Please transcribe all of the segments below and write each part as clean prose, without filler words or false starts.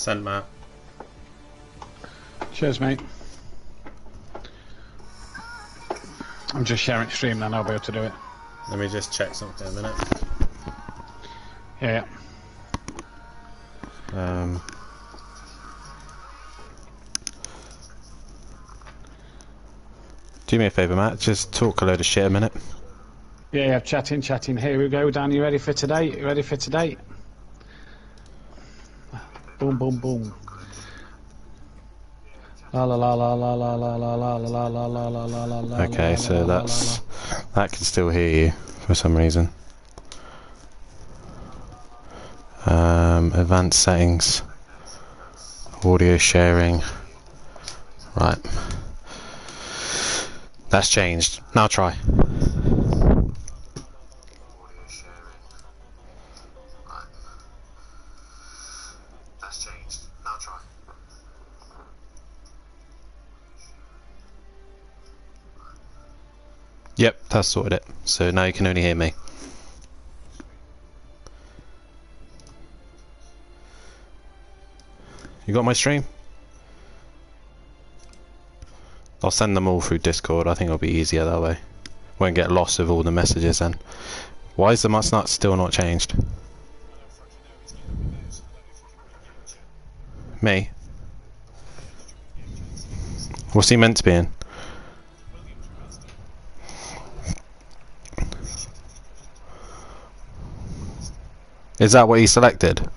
Send Matt. Cheers, mate. I'm just sharing stream, then I'll be able to do it. Let me just check something a minute. Yeah. Do me a favour, Matt. Just talk a load of shit a minute. Yeah, chatting. Here we go, Dan. You ready for today? Boom, boom, boom. La la la la la la la la la la la la la la la la. Okay, so that can still hear you for some reason. Advanced settings, audio sharing. Right, that's changed. Now try. Yep, that's sorted it. So now you can only hear me. You got my stream? I'll send them all through Discord. I think it'll be easier that way. Won't get lost with all the messages then. Why is the must-nut still not changed? Me? What's he meant to be in? Is that what he selected?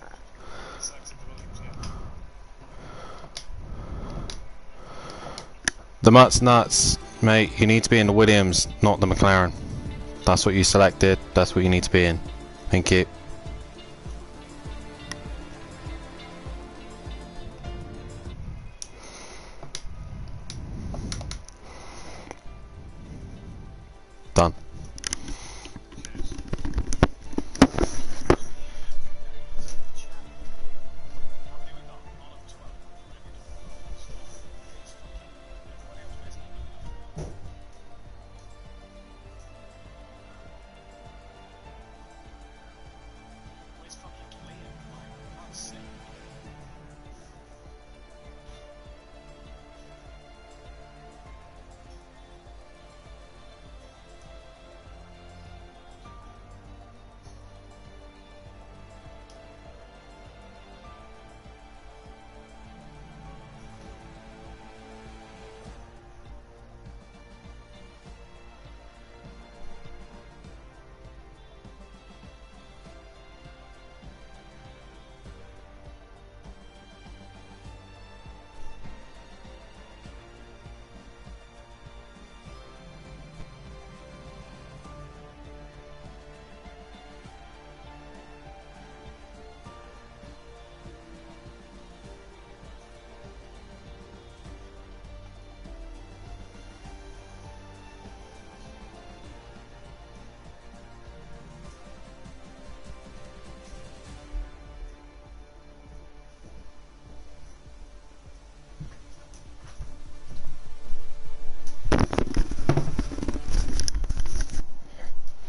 The Mutt's nuts, mate. You need to be in the Williams, not the McLaren. That's what you selected. That's what you need to be in. Thank you. Done.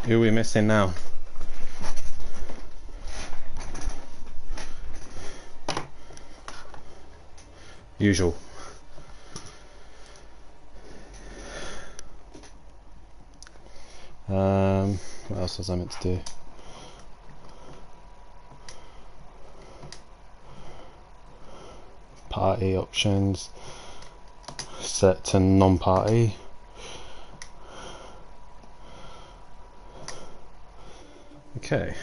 Who are we missing now? Usual. What else was I meant to do? Party options. Set to non-party. Okay.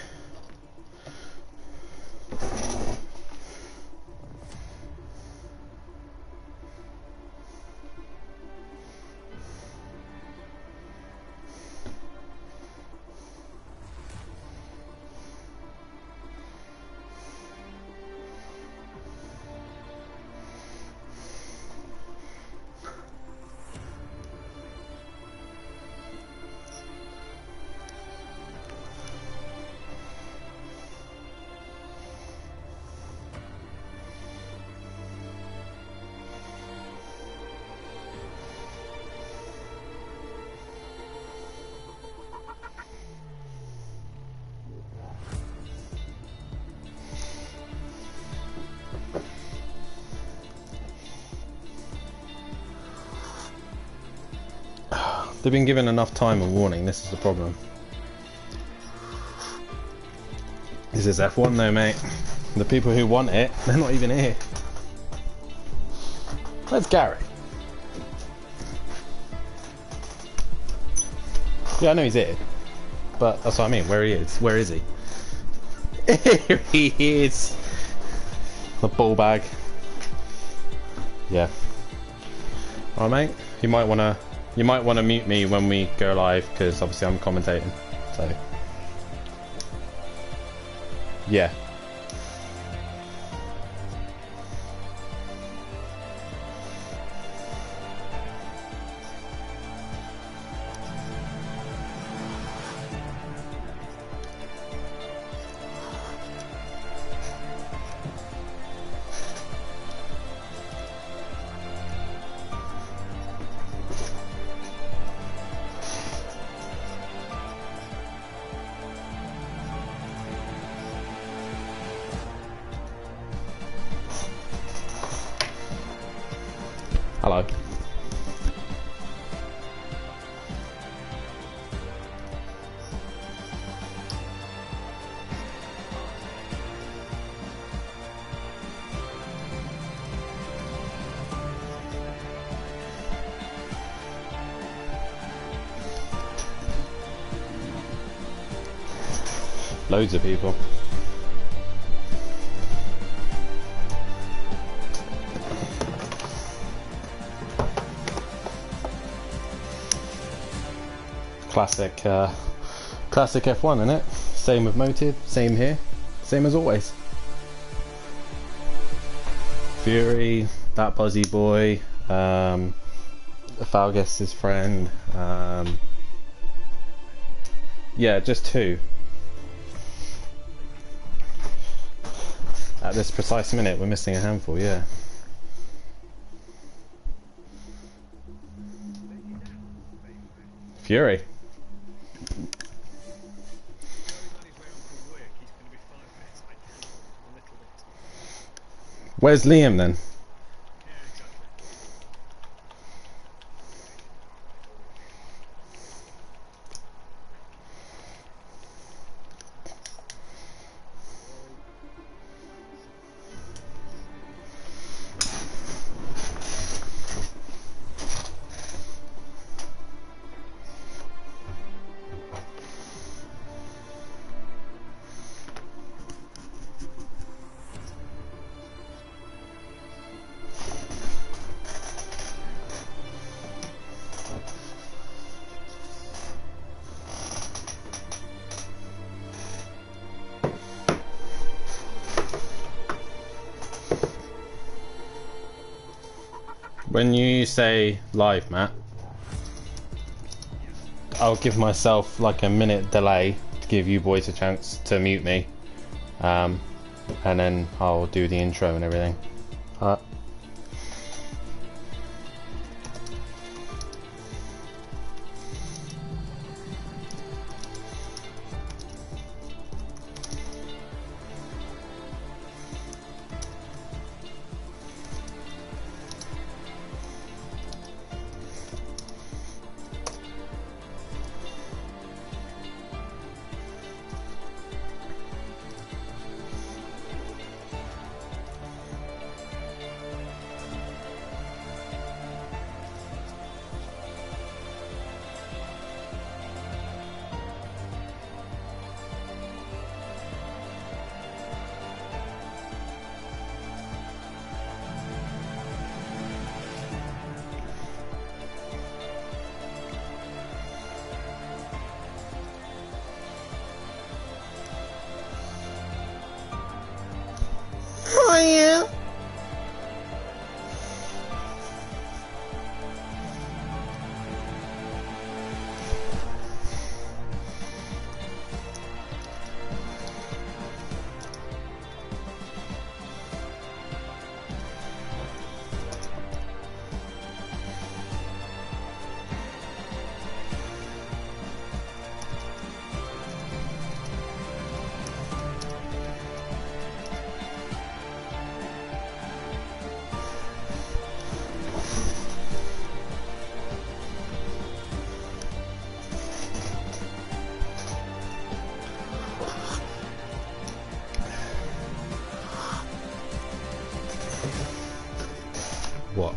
They've been given enough time and warning, this is the problem. This is F1 though, mate. The people who want it, they're not even here. Where's Gary? Yeah, I know he's here. But that's what I mean, where he is. Where is he? Here he is! The ball bag. Yeah. Alright, mate. You might wanna mute me when we go live, because obviously I'm commentating. So yeah. Hello. Loads of people. Classic F1, innit? Same with Motive, same here, same as always. Fury, that Buzzy Boy, Falgus' friend, yeah, just two. At this precise minute, we're missing a handful, yeah. Fury. Where's Liam then? When you say live, Matt, I'll give myself like a minute delay to give you boys a chance to mute me, and then I'll do the intro and everything. What?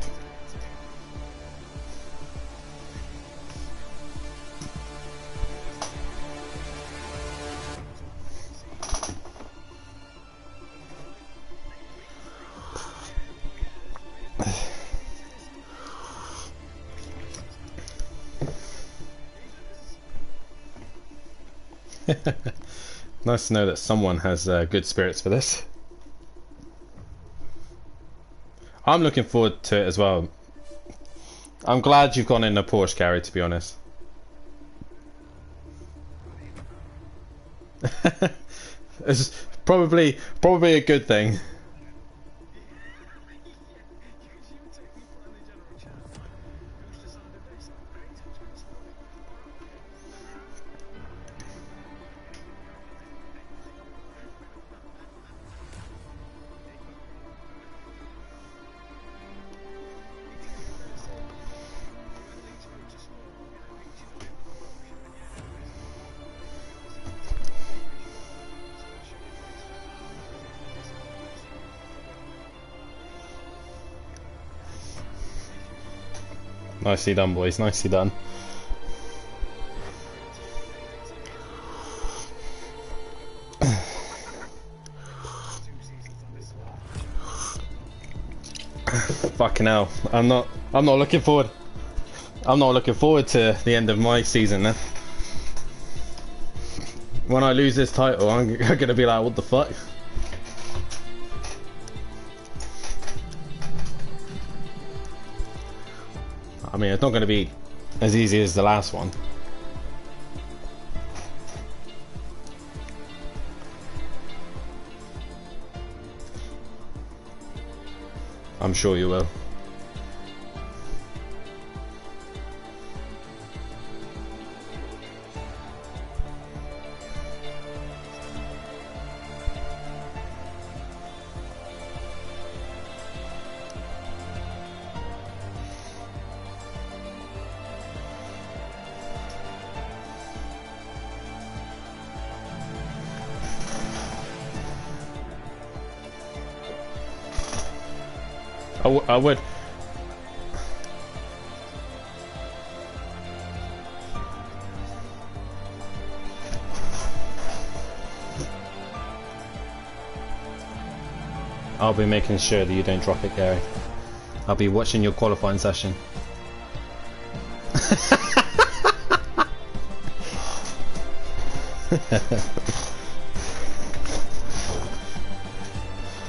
Nice to know that someone has good spirits for this. I'm looking forward to it as well. I'm glad you've gone in a Porsche, Gary, to be honest. It's probably a good thing. Nicely done, boys. Nicely done. Fucking hell. I'm not looking forward. I'm not looking forward to the end of my season then. When I lose this title, I'm gonna be like, what the fuck? I mean, it's not going to be as easy as the last one. I'm sure you will. I would. I'll be making sure that you don't drop it, Gary. I'll be watching your qualifying session.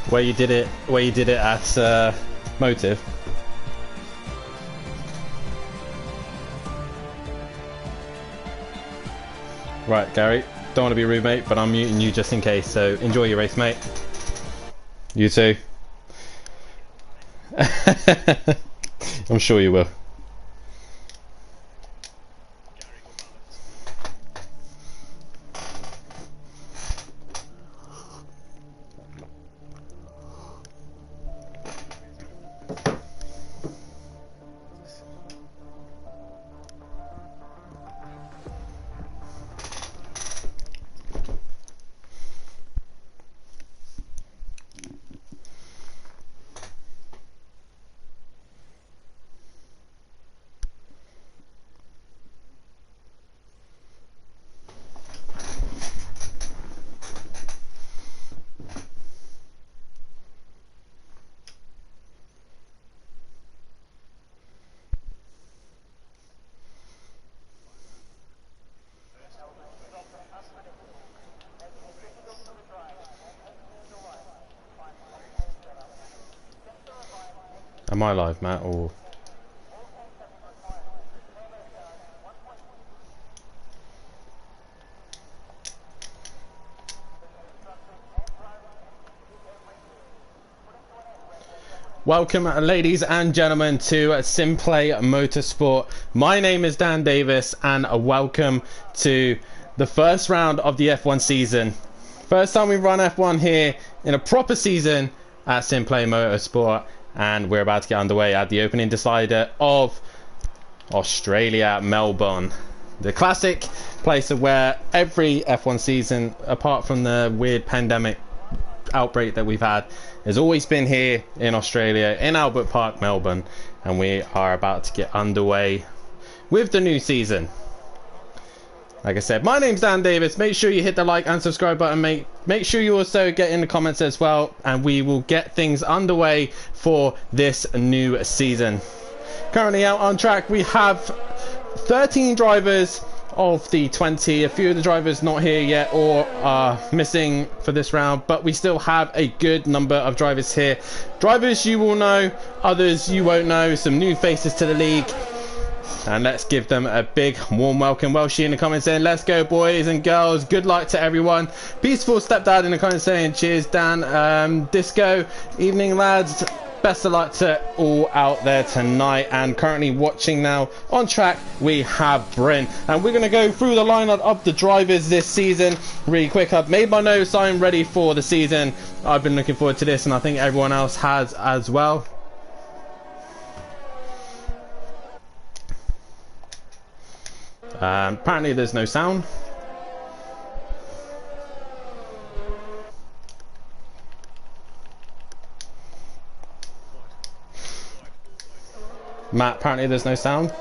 Where you did it at Motive. Right, Gary, don't want to be rude, mate, but I'm muting you just in case, so enjoy your race, mate. You too. I'm sure you will. Am I live, Matt, or...? Welcome, ladies and gentlemen, to Simplay Motorsport. My name is Dan Davis, and welcome to the first round of the F1 season. First time we run F1 here in a proper season at Simplay Motorsport, and we're about to get underway at the opening decider of Australia, Melbourne. The classic place of where every F1 season, apart from the weird pandemic outbreak that we've had has always been here in Australia, in Albert Park, Melbourne, and we are about to get underway with the new season. Like I said, my name's Dan Davis. Make sure you hit the like and subscribe button. Make sure you also get in the comments as well, and we will get things underway for this new season. Currently out on track, we have 13 drivers of the 20. A few of the drivers not here yet or are missing for this round, but we still have a good number of drivers here. Drivers you will know, others you won't know, some new faces to the league. And let's give them a big warm welcome. Welshie in the comments saying, let's go boys and girls. Good luck to everyone. Peaceful Stepdad in the comments saying, cheers Dan. Disco, evening lads. Best of luck to all out there tonight. And currently watching now on track, we have Bryn. And we're going to go through the lineup of the drivers this season really quick. I've made my notes. I'm ready for the season. I've been looking forward to this, and I think everyone else has as well. Apparently there's no sound. Matt, apparently there's no sound.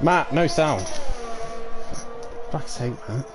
Matt, no sound. Fuck's sake, Matt.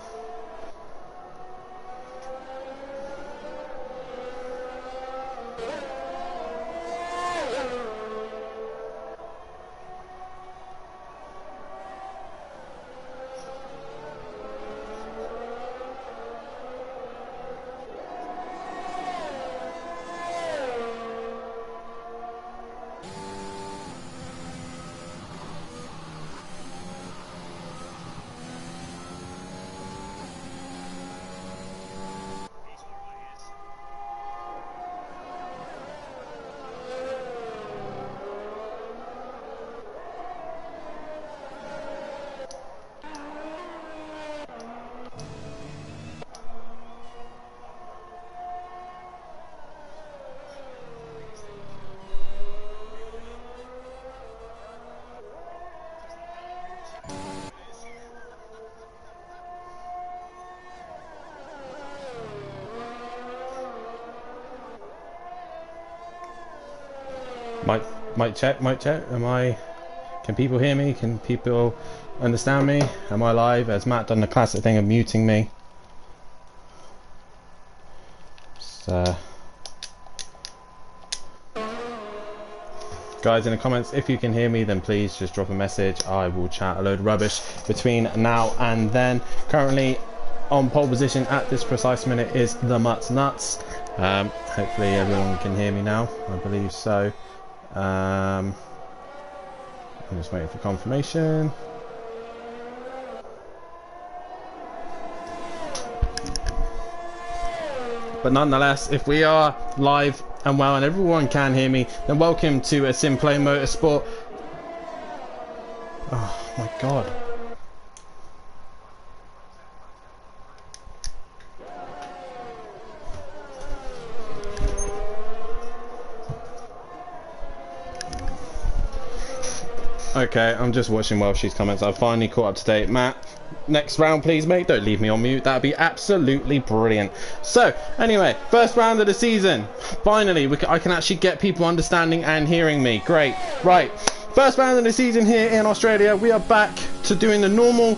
Mic check. Can people hear me? Can people understand me? Am I live? Has Matt done the classic thing of muting me? So, guys in the comments, if you can hear me, then please just drop a message. I will chat a load of rubbish between now and then. Currently on pole position at this precise minute is the Mutt's Nuts. Hopefully everyone can hear me now. I believe so. I'm just waiting for confirmation. But nonetheless, if we are live and well and everyone can hear me, then welcome to a Simplay Motorsport. Oh my god. Okay, I'm just watching Welshie's comments. I've finally caught up to date. Matt, next round please mate, don't leave me on mute. That'd be absolutely brilliant. So anyway, first round of the season. Finally I can actually get people understanding and hearing me. Great. Right, first round of the season here in Australia. We are back to doing the normal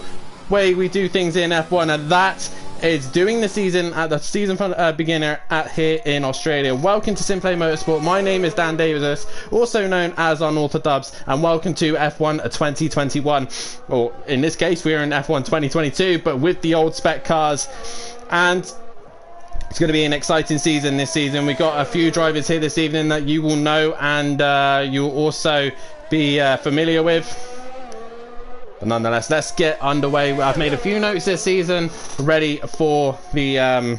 way we do things in F1, and that is doing the season at the season beginner at here in Australia. Welcome to Simplay Motorsport. My name is Dan Davis, also known as Unorthodox, and welcome to F1 2021. Or in this case, we're in F1 2022, but with the old spec cars. And it's going to be an exciting season this season. We've got a few drivers here this evening that you will know and you'll also be familiar with. But nonetheless, let's get underway. I've made a few notes this season ready for the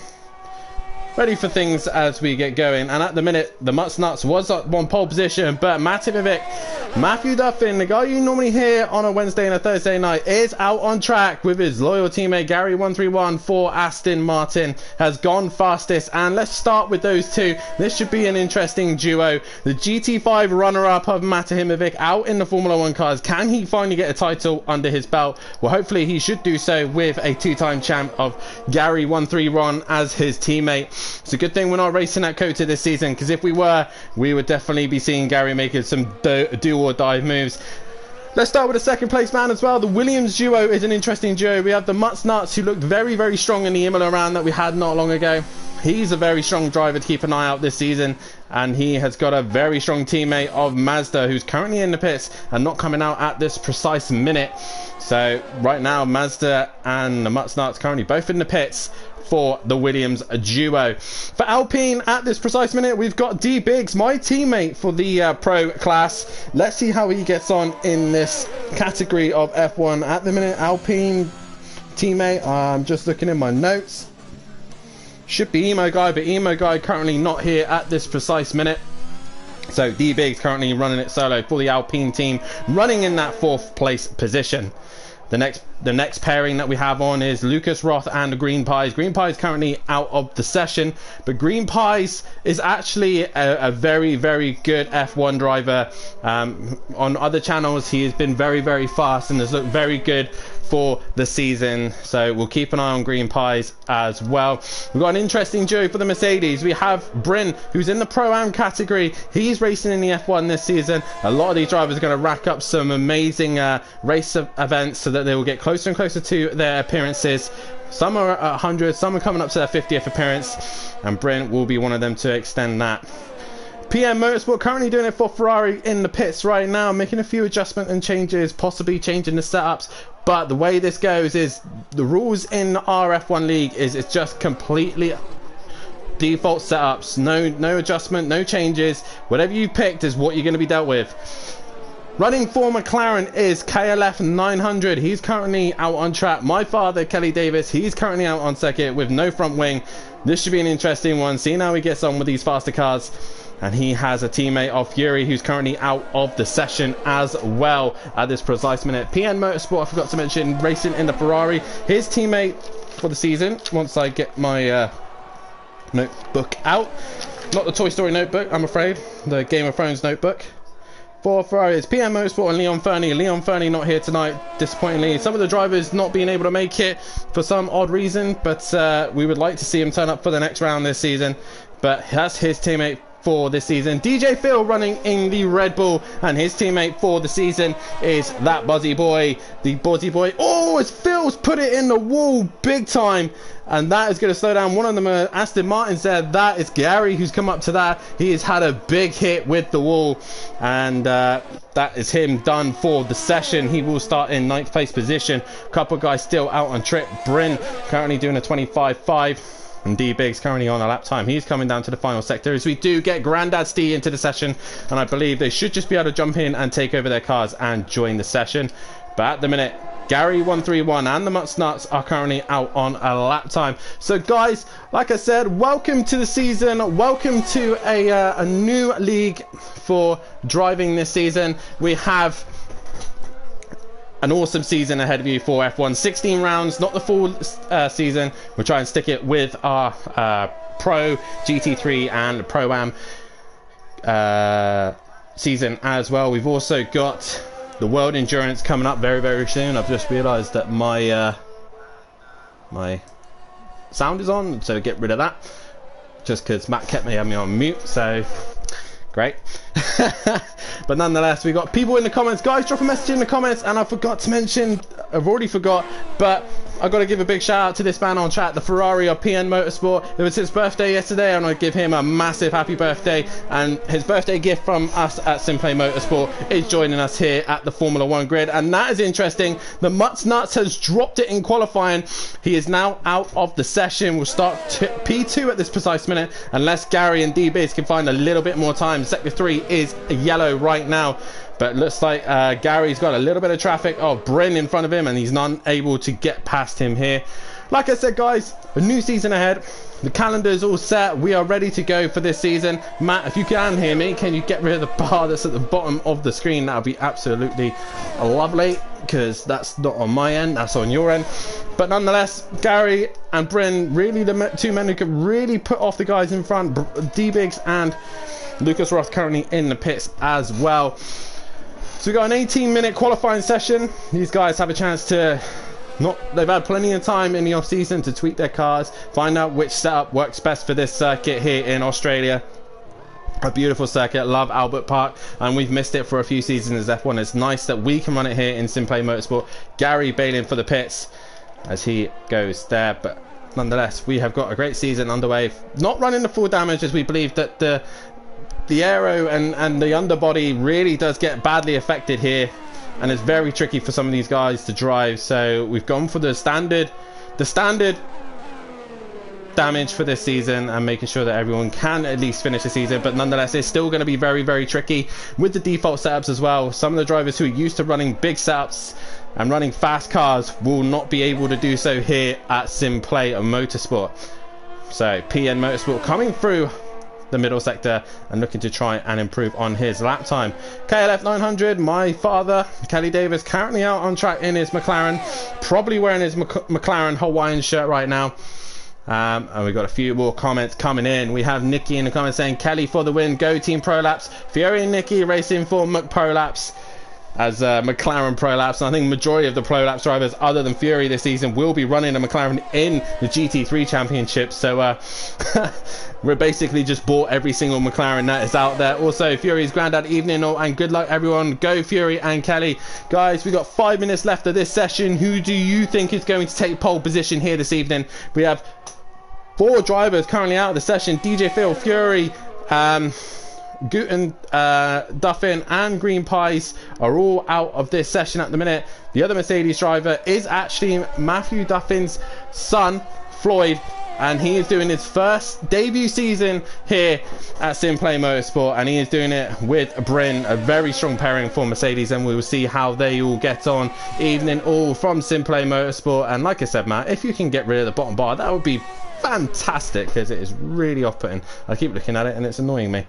ready for things as we get going. And at the minute, the Mutts Nuts was on pole position, but Matthew Duffin, the guy you normally hear on a Wednesday and a Thursday night, is out on track with his loyal teammate Gary131 for Aston Martin, has gone fastest. And let's start with those two. This should be an interesting duo. The GT5 runner-up of Matahimovic out in the Formula 1 cars. Can he finally get a title under his belt? Well, hopefully he should do so with a two-time champ of Gary131 as his teammate. It's a good thing we're not racing at Kota this season, because if we were, we would definitely be seeing Gary making some do or die moves. Let's start with the second place man as well. The Williams duo is an interesting duo. We have the Mutts Nuts, who looked very, very strong in the Imola round that we had not long ago. He's a very strong driver to keep an eye out this season, and he has got a very strong teammate of Mazda, who's currently in the pits and not coming out at this precise minute. So right now, Mazda and the Mutts Nuts currently both in the pits for the Williams duo. For Alpine at this precise minute, we've got D Biggs, my teammate for the pro class. Let's see how he gets on in this category of F1 at the minute. Alpine teammate, I'm just looking in my notes. Should be Emo Guy, but Emo Guy currently not here at this precise minute. So D Biggs currently running it solo for the Alpine team, running in that 4th place position. The next pairing that we have on is Lucas Roth and Green Pies. Green Pies currently out of the session, but Green Pies is actually a very, very good F1 driver. On other channels, he has been very, very fast and has looked very good for the season, so we'll keep an eye on Green Pies as well. We've got an interesting duo for the Mercedes. We have Bryn, who's in the Pro-Am category. He's racing in the F1 this season. A lot of these drivers are going to rack up some amazing race events so that they will get closer and closer to their appearances. Some are at 100, some are coming up to their 50th appearance, and Bryn will be one of them to extend that. PM Motorsport currently doing it for Ferrari in the pits right now, making a few adjustments and changes, possibly changing the setups. But the way this goes is the rules in our F1 league is it's just completely default setups, no adjustment, no changes. Whatever you picked is what you're going to be dealt with. Running for McLaren is KLF 900. He's currently out on track. My father, Kelly Davis, he's currently out on circuit with no front wing. This should be an interesting one, seeing how he gets on with these faster cars. And he has a teammate of Fury, who's currently out of the session as well at this precise minute. PN Motorsport, I forgot to mention, racing in the Ferrari. His teammate for the season, once I get my notebook out. Not the Toy Story notebook, I'm afraid. The Game of Thrones notebook. For Ferrari, it's PM Motorsport and Leon Fernie. Leon Fernie not here tonight, disappointingly. Some of the drivers not being able to make it for some odd reason, but we would like to see him turn up for the next round this season. But that's his teammate for this season. DJ Phil running in the Red Bull, and his teammate for the season is that Buzzy Boy, the Buzzy Boy. Oh, as Phil's put it in the wall big time, and that is going to slow down one of them. Aston Martin said that is Gary who's come up to that. He has had a big hit with the wall, and that is him done for the session. He will start in 9th place position. A couple of guys still out on trip. Bryn currently doing a 25.5. And D Biggs currently on a lap time. He's coming down to the final sector as we do get Grandad Steve into the session, and I believe they should just be able to jump in and take over their cars and join the session. But at the minute, Gary131 and the Mutts Nuts are currently out on a lap time. So guys, like I said, welcome to the season. Welcome to a new league for driving this season. We have an awesome season ahead of you for F1. 16 rounds, not the full season. We'll try and stick it with our Pro, GT3 and Pro-Am season as well. We've also got the World Endurance coming up very, very soon. I've just realised that my my sound is on, so get rid of that. Just because Matt kept me on mute, so great. But nonetheless, we got people in the comments. Guys, drop a message in the comments. And I forgot to mention, I've already forgot, but I've got to give a big shout out to this man on chat, the Ferrari of PN Motorsport. It was his birthday yesterday, and I give him a massive happy birthday. And his birthday gift from us at Simplay Motorsport is joining us here at the Formula 1 grid. And that is interesting. The Mutts Nuts has dropped it in qualifying. He is now out of the session. We'll start P2 at this precise minute, unless Gary and D-Biz can find a little bit more time. Sector 3 is yellow right now. But it looks like Gary's got a little bit of traffic. Oh, Bryn in front of him, and he's not able to get past him here. Like I said, guys, a new season ahead. The calendar is all set. We are ready to go for this season. Matt, if you can hear me, can you get rid of the bar that's at the bottom of the screen? That would be absolutely lovely, because that's not on my end, that's on your end. But nonetheless, Gary and Bryn, really the two men who can really put off the guys in front. D-Biggs and Lucas Roth currently in the pits as well. So we've got an 18-minute qualifying session. These guys have a chance to they've had plenty of time in the off season to tweak their cars, find out which setup works best for this circuit here in Australia. A beautiful circuit, love Albert Park, and we've missed it for a few seasons as F1. It's nice that we can run it here in Simplay Motorsport. Gary bailing for the pits as he goes there, but nonetheless we have got a great season underway. Not running the full damage, as we believe that the aero and the underbody really does get badly affected here, and it's very tricky for some of these guys to drive. So we've gone for the standard damage for this season and making sure that everyone can at least finish the season. But nonetheless, it's still going to be very, very tricky with the default setups as well. Some of the drivers who are used to running big setups and running fast cars will not be able to do so here at Simplay Motorsport. So PN Motorsport coming through the middle sector and looking to try and improve on his lap time. KLF 900, my father, Kelly Davis, currently out on track in his McLaren, probably wearing his McLaren Hawaiian shirt right now. And we've got a few more comments coming in. We have Nikki in the comments saying, Kelly for the win, go Team Prolapse. Fury and Nikki racing for McProlapse as McLaren Prolapse. And I think majority of the Prolapse drivers other than Fury this season will be running a McLaren in the GT3 Championship. So we're basically just bought every single McLaren that is out there. Also, Fury's granddad evening, and good luck everyone. Go Fury and Kelly. Guys, we've got 5 minutes left of this session. Who do you think is going to take pole position here this evening? We have 4 drivers currently out of the session. DJ Phil, Fury, Guten, Duffin and Green Pies are all out of this session at the minute. The other Mercedes driver is actually Matthew Duffin's son, Floyd, and he is doing his first debut season here at Simplay Motorsport, and he is doing it with Bryn, a very strong pairing for Mercedes, and we will see how they all get on. Evening all from Simplay Motorsport. And like I said, Matt, if you can get rid of the bottom bar, that would be fantastic, because it is really off-putting. I keep looking at it and it's annoying me.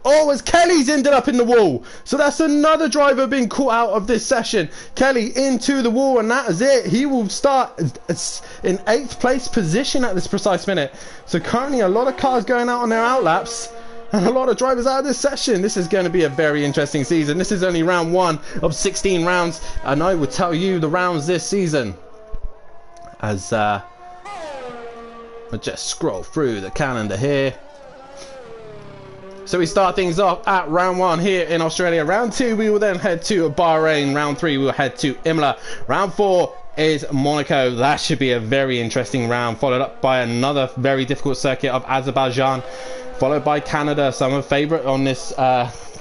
Oh, as Kelly's ended up in the wall. So that's another driver being caught out of this session. Kelly into the wall, and that is it. He will start in 8th place position at this precise minute. So currently a lot of cars going out on their outlaps and a lot of drivers out of this session. This is going to be a very interesting season. This is only round 1 of 16 rounds, and I will tell you the rounds this season as I just scroll through the calendar here. So we start things off at round 1 here in Australia. Round 2 we will then head to Bahrain. Round 3 we will head to Imola. Round 4 is Monaco. That should be a very interesting round, followed up by another very difficult circuit of Azerbaijan, followed by Canada. Some are favourite on this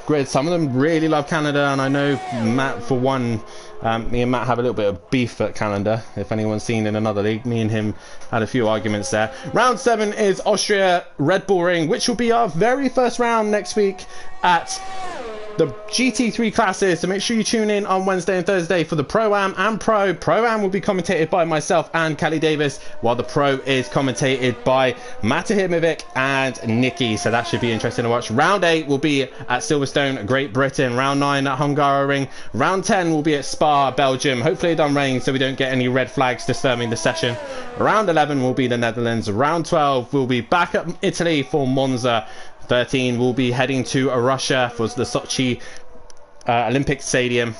grid. Some of them really love Canada, and I know Matt for one, me and Matt have a little bit of beef at Canada. If anyone's seen in another league, me and him had a few arguments there. Round 7 is Austria Red Bull Ring, which will be our very first round next week at the GT3 classes. So make sure you tune in on Wednesday and Thursday for the Pro-Am and Pro. Pro-Am will be commentated by myself and Kelly Davis, while the Pro is commentated by Matahimovic and Nikki. So that should be interesting to watch. Round 8 will be at Silverstone, Great Britain. Round 9 at Hungaroring. Round 10 will be at Spa, Belgium. Hopefully it doesn't rain so we don't get any red flags disturbing the session. Round 11 will be the Netherlands. Round 12 will be back at Italy for Monza. 13 will be heading to Russia for the Sochi Olympic Stadium.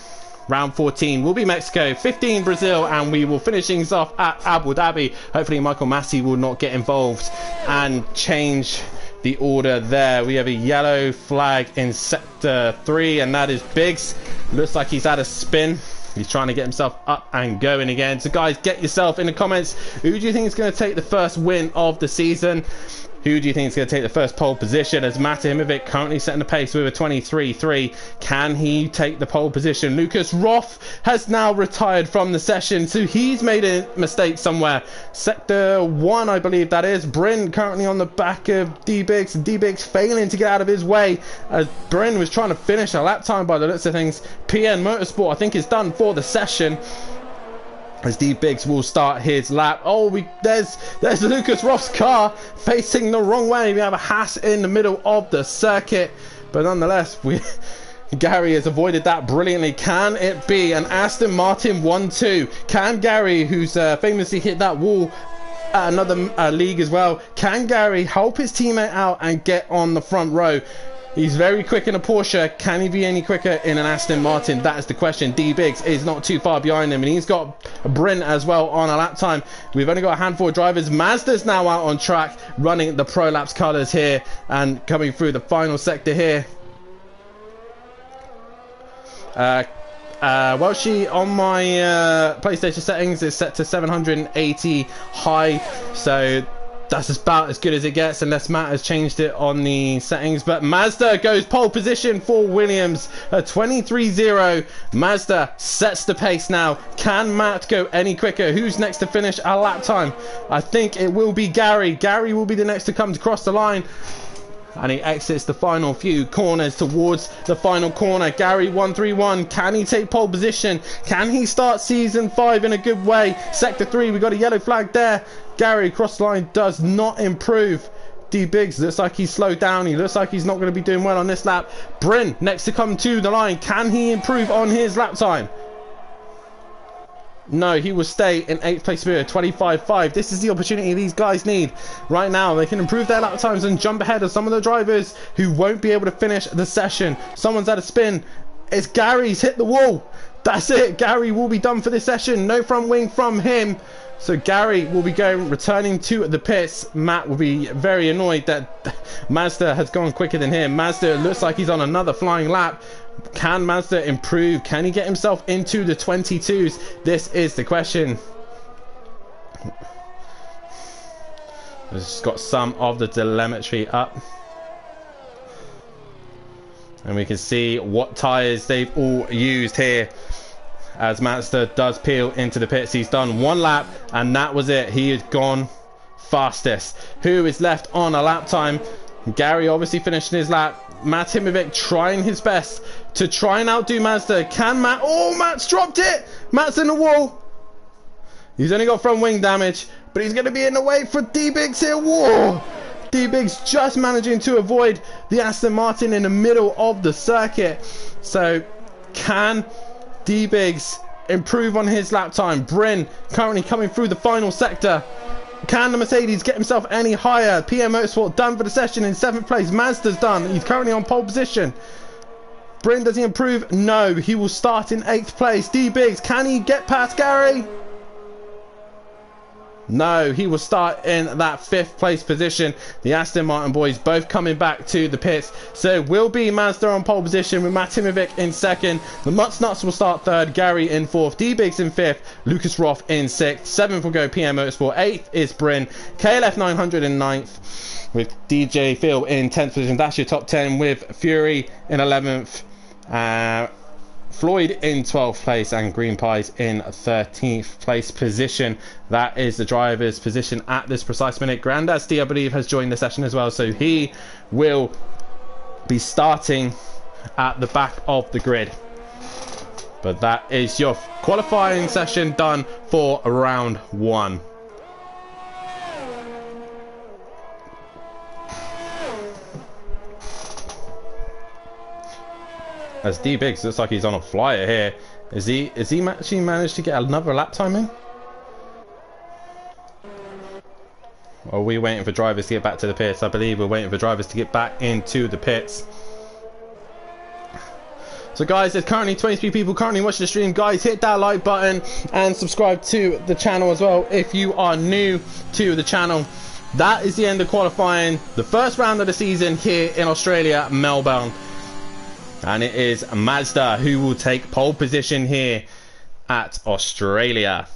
Round 14 will be Mexico, 15 Brazil, and we will finish things off at Abu Dhabi. Hopefully Michael Massey will not get involved and change the order there. We have a yellow flag in sector 3, and that is Biggs. Looks like he's had a spin. He's trying to get himself up and going again. So guys, get yourself in the comments. Who do you think is going to take the first win of the season? Who do you think is going to take the first pole position? As Matahimovic currently setting the pace with a 23.3. Can he take the pole position? Lucas Roth has now retired from the session, so he's made a mistake somewhere. Sector 1, I believe that is. Bryn currently on the back of D-Biggs. D-Biggs failing to get out of his way as Bryn was trying to finish a lap time by the looks of things. PN Motorsport, I think, is done for the session. as D Biggs will start his lap. Oh, there's Lucas Roth's car facing the wrong way. We have a Haas in the middle of the circuit, but nonetheless, Gary has avoided that brilliantly. Can it be an Aston Martin 1-2? Can Gary, who's famously hit that wall at another league as well, can Gary help his teammate out and get on the front row? He's very quick in a Porsche. Can he be any quicker in an Aston Martin? That is the question. D Biggs is not too far behind him, and he's got Bryn as well on a lap time. We've only got a handful of drivers. Mazda's now out on track, running the Pro Laps colours here and coming through the final sector here. Well, she on my PlayStation settings is set to 780 high, so that's about as good as it gets, unless Matt has changed it on the settings. But Mazda goes pole position for Williams, a 23-0. Mazda sets the pace now. Can Matt go any quicker? Who's next to finish a lap time? I think it will be Gary. Gary will be the next to come to cross the line, and he exits the final few corners towards the final corner. Gary 131. Can he take pole position? Can he start season 5 in a good way? Sector 3, we got a yellow flag there. Gary cross line does not improve. D Biggs looks like he's slowed down. He looks like he's not going to be doing well on this lap. Bryn next to come to the line. Can he improve on his lap time? No, he will stay in 8th place here, 25.5. This is the opportunity these guys need right now. They can improve their lap times and jump ahead of some of the drivers who won't be able to finish the session. Someone's had a spin. It's Gary's hit the wall. That's it. Gary will be done for this session. No front wing from him. So Gary will be returning to the pits. Matt will be very annoyed that Mazda has gone quicker than him. Mazda looks like he's on another flying lap. Can Mazda improve? Can he get himself into the 22s? This is the question. We've just got some of the telemetry up, and we can see what tyres they've all used here, as Mazda does peel into the pits. He's done one lap, and that was it. He has gone fastest. Who is left on a lap time? Gary obviously finishing his lap. Matt Himovic trying his best to try and outdo Mazda. Can Matt? Oh, Matt's dropped it. Matt's in the wall. He's only got front wing damage, but he's going to be in the way for D Biggs here. Whoa! D Biggs just managing to avoid the Aston Martin in the middle of the circuit. So can D Biggs improve on his lap time? Bryn currently coming through the final sector. Can the Mercedes get himself any higher? PM Motorsport done for the session in 7th place. Mazda's done. He's currently on pole position. Bryn, does he improve? No, he will start in 8th place. D Biggs, can he get past Gary? No, he will start in that 5th place position. The Aston Martin boys both coming back to the pits. So it will be Mazda on pole position with Matt Himovic in 2nd. The Nuts will start 3rd. Gary in 4th. D Biggs in 5th. Lucas Roth in 6th. 7th will go PM Motorsport. 8th is Bryn. KLF 900 in 9th. With DJ Phil in 10th position. That's your top 10 with Fury in 11th. Floyd in 12th place and Green Pies in 13th place position. That is the driver's position at this precise minute. Grandasty, I believe, has joined the session as well, so he will be starting at the back of the grid. But that is your qualifying session done for round 1. As D Biggs looks like he's on a flyer here. Is he actually managed to get another lap time in? Or are we waiting for drivers to get back to the pits? I believe we're waiting for drivers to get back into the pits. So guys, there's currently 23 people currently watching the stream. Guys, hit that like button and subscribe to the channel as well if you are new to the channel. That is the end of qualifying, the first round of the season here in Australia, Melbourne. And it is Mazda who will take pole position here at Australia.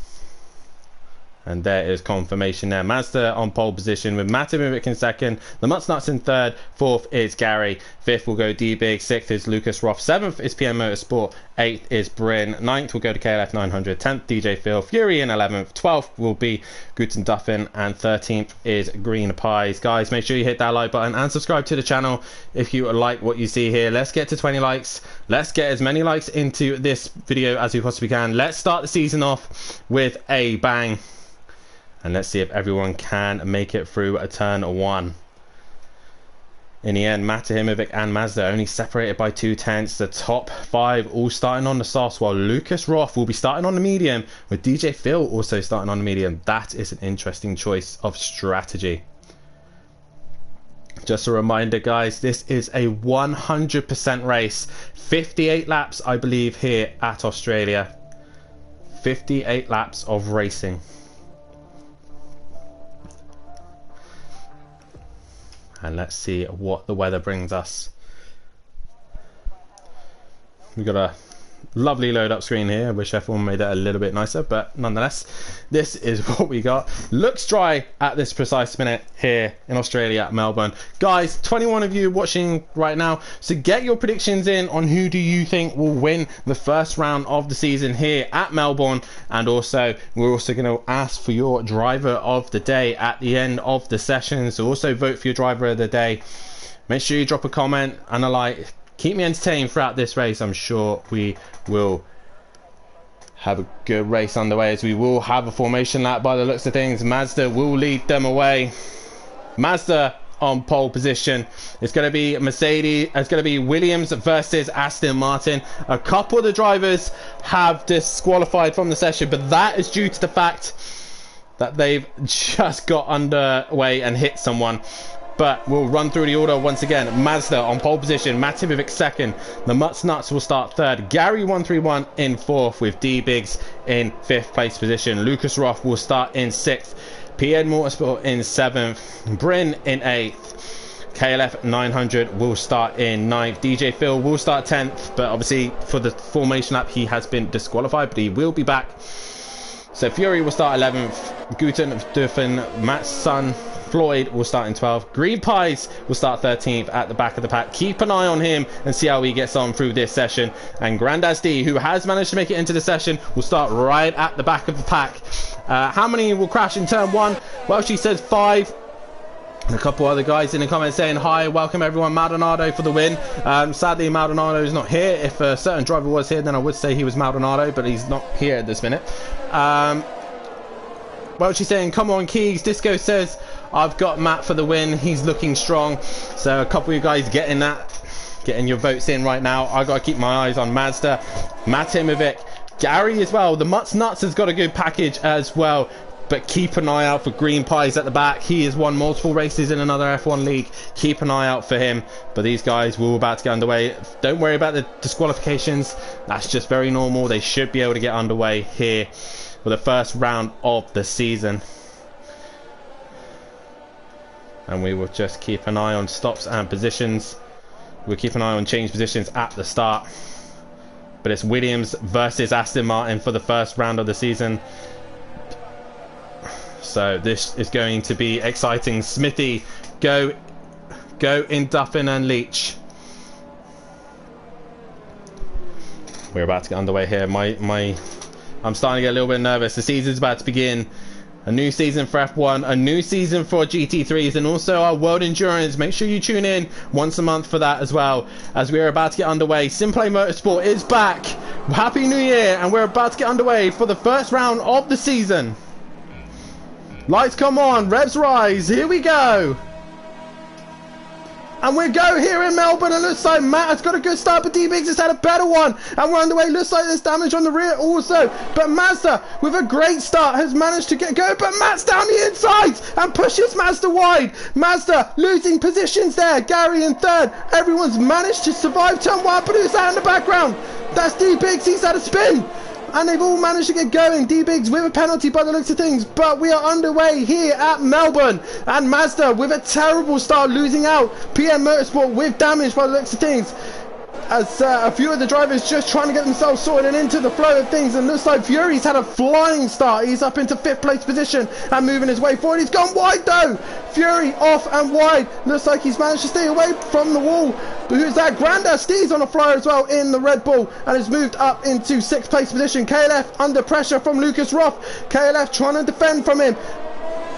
And there is confirmation there. Mazda on pole position with Matimovic in second. The Mutsnuts in third. Fourth is Gary. Fifth will go D-Big. Sixth is Lucas Roth. Seventh is PM Motorsport. Eighth is Bryn. Ninth will go to KLF 900. 10th DJ Phil. Fury in 11th. 12th will be Guten Duffin. And 13th is Green Pies. Guys, make sure you hit that like button and subscribe to the channel if you like what you see here. Let's get to 20 likes. Let's get as many likes into this video as we possibly can. Let's start the season off with a bang. And let's see if everyone can make it through a turn one. In the end, Matimovic and Mazda only separated by 0.2. The top 5 all starting on the softs, while Lucas Roth will be starting on the medium, with DJ Phil also starting on the medium. That is an interesting choice of strategy. Just a reminder, guys, this is a 100% race. 58 laps, I believe, here at Australia. 58 laps of racing. And let's see what the weather brings us. We've got a lovely load up screen here. I wish F1 made that a little bit nicer, but nonetheless, this is what we got. Looks dry at this precise minute here in Australia, Melbourne. Guys, 21 of you watching right now, so get your predictions in on who do you think will win the first round of the season here at Melbourne. And also, we're also going to ask for your driver of the day at the end of the session, so also vote for your driver of the day. Make sure you drop a comment and a like. Keep me entertained throughout this race. I'm sure we will have a good race underway, as we will have a formation lap by the looks of things. Mazda will lead them away. Mazda on pole position. It's going to be Mercedes. It's going to be Williams versus Aston Martin. A couple of the drivers have disqualified from the session, but that is due to the fact that they've just got underway and hit someone. But we'll run through the order once again. Mazda on pole position, Matimovic second, the Mutsnuts will start third, Gary 131 in fourth, with D-Biggs in fifth place position. Lucas Roth will start in sixth, PM Motorsport in seventh, Bryn in eighth, KLF 900 will start in ninth, DJ Phil will start 10th, but obviously for the formation lap he has been disqualified, but he will be back. So Fury will start 11th, Guten Duffin, Matt's son Floyd will start in 12th. Green Pies will start 13th at the back of the pack. Keep an eye on him and see how he gets on through this session. And Grandaz D, who has managed to make it into the session, will start right at the back of the pack. How many will crash in turn one? Well, she says 5. And a couple other guys in the comments saying hi, welcome everyone. Maldonado for the win. Sadly, Maldonado is not here. If a certain driver was here, then I would say he was Maldonado, but he's not here at this minute. Well, she's saying, come on, Keegs. Disco says, I've got Matt for the win. He's looking strong. So a couple of you guys getting your votes in right now. I got to keep my eyes on Mazda, Matimovic, Gary as well. The Mutsnuts has got a good package as well. But keep an eye out for Green Pies at the back. He has won multiple races in another F1 league. Keep an eye out for him. But these guys will about to get underway. Don't worry about the disqualifications. That's just very normal. They should be able to get underway here for the first round of the season. And we will just keep an eye on stops and positions. We'll keep an eye on change positions at the start. But it's Williams versus Aston Martin for the first round of the season. So this is going to be exciting. Smithy, go in Duffin and Leach. We're about to get underway here. I'm starting to get a little bit nervous. The season's about to begin. A new season for F1, a new season for GT3s, and also our World Endurance. Make sure you tune in once a month for that as well, as we're about to get underway. Simplay Motorsport is back. Happy New Year, and we're about to get underway for the first round of the season. Lights come on, revs rise, here we go. And we go here in Melbourne. It looks like Matt has got a good start, but D-Biggs has had a better one. And we're underway. Looks like there's damage on the rear also. But Mazda, with a great start, has managed to get going. But Matt's down the inside and pushes Mazda wide. Mazda losing positions there. Gary in third. Everyone's managed to survive turn one. But who's that in the background? That's D-Biggs. He's had a spin. And they've all managed to get going. D-Biggs with a penalty by the looks of things. But we are underway here at Melbourne. And Mazda with a terrible start, losing out. PM Motorsport with damage by the looks of things. as a few of the drivers just trying to get themselves sorted and into the flow of things, and looks like Fury's had a flying start. He's up into 5th place position and moving his way forward. He's gone wide though. Fury off and wide. Looks like he's managed to stay away from the wall. But who's that? Grandad Steve's on a flyer as well in the Red Bull and has moved up into 6th place position. KLF under pressure from Lucas Roth. KLF trying to defend from him,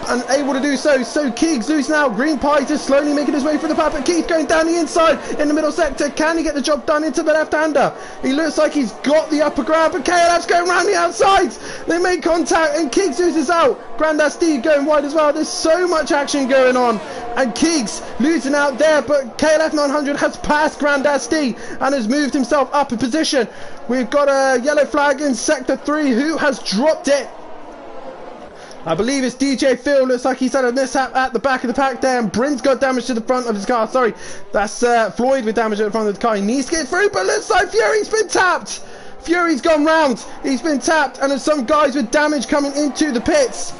unable to do so. So Keegs loose now. Green Pie just slowly making his way through the path, but Keith going down the inside in the middle sector. Can he get the job done into the left-hander? He looks like he's got the upper ground, but KLF's going around the outsides. They make contact and Keegs loses out. Grandad Steve going wide as well. There's so much action going on, and Keegs losing out there, but KLF 900 has passed Grandad Steve and has moved himself up a position. We've got a yellow flag in sector 3. Who has dropped it? I believe it's DJ Phil. Looks like he's had a mishap at the back of the pack there, and Bryn's got damage to the front of his car. Sorry, that's Floyd with damage at the front of the car. He needs to get through, but looks like Fury's been tapped. Fury's gone round. He's been tapped, and there's some guys with damage coming into the pits.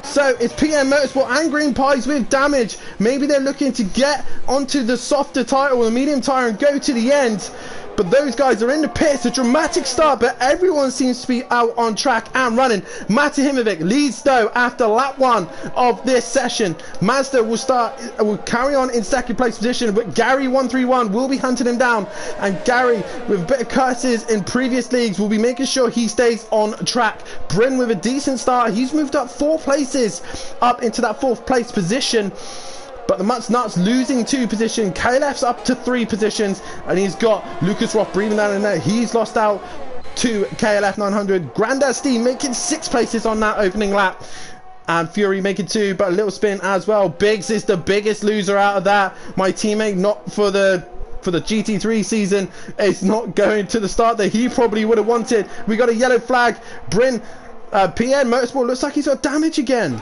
So it's PM Motorsport and Green Pies with damage. Maybe they're looking to get onto the softer tyre or the medium tyre and go to the end. But those guys are in the pits. A dramatic start, but everyone seems to be out on track and running. Mate Himovic leads though after lap 1 of this session. Mazda will carry on in 2nd place position, but Gary 131 will be hunting him down. And Gary, with a bit of curses in previous leagues, will be making sure he stays on track. Bryn with a decent start. He's moved up 4 places up into that 4th place position. But the Mutts Nuts losing 2 positions. KLF's up to 3 positions, and he's got Lucas Roth breathing down in there. He's lost out to KLF 900. Grandad Steve making 6 places on that opening lap, and Fury making 2, but a little spin as well. Biggs is the biggest loser out of that. My teammate, not for the GT3 season, is not going to the start that he probably would have wanted. We got a yellow flag. Bryn, PN Motorsport looks like he's got damage again.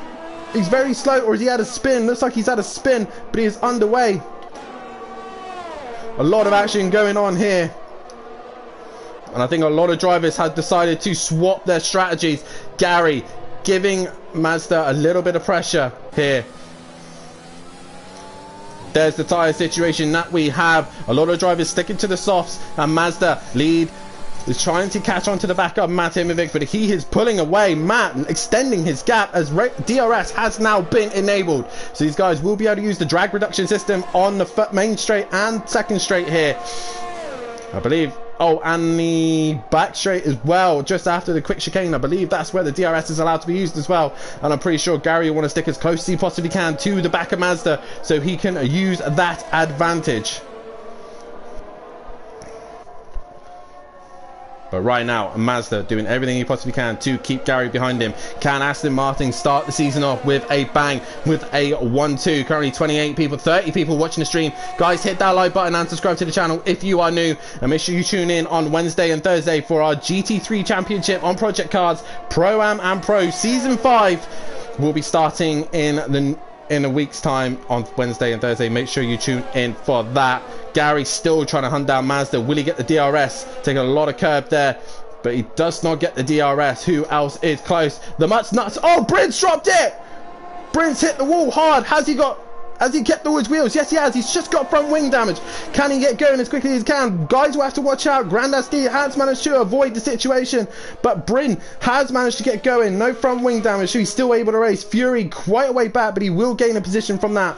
He's very slow, or has he had a spin? Looks like he's had a spin, but he is underway. A lot of action going on here. And I think a lot of drivers have decided to swap their strategies. Gary giving Mazda a little bit of pressure here. There's the tyre situation that we have. A lot of drivers sticking to the softs, and Mazda lead is trying to catch on to the back of Mate Himovic, but he is pulling away. Matt extending his gap as DRS has now been enabled. So these guys will be able to use the drag reduction system on the main straight and second straight here, I believe. Oh, and the back straight as well, just after the quick chicane. I believe that's where the DRS is allowed to be used as well. And I'm pretty sure Gary will want to stick as close as he possibly can to the back of Mazda so he can use that advantage. But right now, Mazda doing everything he possibly can to keep Gary behind him. Can Aston Martin start the season off with a bang, with a 1-2? Currently 28 people, 30 people watching the stream. Guys, hit that like button and subscribe to the channel if you are new. And make sure you tune in on Wednesday and Thursday for our GT3 Championship on Project Cars, Pro-Am and Pro. Season 5 will be starting in a week's time on Wednesday and Thursday. Make sure you tune in for that. Gary still trying to hunt down Mazda. Will he get the DRS? Taking a lot of curb there, but he does not get the DRS. Who else is close? The Mutts Nuts. Oh, Bryn's dropped it. Bryn's hit the wall hard. Has he kept all his wheels? Yes, he has. He's just got front wing damage. Can he get going as quickly as he can? Guys will have to watch out. Grandad Steve has managed to avoid the situation, but Bryn has managed to get going. No front wing damage, so he's still able to race. Fury quite a way back, but he will gain a position from that.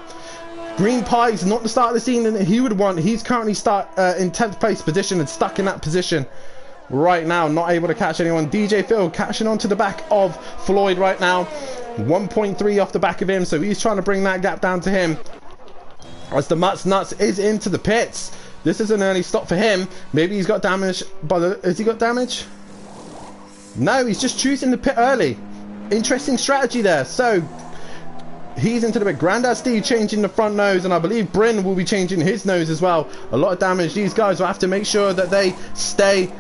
Green Pie's not the start of the season that he would want. He's currently in 10th place position and stuck in that position right now, not able to catch anyone. DJ Phil catching on to the back of Floyd right now. 1.3 off the back of him, so he's trying to bring that gap down to him as the Mutts Nuts is into the pits. This is an early stop for him. Maybe he's got damage, but has he got damage? No, he's just choosing the pit early. Interesting strategy there. So he's into the pit. Grandad Steve changing the front nose, and I believe Bryn will be changing his nose as well. A lot of damage. These guys will have to make sure that they stay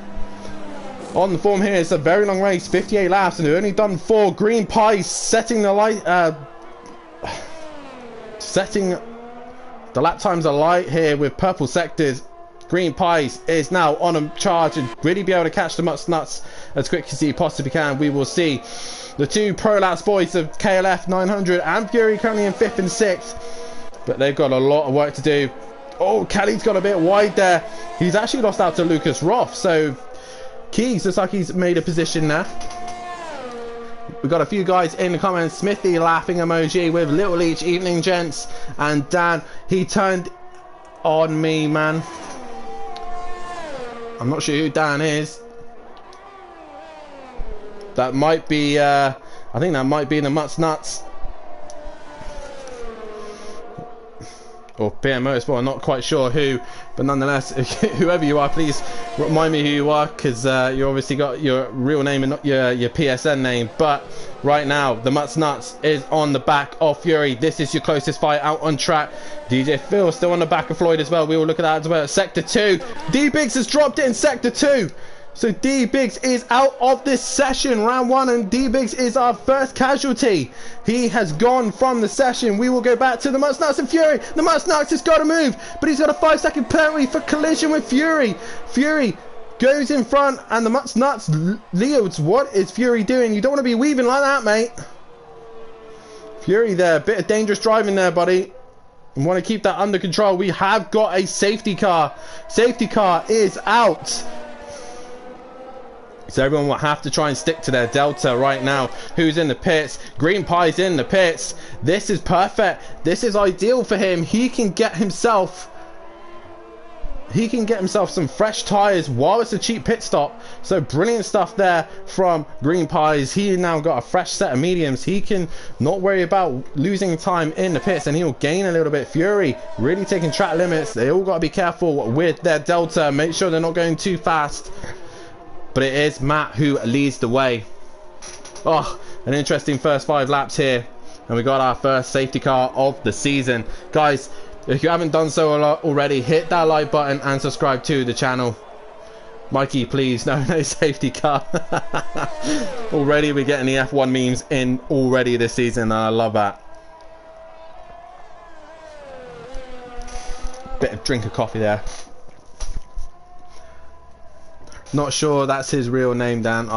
on the form here. It's a very long race, 58 laps, and they've only done 4. Green Pie setting the light, setting the lap times alight here with purple sectors. Green Pies is now on a charge and really be able to catch the Mutts Nuts as quick as he possibly can. We will see the 2 Pro Laps boys of KLF 900 and Fury currently in 5th and 6th, but they've got a lot of work to do. Oh, Kelly's got a bit wide there. He's actually lost out to Lucas Roth. So Keys looks like he's made a position there. We've got a few guys in the comments. Smithy laughing emoji with Little Leech, evening gents. And Dan, he turned on me, man. I'm not sure who Dan is. That might be, I think that might be the Mutts Nuts. Or PM Motorsport, I'm not quite sure who, but nonetheless, whoever you are, please remind me who you are, because you obviously got your real name and not your PSN name. But right now, the Mutts Nuts is on the back of Fury. This is your closest fight out on track. DJ Phil still on the back of Floyd as well. We will look at that as well. Sector 2, D Biggs has dropped it in Sector 2. So D Biggs is out of this session, round 1, and D Biggs is our first casualty. He has gone from the session. We will go back to the Mutts Nuts and Fury. The Mutts Nuts has got to move, but he's got a 5-second penalty for collision with Fury. Fury goes in front, and the Mutts Nuts yields. What is Fury doing? You don't want to be weaving like that, mate. Fury there, bit of dangerous driving there, buddy. You want to keep that under control. We have got a safety car. Safety car is out. So everyone will have to try and stick to their delta right now. Who's in the pits? Green Pie's in the pits. This is perfect. This is ideal for him. He can get himself some fresh tires while it's a cheap pit stop. So brilliant stuff there from Green Pies. He now got a fresh set of mediums. He can not worry about losing time in the pits, and he'll gain a little bit. Fury really taking track limits. They all got to be careful with their delta. Make sure they're not going too fast. But it is Matt who leads the way. Oh, an interesting first 5 laps here. And we got our first safety car of the season. Guys, if you haven't done so already, hit that like button and subscribe to the channel. Mikey, please, no safety car. Already we're getting the F1 memes in already this season, and I love that. Bit of drink of coffee there. Not sure that's his real name, Dan.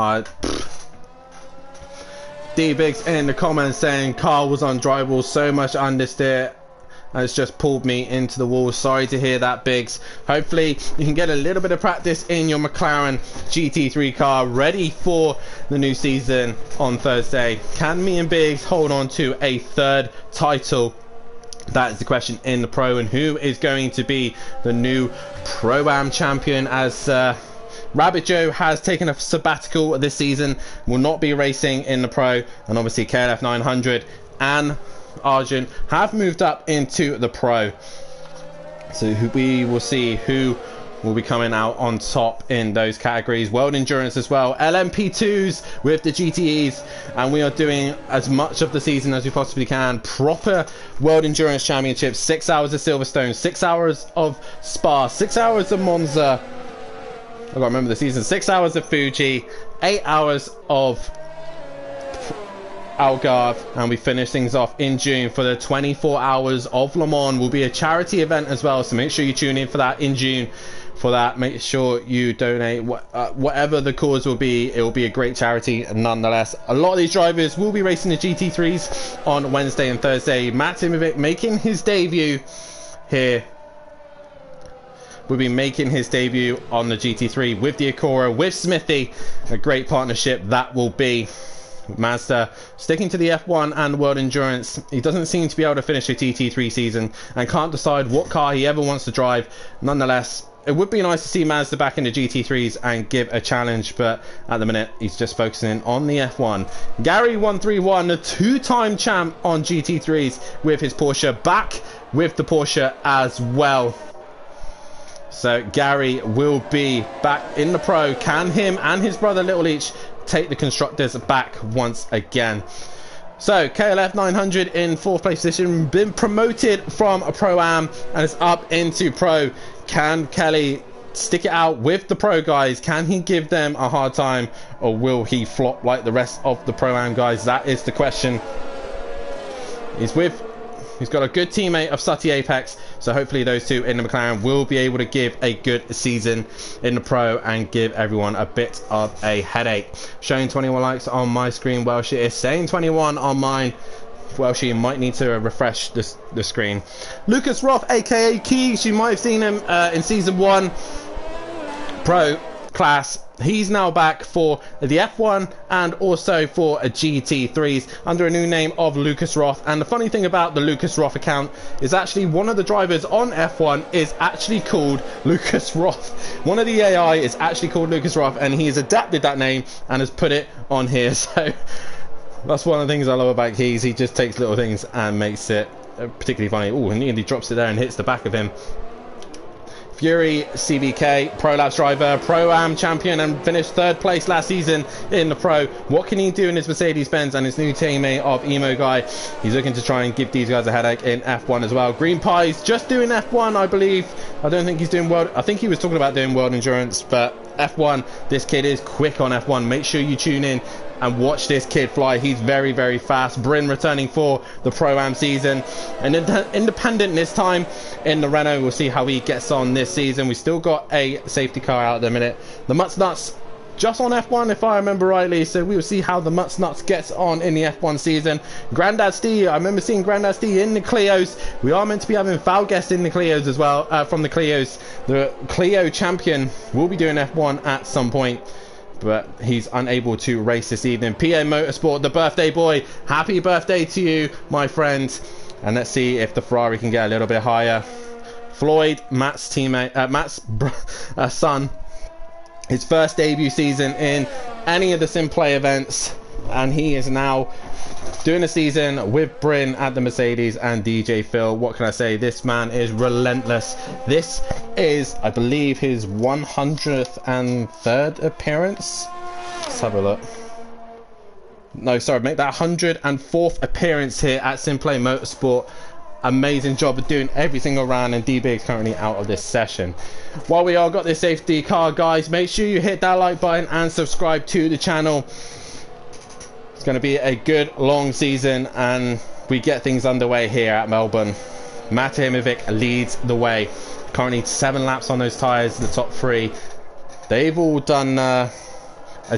D Biggs in the comments saying car was undrivable, so much understeer and it's just pulled me into the wall. Sorry to hear that, Biggs. Hopefully you can get a little bit of practice in your McLaren GT3 car, ready for the new season on Thursday. Can me and Biggs hold on to a 3rd title? That is the question in the Pro, and who is going to be the new Pro-Am champion, as Rabbit Joe has taken a sabbatical this season, will not be racing in the Pro, and obviously KLF 900 and Argent have moved up into the Pro. So we will see who will be coming out on top in those categories. World Endurance as well, LMP2s with the GTEs, and we are doing as much of the season as we possibly can. Proper World Endurance Championships, 6 hours of Silverstone, 6 hours of Spa, 6 hours of Monza. I gotta remember the season. 6 hours of Fuji, 8 hours of Algarve, and we finish things off in June for the 24 hours of Le Mans. Will be a charity event as well, so make sure you tune in for that in June. For that, make sure you donate. Whatever the cause will be, it will be a great charity nonetheless. A lot of these drivers will be racing the GT3s on Wednesday and Thursday. Matt Timovic making his debut here. Will be making his debut on the GT3 with the Acura, with Smithy. A great partnership that will be. Mazda sticking to the F1 and World Endurance. He doesn't seem to be able to finish a GT3 season and can't decide what car he ever wants to drive. Nonetheless, it would be nice to see Mazda back in the GT3s and give a challenge, but at the minute he's just focusing on the F1. Gary 131, the 2-time champ on GT3s with his Porsche, back with the Porsche as well. So Gary will be back in the Pro. Can him and his brother Little Leech take the constructors back once again? So KLF 900 in 4th place position, been promoted from a Pro-Am and is up into Pro. Can Kelly stick it out with the Pro guys? Can he give them a hard time, or will he flop like the rest of the Pro-Am guys? That is the question. He's got a good teammate of Sutty Apex, so hopefully those two in the McLaren will be able to give a good season in the Pro and give everyone a bit of a headache. Showing 21 likes on my screen, Welsh it is saying 21 on mine. Welshie might need to refresh the screen. Lucas Roth, aka Keys, you might have seen him in season 1 pro class. He's now back for the F1 and also for a GT3s under a new name of Lucas Roth. And the funny thing about the Lucas Roth account is actually one of the drivers on F1 is actually called Lucas Roth. One of the AI is actually called Lucas Roth, and he has adapted that name and has put it on here. So that's one of the things I love about Keys. He just takes little things and makes it particularly funny. Oh, and he drops it there and hits the back of him. Fury, CBK, Pro Labs driver, Pro-Am champion, and finished 3rd place last season in the Pro. What can he do in his Mercedes-Benz and his new teammate of Emo Guy? He's looking to try and give these guys a headache in F1 as well. Green Pie's just doing F1, I believe. I don't think he's doing world. I think he was talking about doing world endurance, but F1, this kid is quick on F1. Make sure you tune in and watch this kid fly. He's very, very fast. Bryn returning for the Pro-Am season. And independent this time in the Renault. We'll see how he gets on this season. We still got a safety car out at the minute. The Mutts Nuts just on F1 if I remember rightly, so we will see how the Mutts Nuts gets on in the F1 season. Grandad Steve, I remember seeing Grandad Steve in the Clios. We are meant to be having foul guests in the Clios as well, from the Clios. The Clio champion will be doing F1 at some point, but he's unable to race this evening. PA Motorsport, the birthday boy, happy birthday to you, my friend. And let's see if the Ferrari can get a little bit higher. Floyd, Matt's teammate, Matt's son, his first debut season in any of the Simplay events, and he is now doing a season with Bryn at the Mercedes and DJ Phil. What can I say? This man is relentless. This is, I believe, his 103rd appearance. Let's have a look. No, sorry, make that 104th appearance here at Simplay Motorsport. Amazing job of doing every single round, and DB is currently out of this session. While we all got this safety car, guys, make sure you hit that like button and subscribe to the channel. It's going to be a good long season, and we get things underway here at Melbourne. Matt Imovic leads the way. Currently 7 laps on those tyres, the top 3. They've all done a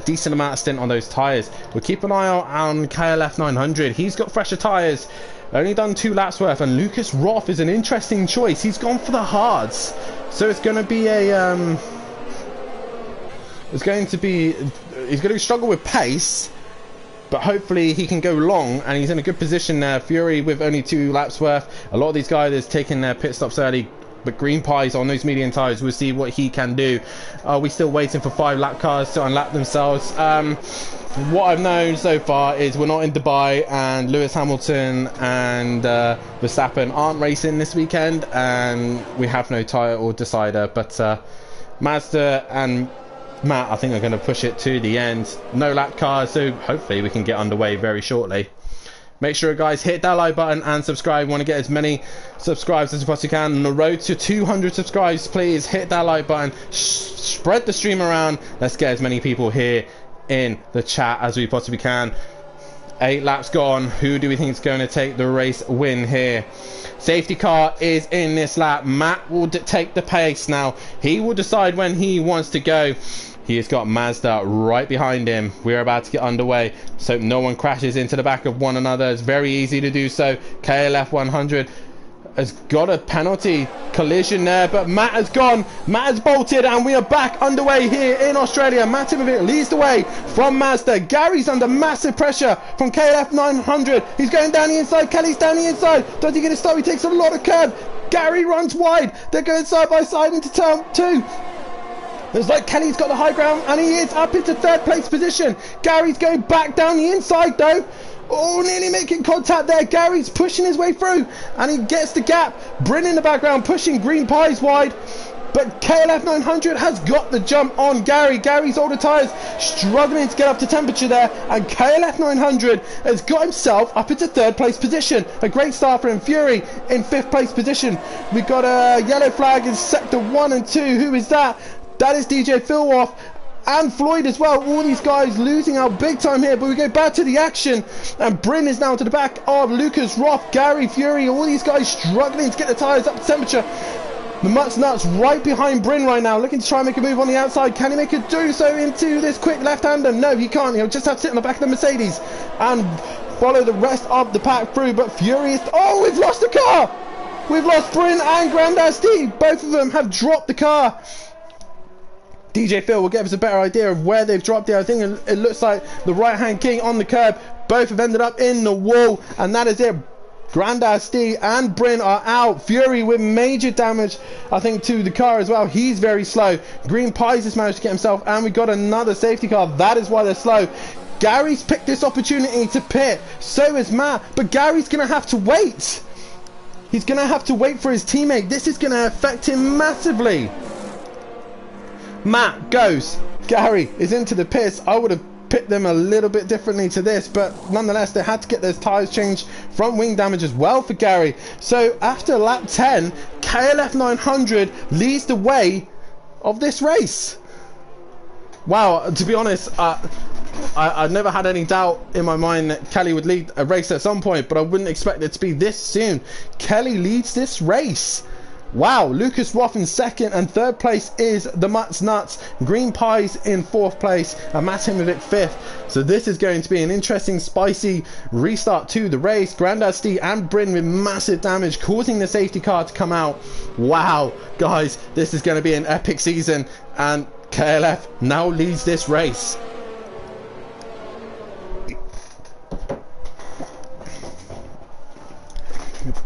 decent amount of stint on those tyres. We'll keep an eye out on KLF 900. He's got fresher tyres. Only done 2 laps worth, and Lucas Roth is an interesting choice. He's gone for the hards, so it's going to be a he's going to struggle with pace, but hopefully he can go long, and he's in a good position there. Fury with only 2 laps worth. A lot of these guys are taking their pit stops early, but Green Pies on those medium tyres, we'll see what he can do. Are we still waiting for 5 lap cars to unlap themselves? What I've known so far is we're not in Dubai, and Lewis Hamilton and Verstappen aren't racing this weekend, and we have no title decider. But Mazda and Matt, I think, are going to push it to the end. No lap cars, so hopefully we can get underway very shortly. Make sure, guys, hit that like button and subscribe. We want to get as many subscribers as we possibly can. On the road to 200 subscribers, please hit that like button. Spread the stream around. Let's get as many people here in the chat as we possibly can. 8 laps gone. Who do we think is going to take the race win here? Safety car is in this lap. Matt will take the pace now. He will decide when he wants to go. He has got Mazda right behind him. We're about to get underway, so no one crashes into the back of one another. It's very easy to do so. KLF 100 has got a penalty collision there, but Matt has gone. Matt has bolted, and we are back underway here in Australia. Matt Imovic leads the way from Mazda. Gary's under massive pressure from KLF 900. He's going down the inside. Kelly's down the inside. Does he get a stop? He takes a lot of curb. Gary runs wide. They're going side by side into turn 2. It's like Kelly's got the high ground, and he is up into 3rd place position. Gary's going back down the inside though. Oh, nearly making contact there. Gary's pushing his way through, and he gets the gap. Bryn in the background pushing Green Pies wide, but KLF 900 has got the jump on Gary. Gary's older tyres struggling to get up to temperature there, and KLF 900 has got himself up into 3rd place position. A great start for him. Fury in 5th place position. We've got a yellow flag in sector 1 and 2. Who is that? That is DJ Philwoff and Floyd as well. All these guys losing out big time here, but we go back to the action, and Bryn is now to the back of Lucas Roth, Gary, Fury. All these guys struggling to get the tyres up to temperature. The Mutts Nuts right behind Bryn right now, looking to try and make a move on the outside. Can he make a do so into this quick left-hander? No, he can't. He'll just have to sit in the back of the Mercedes. And follow the rest of the pack through, but Fury is... Oh, we've lost the car! We've lost Bryn and Grandad Steve. Both of them have dropped the car. DJ Phil will give us a better idea of where they've dropped it. I think it looks like the right-hand king on the curb. Both have ended up in the wall, and that is it. Grandad Steve and Bryn are out. Fury with major damage, I think, to the car as well. He's very slow. Green Pies has managed to get himself, and we got another safety car. That is why they're slow. Gary's picked this opportunity to pit. So is Matt, but Gary's going to have to wait. He's going to have to wait for his teammate. This is going to affect him massively. Matt goes. Gary is into the pits. I would have picked them a little bit differently to this, but nonetheless they had to get those tyres changed. Front wing damage as well for Gary. So after lap 10, KLF 900 leads the way of this race. Wow, to be honest, I've never had any doubt in my mind that Kelly would lead a race at some point, but I wouldn't expect it to be this soon. Kelly leads this race. Wow, Lucas Roth in second, and third place is the Mutts Nuts. Green Pies in fourth place, and Matt Himovic fifth. So this is going to be an interesting, spicy restart to the race. Grandad Steve and Bryn with massive damage, causing the safety car to come out. Wow, guys, this is going to be an epic season, and KLF now leads this race.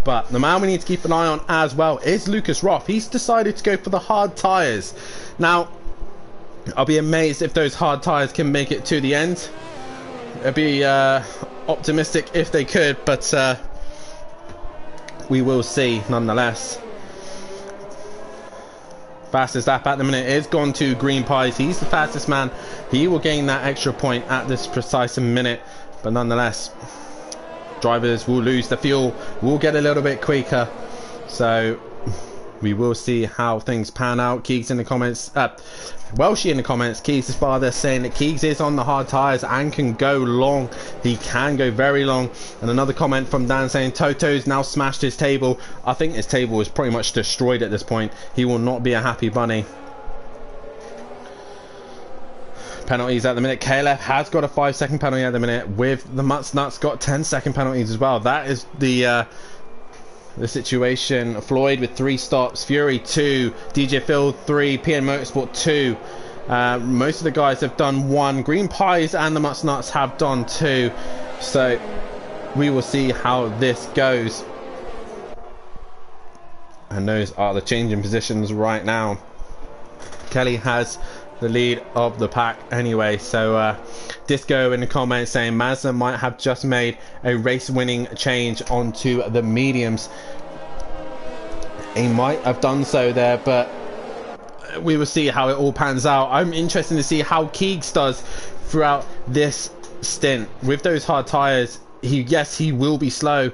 But the man we need to keep an eye on as well is Lucas Roth. He's decided to go for the hard tyres. Now, I'll be amazed if those hard tyres can make it to the end. I'd be optimistic if they could, but we will see nonetheless. Fastest lap at the minute is gone to Green Pies. He's the fastest man. He will gain that extra point at this precise minute, but nonetheless, drivers will lose the fuel, will get a little bit quicker, so we will see how things pan out. Keegs in the comments, Welshie in the comments, Keegs' father, saying that Keegs is on the hard tyres and can go long. He can go very long. And another comment from Dan saying Toto's now smashed his table. I think his table is pretty much destroyed at this point. He will not be a happy bunny. Penalties at the minute. KLF has got a 5-second penalty at the minute, with the Mutts Nuts got 10-second penalties as well. That is the situation. Floyd with 3 stops, Fury 2, DJ Phil 3, PN Motorsport 2. Most of the guys have done 1. Green Pies and the Mutts Nuts have done 2. So we will see how this goes. And those are the changing positions right now. Kelly has the lead of the pack anyway. So Disco in the comments saying Mazda might have just made a race winning change onto the mediums. He might have done so there, but we will see how it all pans out. I'm interested to see how Keegs does throughout this stint with those hard tires. Yes, he will be slow,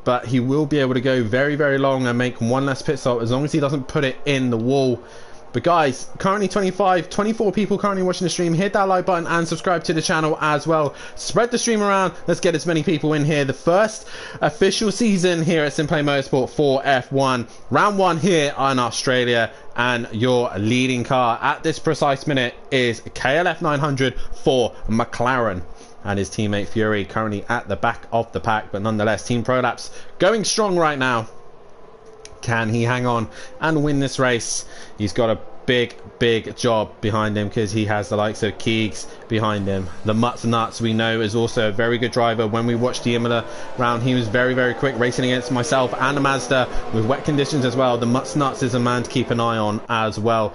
but he will be able to go very, very long and make 1 less pit stop as long as he doesn't put it in the wall. But guys, currently 24 people currently watching the stream. Hit that like button and subscribe to the channel as well. Spread the stream around. Let's get as many people in here. The first official season here at Simplay Motorsport for F1. Round 1 here in Australia. And your leading car at this precise minute is KLF 900 for McLaren. And his teammate Fury currently at the back of the pack. But nonetheless, Team Prolapse going strong right now. Can he hang on and win this race? He's got a big job behind him because he has the likes of Keegs behind him. The Mutts Nuts, we know, is also a very good driver. When we watched the Imola round, he was very quick racing against myself and the Mazda with wet conditions as well. The Mutts Nuts is a man to keep an eye on as well.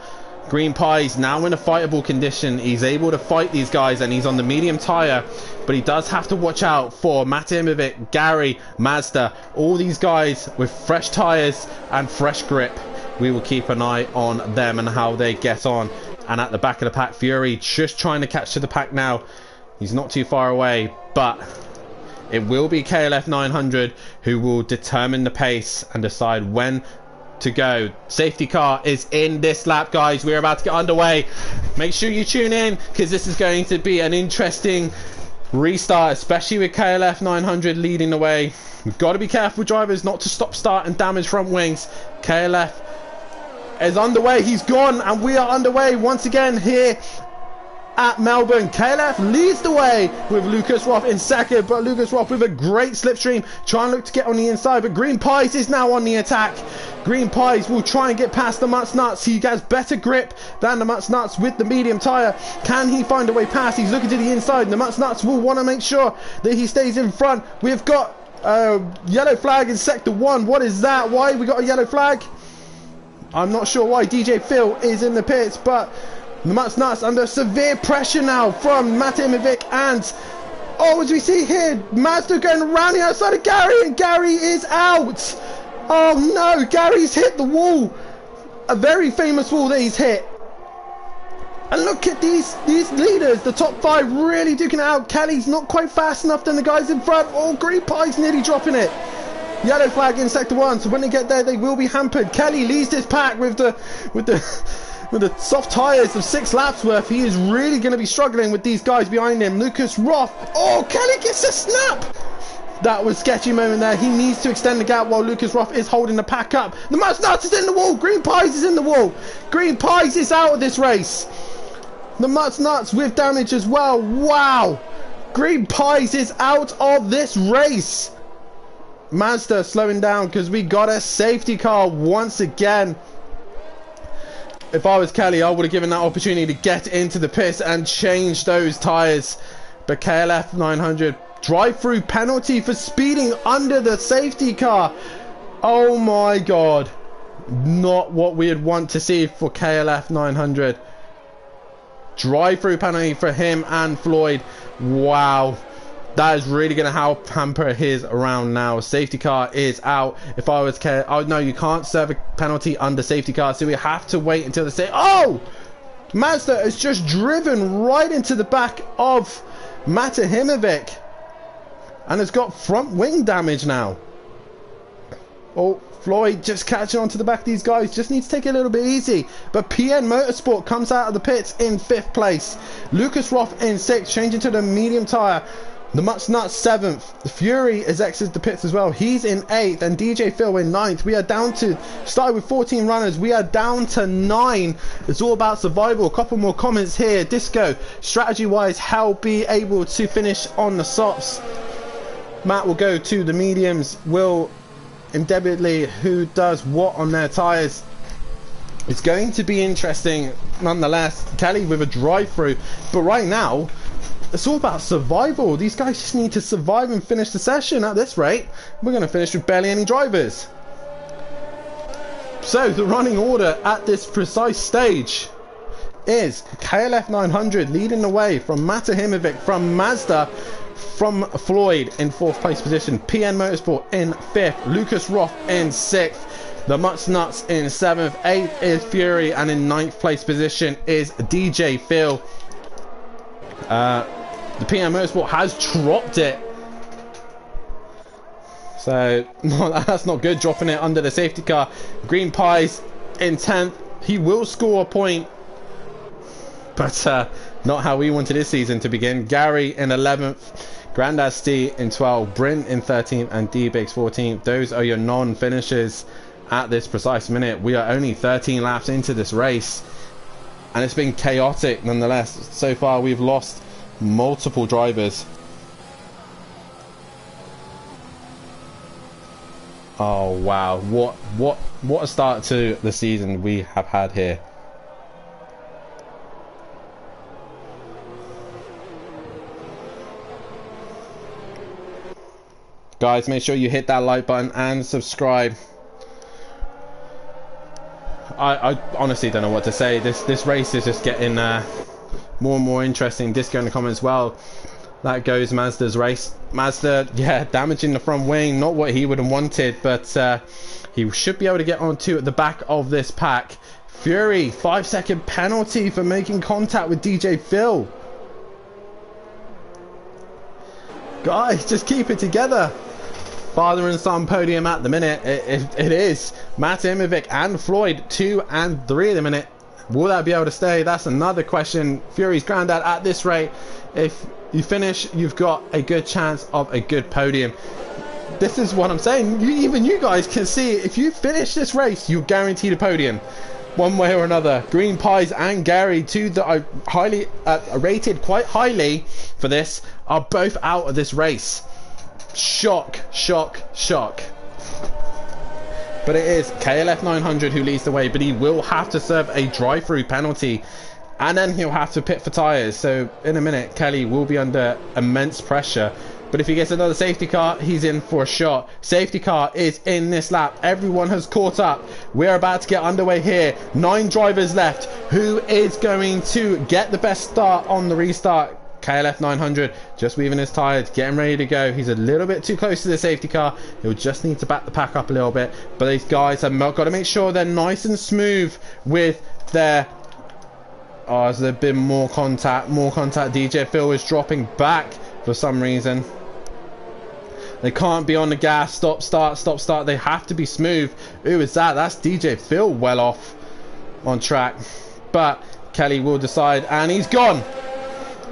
Green Pies now in a fightable condition. He's able to fight these guys and he's on the medium tyre, but he does have to watch out for Matt Imovic, Gary, Mazda, all these guys with fresh tyres and fresh grip. We will keep an eye on them and how they get on. And at the back of the pack, Fury just trying to catch to the pack now. He's not too far away, but it will be KLF 900 who will determine the pace and decide when to go. Safety car is in this lap, guys. We're about to get underway. Make sure you tune in because this is going to be an interesting restart, especially with KLF 900 leading the way. We've got to be careful, drivers, not to stop start and damage front wings. KLF is underway. He's gone and we are underway once again here at Melbourne. KLF leads the way with Lucas Roth in second, but Lucas Roth with a great slipstream, trying to look to get on the inside, but Green Pies is now on the attack. Green Pies will try and get past the Mutts Nuts. He has better grip than the Mutts Nuts with the medium tyre. Can he find a way past? He's looking to the inside, and the Mutts Nuts will want to make sure that he stays in front. We've got yellow flag in sector 1. What is that? Why we got a yellow flag? I'm not sure why. DJ Phil is in the pits, but the Mutts Nuts under severe pressure now from Matimovic, and oh, as we see here, Mazda going around the outside of Gary, and Gary is out. Oh no, Gary's hit the wall. A very famous wall that he's hit. And look at these leaders, the top 5 really duking it out. Kelly's not quite fast enough than the guys in front. Oh, Green Pie's nearly dropping it. Yellow flag in sector 1, so when they get there, they will be hampered. Kelly leads this pack with the soft tyres of 6 laps worth. He is really going to be struggling with these guys behind him. Lucas Roth. Oh, Kelly gets a snap. That was a sketchy moment there. He needs to extend the gap while Lucas Roth is holding the pack up. The Mutts Nuts is in the wall. Green Pies is in the wall. Green Pies is out of this race. The Mutts Nuts with damage as well. Wow. Green Pies is out of this race. Mazda slowing down because we got a safety car once again. If I was Kelly, I would have given that opportunity to get into the pits and change those tyres. But KLF 900, drive-through penalty for speeding under the safety car. Oh my god. Not what we'd want to see for KLF 900. Drive-through penalty for him and Floyd. Wow. That is really going to hamper his round now. Safety car is out. If I was KLF, oh no, you can't serve a penalty under safety car, so we have to wait until the safety. Oh! Mazda has just driven right into the back of Matimovic and has got front wing damage now. Oh, Floyd just catching on to the back of these guys. Just need to take it a little bit easy. But PN Motorsport comes out of the pits in 5th place. Lucas Roth in 6th, changing to the medium tyre. The Mutts Nuts 7th. The Fury has exited the pits as well. He's in 8th, and DJ Phil in 9th. We are down to, started with 14 runners. We are down to 9. It's all about survival. A couple more comments here. Disco, strategy-wise, how be able to finish on the softs. Matt will go to the mediums. Will indebtedly who does what on their tyres. It's going to be interesting nonetheless. Kelly with a drive-through, but right now it's all about survival. These guys just need to survive and finish the session. At this rate, we're going to finish with barely any drivers. So the running order at this precise stage is KLF 900 leading the way from Matimovic, from Mazda, from Floyd in 4th place position, PN Motorsport in 5th, Lucas Roth in 6th, the Mutts Nuts in 7th, 8th is Fury, and in 9th place position is DJ Phil. The PN Motorsport has dropped it, so that's not good, dropping it under the safety car. Green Pies in 10th, he will score a point, but not how we wanted this season to begin. Gary in 11th, Grandad Steve in 12th, Bryn in 13th, and D-Biggs 14th. Those are your non-finishers at this precise minute. We are only 13 laps into this race, and it's been chaotic nonetheless. So far we've lost multiple drivers. Oh wow, what a start to the season we have had here. Guys, make sure you hit that like button and subscribe. I honestly don't know what to say. This race is just getting more and more interesting. Disco in the comments. Well, that goes Mazda's race. Mazda, yeah, damaging the front wing. Not what he would have wanted, but he should be able to get onto at the back of this pack. Fury, 5-second penalty for making contact with DJ Phil. Guys, just keep it together. Father and son podium at the minute. It is Matimovic and Floyd 2 and 3 at the minute. Will that be able to stay? That's another question. Fury's granddad, at this rate, if you finish, you've got a good chance of a good podium. This is what I'm saying. Even you guys can see, if you finish this race, you're guaranteed a podium. one way or another. Green Pies and Gary, two that I highly rated quite highly for this, are both out of this race. Shock, shock, shock. But it is KLF 900 who leads the way, but he will have to serve a drive-through penalty, and then he'll have to pit for tyres. So in a minute, Kelly will be under immense pressure. But if he gets another safety car, he's in for a shot. Safety car is in this lap. Everyone has caught up. We're about to get underway here. 9 drivers left. Who is going to get the best start on the restart? KLF 900 just weaving his tyres, getting ready to go. He's a little bit too close to the safety car. He'll just need to back the pack up a little bit. But these guys have got to make sure they're nice and smooth with their... Oh, has there been more contact? More contact. DJ Phil is dropping back for some reason. They can't be on the gas. Stop, start, stop, start. They have to be smooth. Who is that? That's DJ Phil well off on track. But Kelly will decide, and he's gone.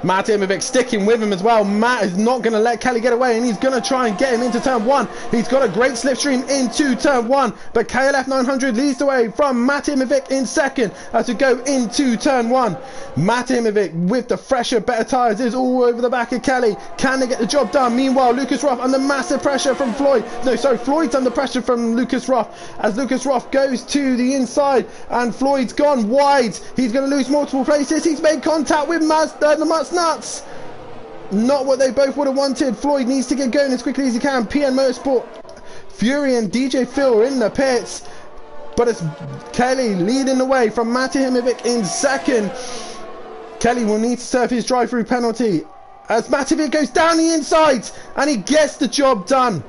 Matt Imovic sticking with him as well. Matt is not going to let Kelly get away, and he's going to try and get him into turn 1. He's got a great slipstream into turn 1, but KLF 900 leads the way from Matt Imovic in second as we go into turn 1. Matt Imovic with the fresher, better tyres is all over the back of Kelly. Can they get the job done? Meanwhile, Lucas Ruff under massive pressure from Floyd. No, sorry, Floyd's under pressure from Lucas Ruff as Lucas Ruff goes to the inside, and Floyd's gone wide. He's going to lose multiple places. He's made contact with the Nuts. Not what they both would have wanted. Floyd needs to get going as quickly as he can. PN Motorsport, Fury and DJ Phil are in the pits, but it's Kelly leading the way from Mate Himovic in second. Kelly will need to serve his drive-through penalty as Matovic goes down the inside and he gets the job done.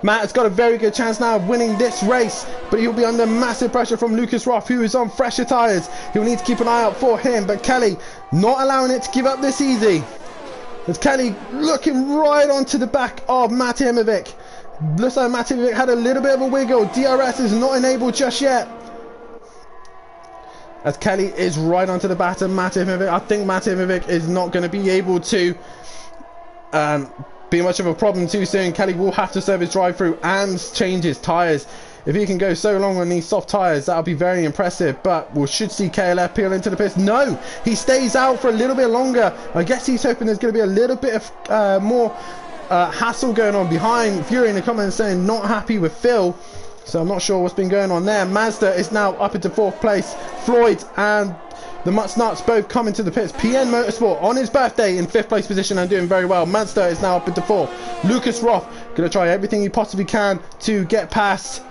Matt has got a very good chance now of winning this race, but he'll be under massive pressure from Lucas Roth, who is on fresher tyres. He'll need to keep an eye out for him, but Kelly not allowing it to give up this easy. As Kelly looking right onto the back of Matt Imovic. Looks like Matt Imovic had a little bit of a wiggle. DRS is not enabled just yet. As Kelly is right onto the back of Matt Imovic. I think Matt Imovic is not going to be able to be much of a problem too soon. Kelly will have to serve his drive-through and change his tyres. If he can go so long on these soft tyres, that'll be very impressive. But we should see KLF peel into the pits. No, he stays out for a little bit longer. I guess he's hoping there's going to be a little bit of more hassle going on behind. Fury in the comments saying not happy with Phil. So I'm not sure what's been going on there. Mazda is now up into 4th place. Floyd and the Mutts Nuts both coming to the pits. PN Motorsport on his birthday in 5th place position and doing very well. Mazda is now up into 4th. Lucas Roth going to try everything he possibly can to get past.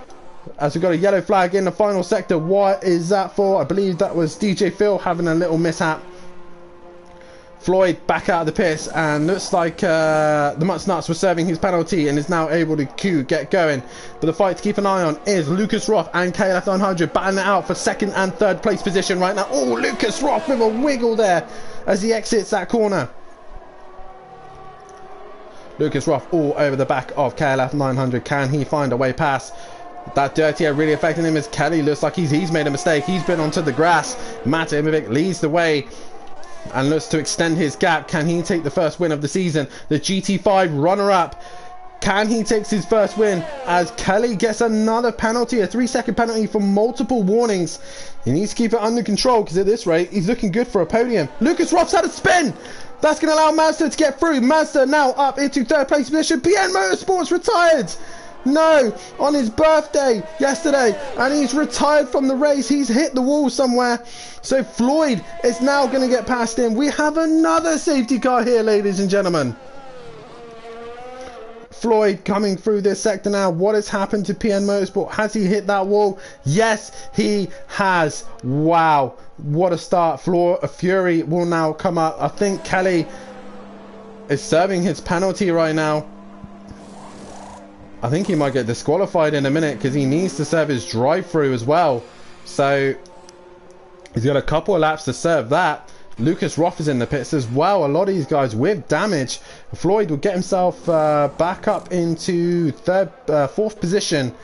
As we've got a yellow flag in the final sector. What is that for? I believe that was DJ Phil having a little mishap. Floyd back out of the pits, and looks like the Mutts Nuts was serving his penalty and is now able to get going. But the fight to keep an eye on is Lucas Roth and KLF 900 battling it out for 2nd and 3rd place position right now. Oh, Lucas Roth with a wiggle there as he exits that corner. Lucas Roth all over the back of KLF 900. Can he find a way past? That dirty air really affecting him as Kelly looks like he's made a mistake. He's been onto the grass. Matt Imovic leads the way and looks to extend his gap. Can he take the first win of the season? The GT5 runner-up. Can he take his first win as Kelly gets another penalty, a 3-second penalty for multiple warnings. He needs to keep it under control because at this rate he's looking good for a podium. Lucas Roth's had a spin. That's going to allow Mazda to get through. Mazda now up into 3rd place position. PN Motorsports retired. No, on his birthday yesterday, and he's retired from the race. He's hit the wall somewhere. So Floyd is now going to get past him. We have another safety car here, ladies and gentlemen. Floyd coming through this sector now. What has happened to PN Motorsport? Has he hit that wall? Yes, he has. Wow, what a start. Fury will now come up. I think Kelly is serving his penalty right now. I think he might get disqualified in a minute because he needs to serve his drive-through as well. So he's got a couple of laps to serve that. Lucas Roth is in the pits as well. A lot of these guys with damage. Floyd will get himself back up into 4th position.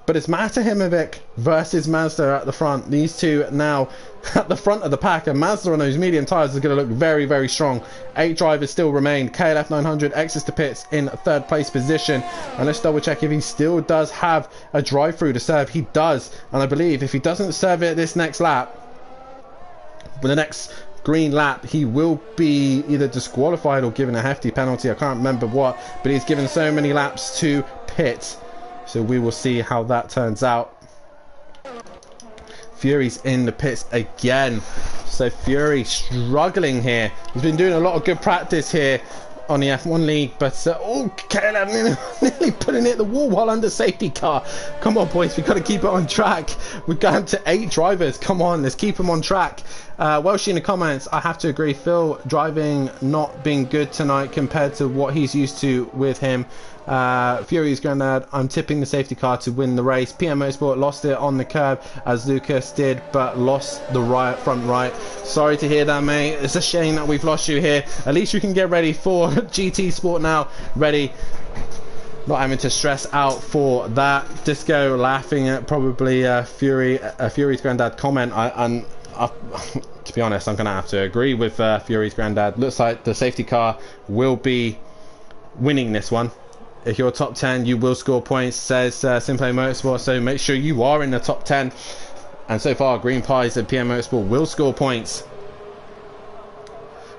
But it's Matahimovic versus Mazda at the front. These two now at the front of the pack, and Mazda on those medium tyres is going to look very, very strong. 8 drivers still remain. KLF 900 exits to pits in 3rd place position. And let's double check if he still does have a drive through to serve. He does, and I believe if he doesn't serve it this next lap, for the next green lap, he will be either disqualified or given a hefty penalty. I can't remember what, but he's given so many laps to pit. So we will see how that turns out. Fury's in the pits again. So Fury struggling here. He's been doing a lot of good practice here on the F1 League, but Caleb nearly putting it at the wall while under safety car. Come on, boys, we've got to keep it on track. We're going to 8 drivers. Come on, let's keep them on track. Welsh in the comments, I have to agree, Phil driving not being good tonight compared to what he's used to with him. Fury's granddad, I'm tipping the safety car to win the race. PM Motorsport lost it on the curb as Lucas did, but lost the front right. Sorry to hear that, mate. It's a shame that we've lost you here. At least you can get ready for GT Sport now. Ready, not having to stress out for that. Disco laughing at probably Fury's granddad comment. To be honest, I'm gonna have to agree with Fury's granddad. Looks like the safety car will be winning this one. If you're top 10, you will score points, says Simplay Motorsport, so make sure you are in the top 10. And so far, Green Pies and PM Motorsport will score points.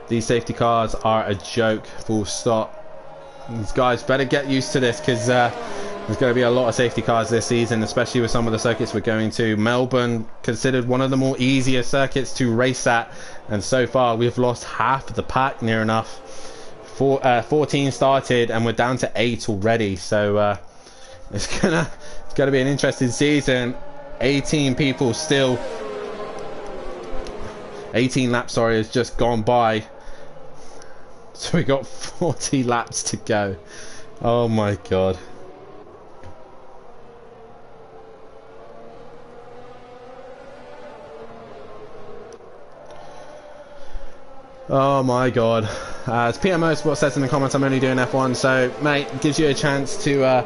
These safety cars are a joke, full stop. These guys better get used to this, because there's going to be a lot of safety cars this season, especially with some of the circuits we're going to. Melbourne, considered one of the more easier circuits to race at, and so far we've lost half of the pack, near enough. 14 started and we're down to 8 already, so it's gonna be an interesting season. 18 people still, 18 laps, sorry, has just gone by, so we got 40 laps to go. Oh my god. Oh my god. As PMO Sport says in the comments, I'm only doing F1, so mate, gives you a chance to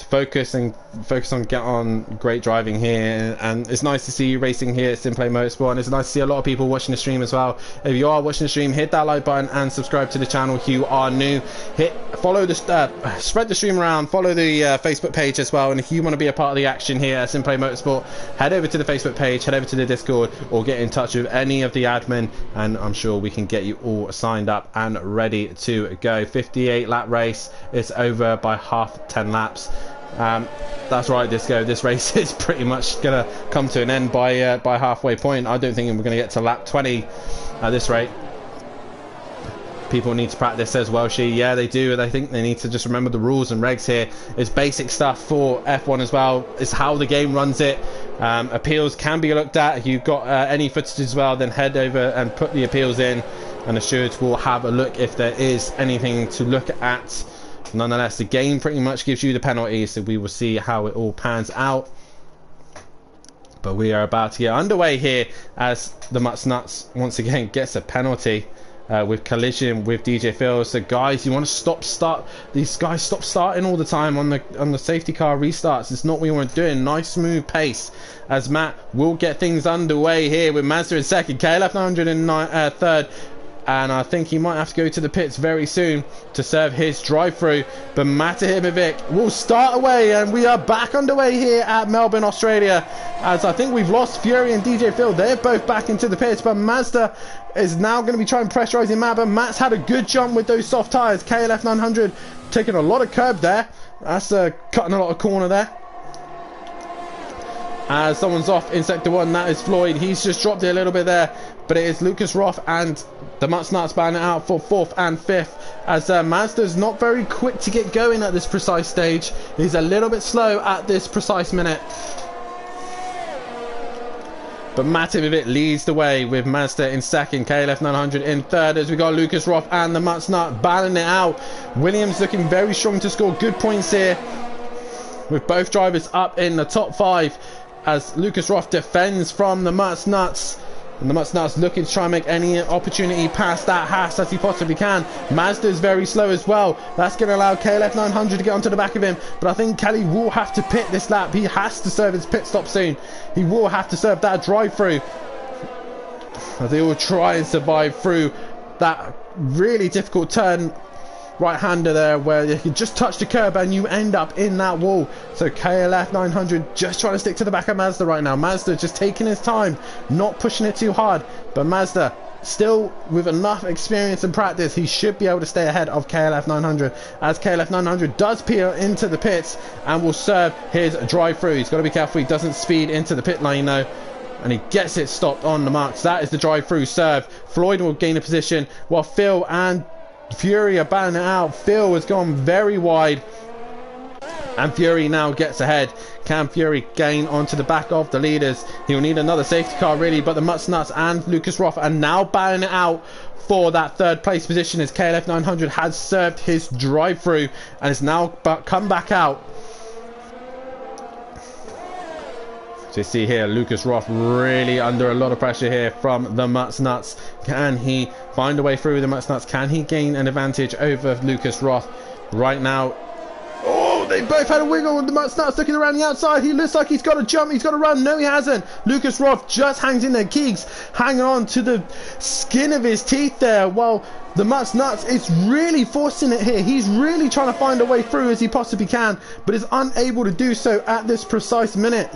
focus on get on great driving here, and it's nice to see you racing here at Simplay Motorsport, and it's nice to see a lot of people watching the stream as well. If you are watching the stream, hit that like button and subscribe to the channel if you are new. Follow the spread the stream around, follow the Facebook page as well, and if you want to be a part of the action here at Simplay Motorsport, head over to the Facebook page, head over to the Discord, or get in touch with any of the admin, and I'm sure we can get you all signed up and ready to go. 58 lap race, it's over by half 10 laps. That's right, Disco, this race is pretty much gonna come to an end by halfway point. I don't think we're gonna get to lap 20 at this rate. People need to practice, says Welshie. Yeah, they do, and I think they need to just remember the rules and regs here. It's basic stuff for F1 as well. It's how the game runs it. Appeals can be looked at. If you've got any footage as well, then head over and put the appeals in, and the stewards will have a look if there is anything to look at. Nonetheless, the game pretty much gives you the penalties, so we will see how it all pans out. But we are about to get underway here as the Mutts Nuts once again gets a penalty with collision with DJ Phil. So guys, you want to start these guys stop starting all the time on the safety car restarts. It's not what you want to do. Nice smooth pace as Matt will get things underway here with Mazda in second, KLF 900 in third. And I think he might have to go to the pits very soon to serve his drive-through. But Matahimovic will start away, and we are back underway here at Melbourne, Australia. As I think we've lost Fury and DJ Phil. They're both back into the pits, but Mazda is now going to be trying pressurising Matt. But Matt's had a good jump with those soft tyres. KLF 900 taking a lot of curb there. That's cutting a lot of corner there. As someone's off in sector 1, that is Floyd. He's just dropped it a little bit there, but it is Lucas Roth and the Mutts Nuts batting it out for 4th and 5th, as Mazda's not very quick to get going at this precise stage. He's a little bit slow at this precise minute. But Matahimovic leads the way with Mazda in second, KLF 900 in third, as we got Lucas Roth and the Mutts Nut battling it out. Williams looking very strong to score good points here, with both drivers up in the top 5. As Lucas Roth defends from the Mutts Nuts, And the Mutsnuts looking to try and make any opportunity past that Haas as he possibly can. Mazda's very slow as well. That's going to allow KLF 900 to get onto the back of him. But I think Kelly will have to pit this lap. He has to serve his pit stop soon. He will have to serve that drive-through. They will try and survive through that really difficult turn right-hander there where you can just touch the curb and you end up in that wall. So KLF 900 just trying to stick to the back of Mazda right now. Mazda just taking his time, not pushing it too hard, but Mazda still with enough experience and practice, he should be able to stay ahead of KLF 900 as KLF 900 does peel into the pits and will serve his drive-through. He's got to be careful he doesn't speed into the pit lane though, and he gets it stopped on the marks. That is the drive-through serve. Floyd will gain a position while Phil and Fury are battling it out. Phil has gone very wide and Fury now gets ahead. Can Fury gain onto the back of the leaders? He'll need another safety car really, but the Mutsnuts and Lucas Roth are now battling it out for that third place position as KLF 900 has served his drive-through and is now come back out. So you see here Lucas Roth really under a lot of pressure here from the Mutsnuts. Can he find a way through the Mutsnuts? Can he gain an advantage over Lucas Roth right now? Oh, they both had a wiggle. The Mutsnuts looking around the outside. He looks like he's got to jump. He's got to run. No, he hasn't. Lucas Roth just hangs in there. Keegs hanging on to the skin of his teeth there. While the Mutsnuts is really forcing it here. He's really trying to find a way through as he possibly can, but is unable to do so at this precise minute.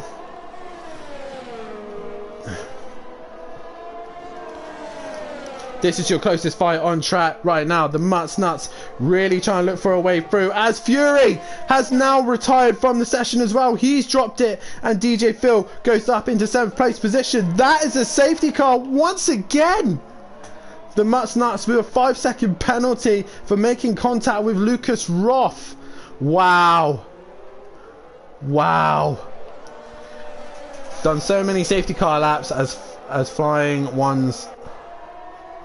This is your closest fight on track right now. The Mutsnuts really trying to look for a way through as Fury has now retired from the session as well. He's dropped it and DJ Phil goes up into 7th place position. That is a safety car once again. The Mutsnuts with a 5-second penalty for making contact with Lucas Roth. Wow. Wow. Done so many safety car laps as flying ones.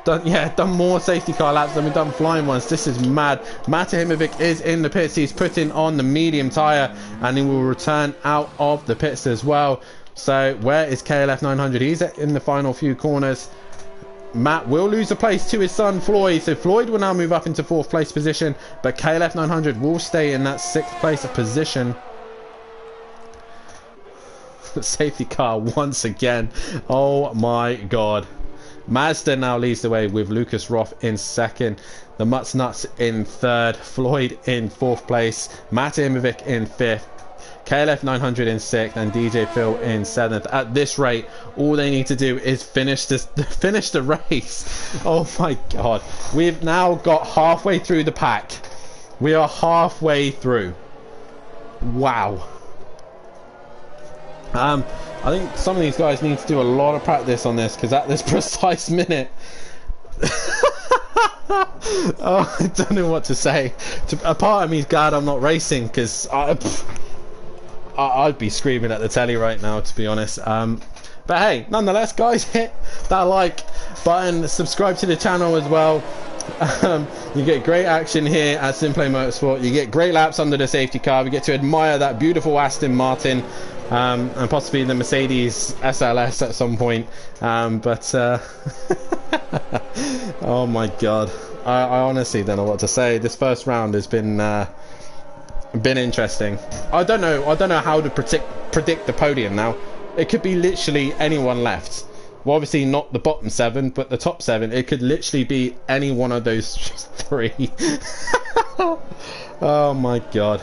Done more safety car laps than we've done flying ones. This is mad. Matahimovic is in the pits. He's putting on the medium tyre and he will return out of the pits as well. So where is KLF 900? He's in the final few corners. Matt will lose a place to his son Floyd. So Floyd will now move up into 4th place position, but KLF 900 will stay in that 6th place position. Safety car once again. Oh my god. Mazda now leads the way with Lucas Roth in 2nd, the Mutsnuts in 3rd, Floyd in 4th place, Matahimovic in 5th, KLF 900 in 6th, and DJ Phil in 7th. At this rate, all they need to do is finish the race. Oh my god. We've now got halfway through the pack. We are halfway through. Wow. I think some of these guys need to do a lot of practice on this because at this precise minute oh, I don't know what to say. A part of me is glad I'm not racing because I'd be screaming at the telly right now, to be honest. But hey, nonetheless guys, hit that like button, subscribe to the channel as well. You get great action here at Simplay Motorsport. You get great laps under the safety car. We get to admire that beautiful Aston Martin and possibly the Mercedes SLS at some point. Oh my god, I honestly don't know what to say. This first round has been interesting. I don't know how to predict the podium now. It could be literally anyone left. Well, obviously not the bottom 7, but the top 7. It could literally be any one of those 3. Oh my god.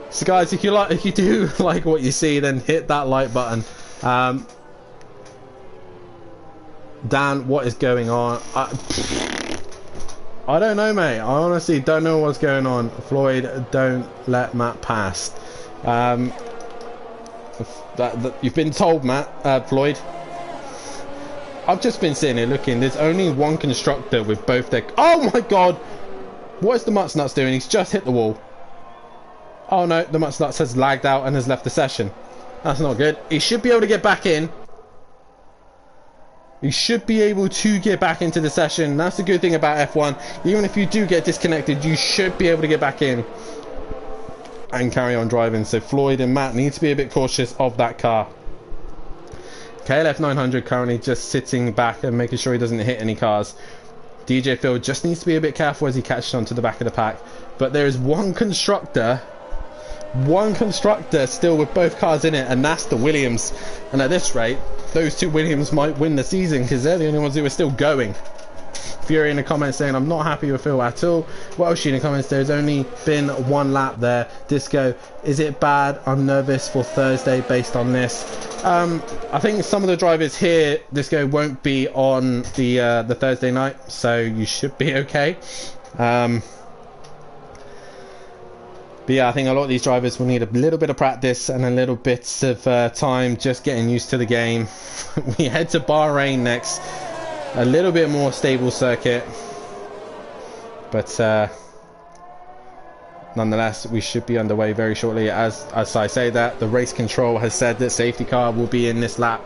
So guys, if you do like what you see, then hit that like button. Dan, what is going on? I don't know, mate. I honestly don't know what's going on. Floyd, don't let Matt pass. You've been told, Matt, Floyd. I've just been sitting here looking. There's only one constructor with both their... Oh my god! What is the Mutsnuts doing? He's just hit the wall. Oh no, the Mutsnuts has lagged out and has left the session. That's not good. He should be able to get back in. You should be able to get back into the session. That's the good thing about F1. Even if you do get disconnected, you should be able to get back in and carry on driving. So Floyd and Matt need to be a bit cautious of that car. KLF 900 currently just sitting back and making sure he doesn't hit any cars. DJ Phil just needs to be a bit careful as he catches onto the back of the pack. But there is one constructor still with both cars in it, and that's the Williams. And at this rate, those two Williams might win the season because they're the only ones who are still going. Fury in the comments saying, I'm not happy with Phil at all. Welsh in the comments, there's only been one lap there. Disco, is it bad? I'm nervous for Thursday based on this. I think some of the drivers here, Disco, won't be on the Thursday night, so you should be okay. But yeah, I think a lot of these drivers will need a little bit of practice and a little bit of time just getting used to the game. We head to Bahrain next. A little bit more stable circuit, but nonetheless we should be underway very shortly. As I say that, the race control has said that safety car will be in this lap.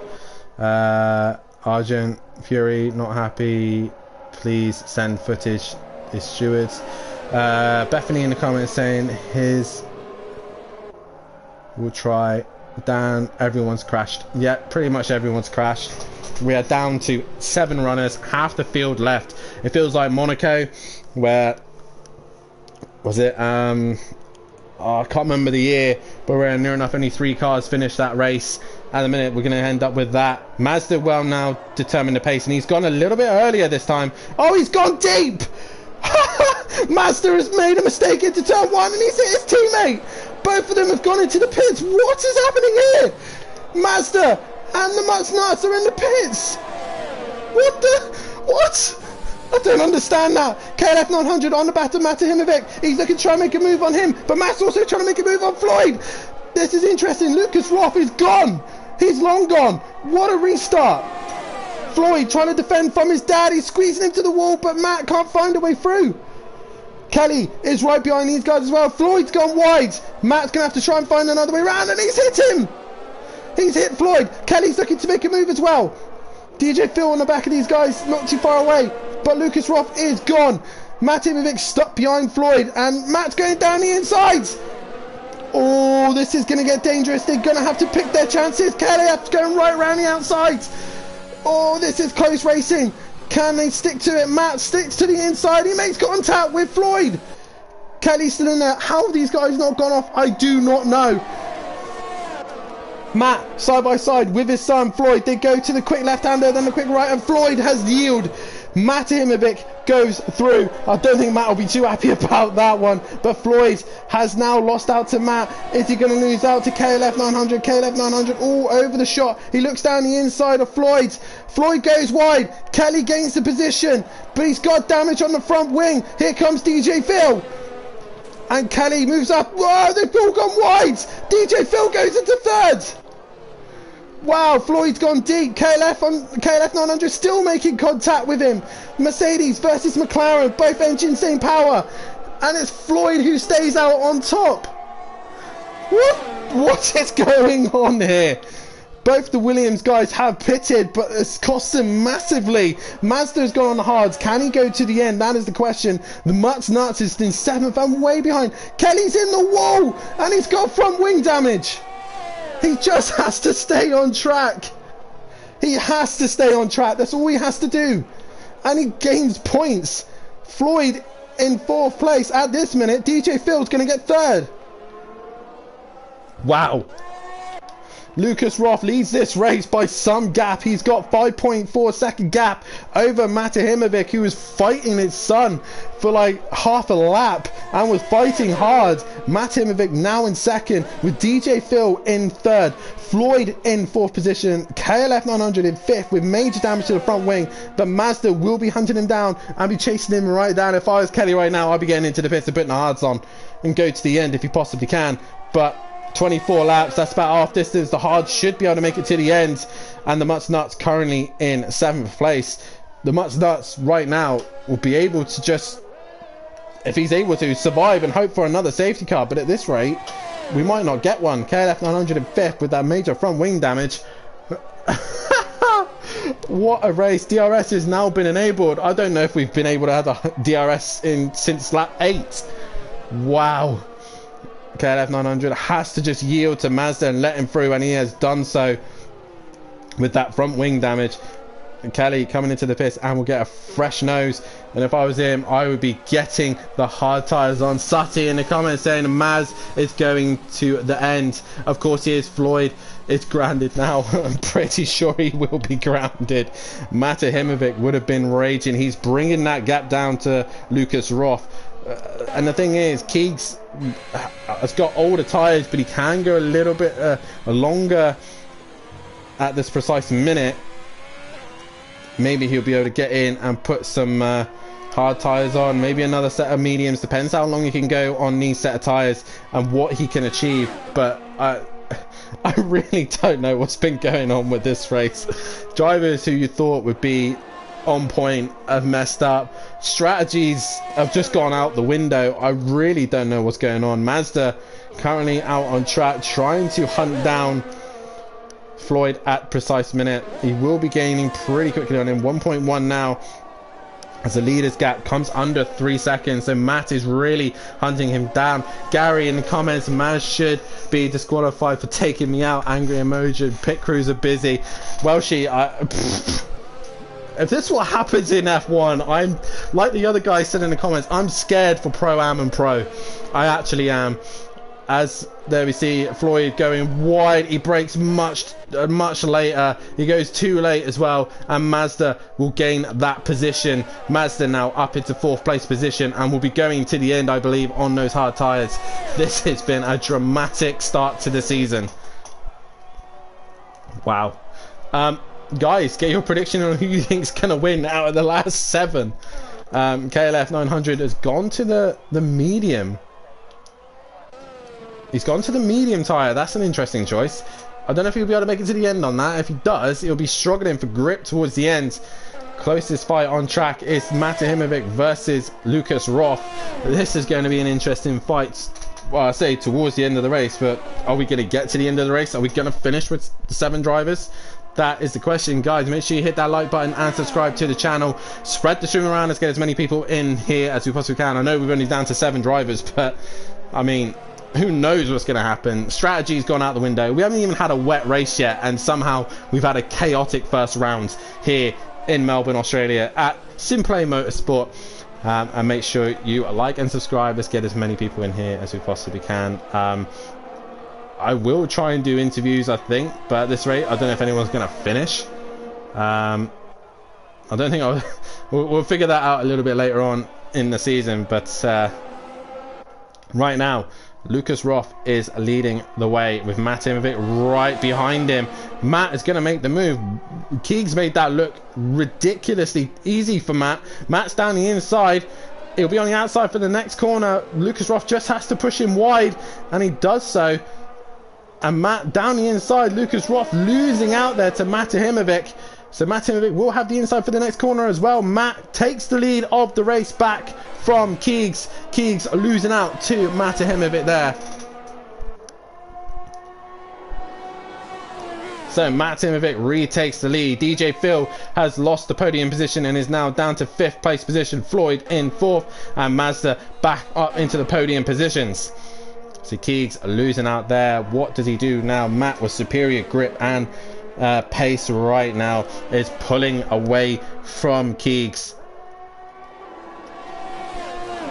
Argent Fury not happy, please send footage. Is stewards. Bethany in the comments saying his will try. Dan, everyone's crashed. Yeah, pretty much everyone's crashed. We are down to 7 runners, half the field left. It feels like Monaco, where was it? I can't remember the year, but we're near enough only 3 cars finished that race. At the minute, we're going to end up with that. Mazda well now determined the pace, and he's gone a little bit earlier this time. Oh, he's gone deep! Mazda has made a mistake into turn 1, and he's hit his teammate. Both of them have gone into the pits. What is happening here? Mazda and the Nuts are in the pits. What? I don't understand that. KLF 900 on the back of Mata Himovic. He's looking to try and make a move on him, but Matt's also trying to make a move on Floyd. This is interesting. Lucas Roth is gone. He's long gone. What a restart. Floyd trying to defend from his dad. He's squeezing him to the wall, but Matt can't find a way through. Kelly is right behind these guys as well. Floyd's gone wide. Matt's going to have to try and find another way around, and he's hit him. He's hit Floyd. Kelly's looking to make a move as well. DJ Phil on the back of these guys, not too far away, but Lucas Roth is gone. Matt Imovic stuck behind Floyd, and Matt's going down the insides. Oh, this is going to get dangerous. They're going to have to pick their chances. KLF's going right around the outsides. Oh, this is close racing. Can they stick to it? Matt sticks to the inside. He makes contact with Floyd. Kelly's still in there. How have these guys not gone off? I do not know. Matt, side by side with his son Floyd. They go to the quick left-hander, then the quick right, and Floyd has yielded. Matt Imovic goes through. I don't think Matt will be too happy about that one, but Floyd has now lost out to Matt. Is he going to lose out to KLF 900? KLF 900 all over the shot. He looks down the inside of Floyd. Floyd goes wide. Kelly gains the position, but he's got damage on the front wing. Here comes DJ Phil. And Kelly moves up. Whoa, they've all gone wide. DJ Phil goes into third. Wow, Floyd's gone deep. KLF 900 still making contact with him. Mercedes versus McLaren, both engines same power, and it's Floyd who stays out on top. What is going on here? Both the Williams guys have pitted, but it's cost them massively. Mazda's gone on the hards. Can he go to the end? That is the question. The Nuts is in 7th and way behind. Kelly's in the wall, and he's got front wing damage. He just has to stay on track. He has to stay on track. That's all he has to do. And he gains points. Floyd in 4th place at this minute. DJ Phil's going to get 3rd. Wow. Lucas Roth leads this race by some gap. He's got 5.4 second gap over Mata Himovic, who was fighting his son for like half a lap and was fighting hard. Mata Himovic now in 2nd with DJ Phil in 3rd. Floyd in 4th position. KLF 900 in 5th with major damage to the front wing, but Mazda will be hunting him down and be chasing him right down. If I was Kelly right now, I'd be getting into the pits and putting the hards on and go to the end if he possibly can. But 24 laps, that's about half distance. The hards should be able to make it to the end, and the Nuts currently in 7th place. The Nuts right now will be able to just, if he's able to, survive and hope for another safety car, but at this rate we might not get one. KLF 900 in 5th with that major front wing damage. What a race. DRS has now been enabled. I don't know if we've been able to have a DRS since lap 8. Wow. KLF 900 has to just yield to Mazda and let him through, and he has done so. with that front wing damage. And Kelly coming into the pits and will get a fresh nose. And if I was him, I would be getting the hard tyres on. Sutty in the comments saying Maz is going to the end. Of course he is. Floyd is grounded now. I'm pretty sure he will be grounded. Matahimovic would have been raging. He's bringing that gap down to Lucas Roth. And the thing is, Keegs has got older tyres, but he can go a little bit longer at this precise minute. Maybe he'll be able to get in and put some hard tyres on, maybe another set of mediums. Depends how long he can go on these set of tyres and what he can achieve. But I really don't know what's been going on with this race. Drivers who you thought would be on point have messed up. Strategies have just gone out the window. I really don't know what's going on. Mazda currently out on track trying to hunt down Floyd at precise minute. He will be gaining pretty quickly on him. 1.1 now as the leader's gap comes under 3 seconds. So Matt is really hunting him down. Gary in the comments, Maz should be disqualified for taking me out. Angry emoji. Pit crews are busy. Welshie, if this is what happens in F1, I'm like the other guy said in the comments, I'm scared for Pro-Am and Pro. I actually am. As there we see Floyd going wide, he brakes much later. He goes too late as well, and Mazda will gain that position. Mazda now up into 4th place position and will be going to the end, I believe, on those hard tyres. This has been a dramatic start to the season. Wow. Guys, get your prediction on who you think is going to win out of the last 7. KLF 900 has gone to the medium. He's gone to the medium tyre. That's an interesting choice. I don't know if he'll be able to make it to the end on that. If he does, he'll be struggling for grip towards the end. Closest fight on track is Matahimovic versus Lucas Roth. This is going to be an interesting fight. Well, I say towards the end of the race, but are we going to get to the end of the race? Are we going to finish with the 7 drivers? That is the question, guys. Make sure you hit that like button and subscribe to the channel. Spread the stream around. Let's get as many people in here as we possibly can. I know we've only down to 7 drivers, but I mean, who knows what's going to happen. Strategy's gone out the window. We haven't even had a wet race yet, and somehow we've had a chaotic first round here in Melbourne, Australia at Simplay Motorsport. And make sure you like and subscribe. Let's get as many people in here as we possibly can. I will try and do interviews, I think, but at this rate, I don't know if anyone's going to finish. I don't think we'll figure that out a little bit later on in the season, but right now, Lucas Roth is leading the way with Matahimovic right behind him. Matt is going to make the move. Keegs made that look ridiculously easy for Matt. Matt's down the inside. He'll be on the outside for the next corner. Lucas Roth just has to push him wide, and he does so. And Matt down the inside. Lucas Roth losing out there to Matahimovic. So Matahimovic will have the inside for the next corner as well. Matt takes the lead of the race back from Keegs. Keegs losing out to Matahimovic there. So Matahimovic retakes the lead. DJ Phil has lost the podium position and is now down to 5th place position. Floyd in 4th, and Mazda back up into the podium positions. So Keegs losing out there. What does he do now? Matt with superior grip and pace right now is pulling away from Keegs.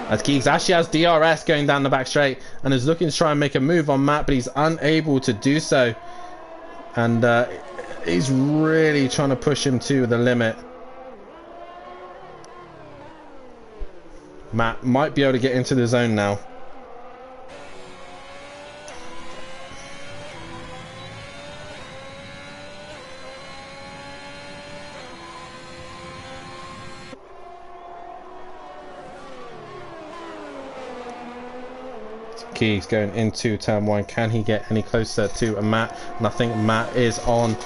As Keegs actually has DRS going down the back straight and is looking to try and make a move on Matt, but he's unable to do so. And he's really trying to push him to the limit. Matt might be able to get into the zone now. Keegs going into turn 1. Can he get any closer to Matt? And I think Matt is on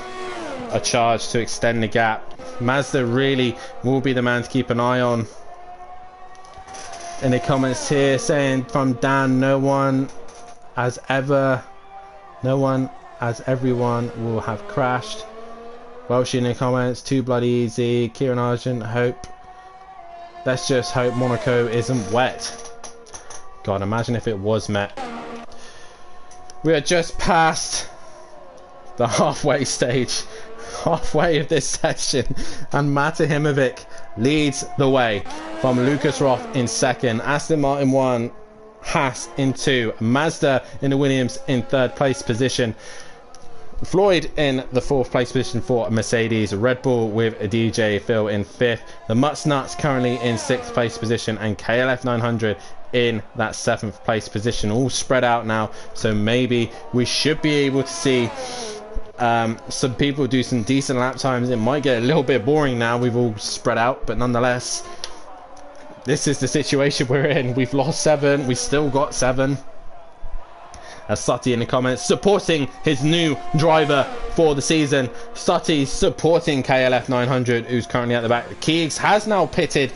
a charge to extend the gap. Mazda really will be the man to keep an eye on. In the comments here saying from Dan, no one as everyone will have crashed. Welsh in the comments, too bloody easy. Kieran Argent, hope. Let's just hope Monaco isn't wet. God, imagine if it was met. We are just past the halfway stage halfway of this section, and Matahimovic leads the way from Lucas Roth in second, Aston Martin 1, Haas in 2, Mazda in the Williams in 3rd place position, Floyd in the 4th place position for Mercedes, Red Bull with DJ Phil in 5th, the Mutts Nuts currently in 6th place position, and KLF 900 in that 7th place position, all spread out now. So maybe we should be able to see some people do some decent lap times. It might get a little bit boring now, we've all spread out, but nonetheless, this is the situation we're in. We've lost 7, we still got 7. Sutty in the comments supporting his new driver for the season. Sutty supporting KLF 900, who's currently at the back. Keegs has now pitted,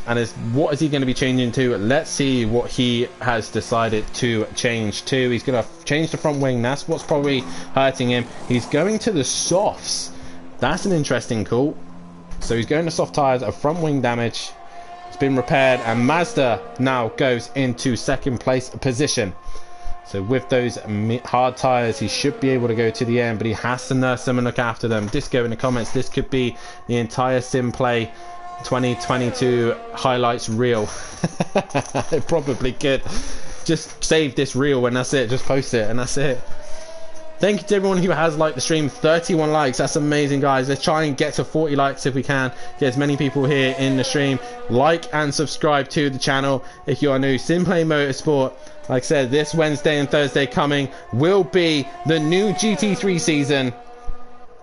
and what is he going to be changing to? Let's see what he has decided to change to. He's going to change the front wing. That's what's probably hurting him. He's going to the softs. That's an interesting call. So he's going to soft tires, a front wing damage. It's been repaired, and Mazda now goes into 2nd place position. So with those hard tyres, he should be able to go to the end, but he has to nurse them and look after them. Disco in the comments, this could be the entire Simplay 2022 highlights reel. It probably could. Just save this reel and that's it. Just post it and that's it. Thank you to everyone who has liked the stream. 31 likes, that's amazing, guys. Let's try and get to 40 likes if we can. Get as many people here in the stream. Like and subscribe to the channel if you are new. Simplay Motorsport, like I said, this Wednesday and Thursday coming will be the new GT3 season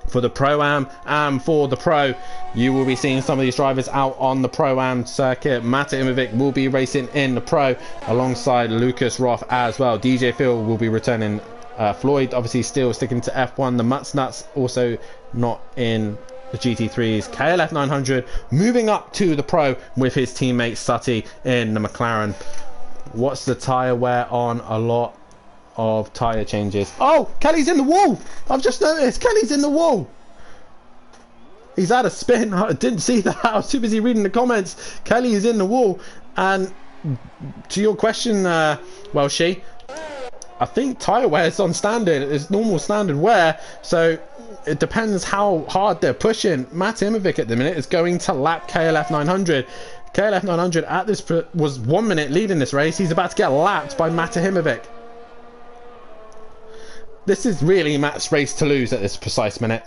for the Pro-Am and for the Pro. You will be seeing some of these drivers out on the Pro-Am circuit. Matahimovic will be racing in the Pro alongside Lucas Roth as well. DJ Phil will be returning. Floyd obviously still sticking to F1. The Mutts Nuts also not in the GT3s. KLF 900 moving up to the Pro with his teammate Sutty in the McLaren. What's the tyre wear on? A lot of tyre changes. Oh, Kelly's in the wall. I've just noticed Kelly's in the wall. He's had a spin. I didn't see that. I was too busy reading the comments. Kelly is in the wall. And to your question, well, I think tyre wear is on standard. It's normal standard wear, so it depends how hard they're pushing. Matahimovic at the minute is going to lap KLF 900. KLF 900 at this was 1 minute leading this race. He's about to get lapped by Matahimovic. This is really Matt's race to lose at this precise minute.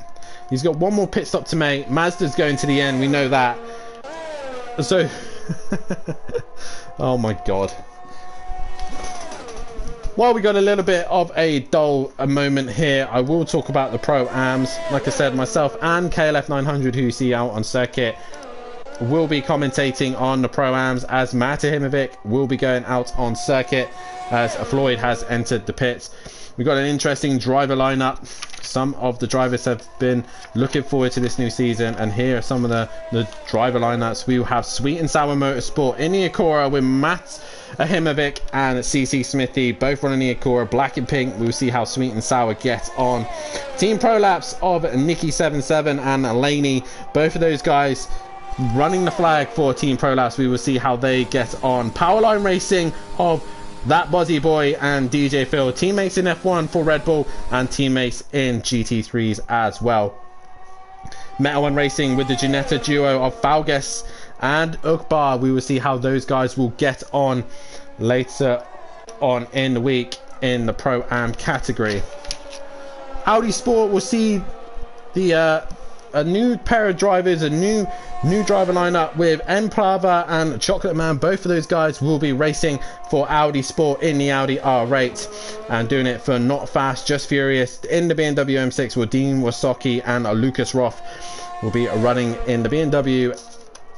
He's got one more pit stop to make. Mazda's going to the end, we know that. So oh my god. While we got a little bit of a dull moment here, I will talk about the Pro-Ams. Like I said, myself and KLF 900, who you see out on circuit, will be commentating on the Pro-Ams, as Matahimovic will be going out on circuit as Floyd has entered the pits. We've got an interesting driver lineup. Some of the drivers have been looking forward to this new season, and here are some of the driver lineups. We will have Sweet and Sour Motorsport in the Acura with Matahimovic and CC Smithy both running the Acura, black and pink. We will see how Sweet and Sour get on. Team Pro Laps of Nikki77 and Laney, both of those guys running the flag for Team Pro Laps. We will see how they get on. Powerline Racing of That Buzzy Boy and DJ Phil, teammates in F1 for Red Bull and teammates in GT3s as well. Metal One Racing with the Ginetta duo of Falges and Ukbar. We will see how those guys will get on later on in the week in the Pro-Am category. Audi Sport will see the a new pair of drivers, a new driver lineup with Emplava and Chocolate Man. Both of those guys will be racing for Audi Sport in the Audi R8 and doing it for Not Fast, Just Furious. In the BMW M6 will Dean Wasocki and Lucas Roth will be running in the BMW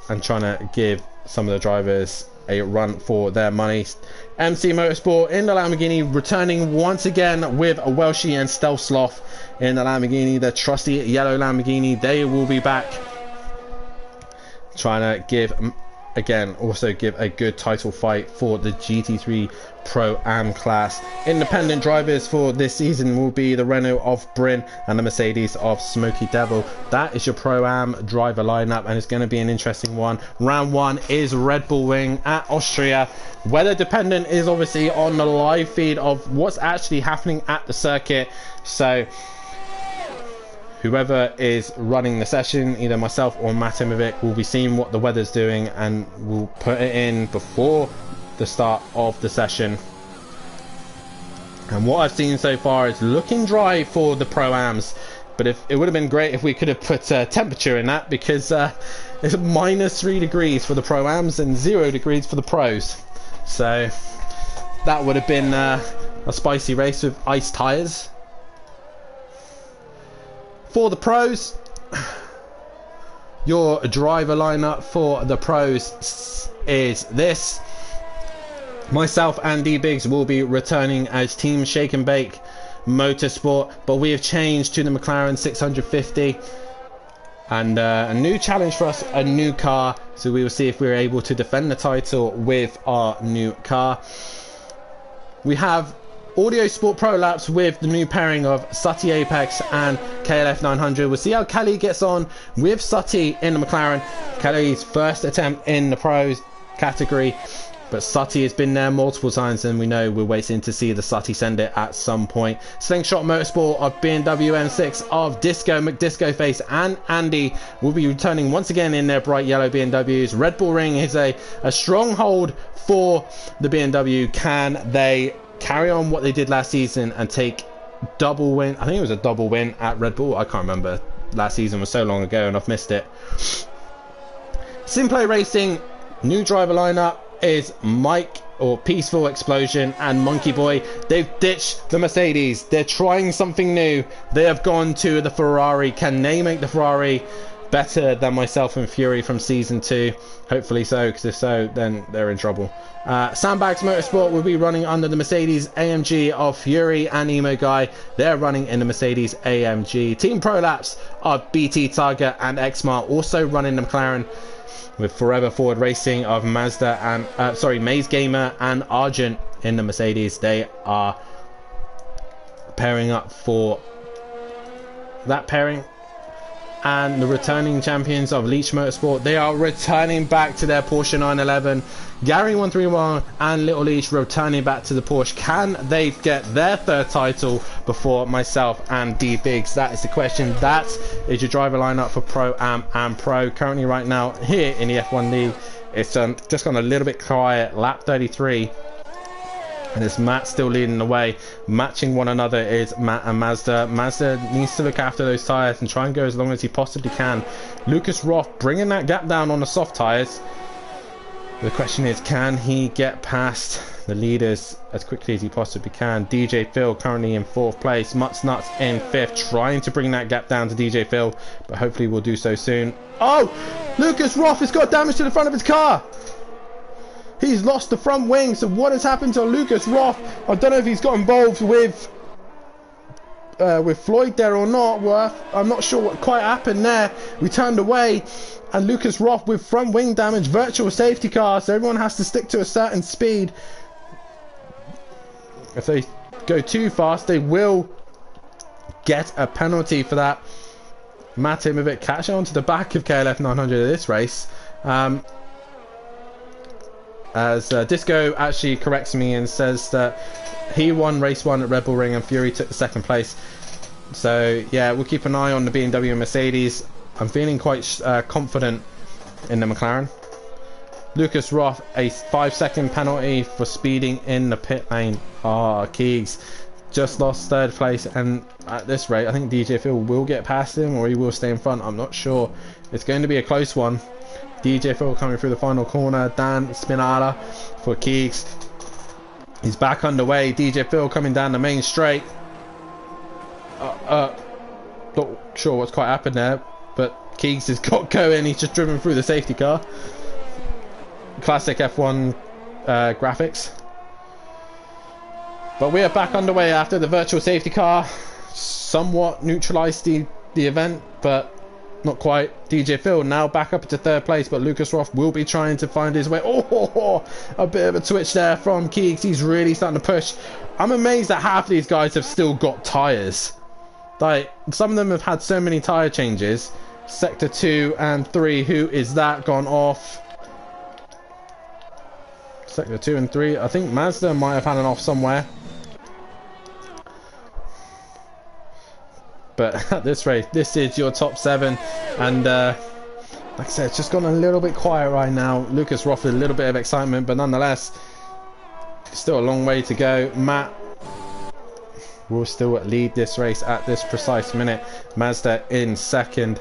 and trying to give some of the drivers a run for their money. MC Motorsport in the Lamborghini, returning once again with a Welshie and Stealth Sloth in the Lamborghini, the trusty yellow Lamborghini. They will be back trying to give, again, also give a good title fight for the GT3 Pro-Am class. Independent drivers for this season will be the Renault of Bryn and the Mercedes of Smoky Devil. That is your Pro-Am driver lineup, and it's going to be an interesting one. Round 1 is Red Bull Ring at Austria. Weather dependent is obviously on the live feed of what's actually happening at the circuit, so whoever is running the session, either myself or Matimovic, will be seeing what the weather's doing and we'll put it in before the start of the session. And what I've seen so far is looking dry for the Pro-Ams, but if it would have been great if we could have put temperature in that, because it's -3 degrees for the Pro-Ams and 0 degrees for the pros. So that would have been a spicy race with ice tyres. For the pros, your driver lineup for the pros is this. Myself and D-Biggs will be returning as Team Shake and Bake Motorsport, but we have changed to the McLaren 650. And a new challenge for us, a new car. So we will see if we're able to defend the title with our new car. We have Audio Sport Pro Laps with the new pairing of Sutty Apex and KLF 900. We'll see how Kelly gets on with Sutty in the McLaren. Kelly's first attempt in the pros category, but Sutty has been there multiple times, and we know we're waiting to see the Sutty send it at some point. Slingshot Motorsport of BMW M6 of Disco, McDisco Face and Andy will be returning once again in their bright yellow BMWs. Red Bull Ring is a stronghold for the BMW. Can they carry on what they did last season and take double win? I think it was a double win at Red Bull. I can't remember. Last season was so long ago and I've missed it. Simplay Racing, new driver lineup is Mike or Peaceful Explosion and Monkey Boy. They've ditched the Mercedes. They're trying something new. They have gone to the Ferrari. Can they make the Ferrari better than myself and Fury from season 2? Hopefully so, because if so, then they're in trouble. Sandbags Motorsport will be running under the Mercedes AMG of Fury and Emo Guy. They're running in the Mercedes AMG. Team Pro Laps of BT Target and Xmart also running the McLaren, with Forever Forward Racing of Mazda and Maze Gamer and Argent in the Mercedes. They are pairing up for that pairing. And the returning champions of Leech Motorsport, they are returning back to their Porsche 911. Gary 131 and Little Leech returning back to the Porsche. Can they get their third title before myself and D-Biggs? That is the question. That is your driver lineup for Pro-Am and Pro. Currently right now here in the F1 League, it's just gone a little bit quiet. Lap 33. And it's Matt still leading the way. Matching one another is Matt and Mazda. Mazda needs to look after those tyres and try and go as long as he possibly can. Lucas Roth bringing that gap down on the soft tyres. The question is, can he get past the leaders as quickly as he possibly can? DJ Phil currently in 4th place. Mutts Nuts in 5th, trying to bring that gap down to DJ Phil, but hopefully we'll do so soon. Oh! Lucas Roth has got damage to the front of his car! He's lost the front wing. So what has happened to Lucas Roth? I don't know if he's got involved with Floyd there or not. Well, I'm not sure what quite happened there. We turned away, and Lucas Roth with front wing damage, virtual safety car. So everyone has to stick to a certain speed. If they go too fast, they will get a penalty for that. Matimovic catching onto the back of KLF 900 of this race. As Disco actually corrects me and says that he won race 1 at Red Bull Ring and Fury took the 2nd place. So yeah, we'll keep an eye on the BMW and Mercedes. I'm feeling quite confident in the McLaren. Lucas Roth, a 5-second penalty for speeding in the pit lane. Keegs just lost 3rd place, and at this rate I think DJ Phil will get past him or he will stay in front. I'm not sure. It's going to be a close one. DJ Phil coming through the final corner. Dan Spinala for Keegs. He's back underway. DJ Phil coming down the main straight. Not sure what's quite happened there, but Keegs has got going. He's just driven through the safety car. Classic F1 graphics. But we are back underway after the virtual safety car somewhat neutralised the event, but not quite. DJ Phil now back up into 3rd place, but Lucas Roth will be trying to find his way. A bit of a twitch there from Keegs. He's really starting to push. I'm amazed that half of these guys have still got tyres. Like, some of them have had so many tyre changes. Sector 2 and 3, who is that gone off? Sector 2 and 3, I think Mazda might have had an off somewhere. but at this rate, this is your top 7, and like I said, it's just gone a little bit quiet right now. Lucas Roth with a little bit of excitement, but nonetheless, still a long way to go. Matt will still lead this race at this precise minute. Mazda in second.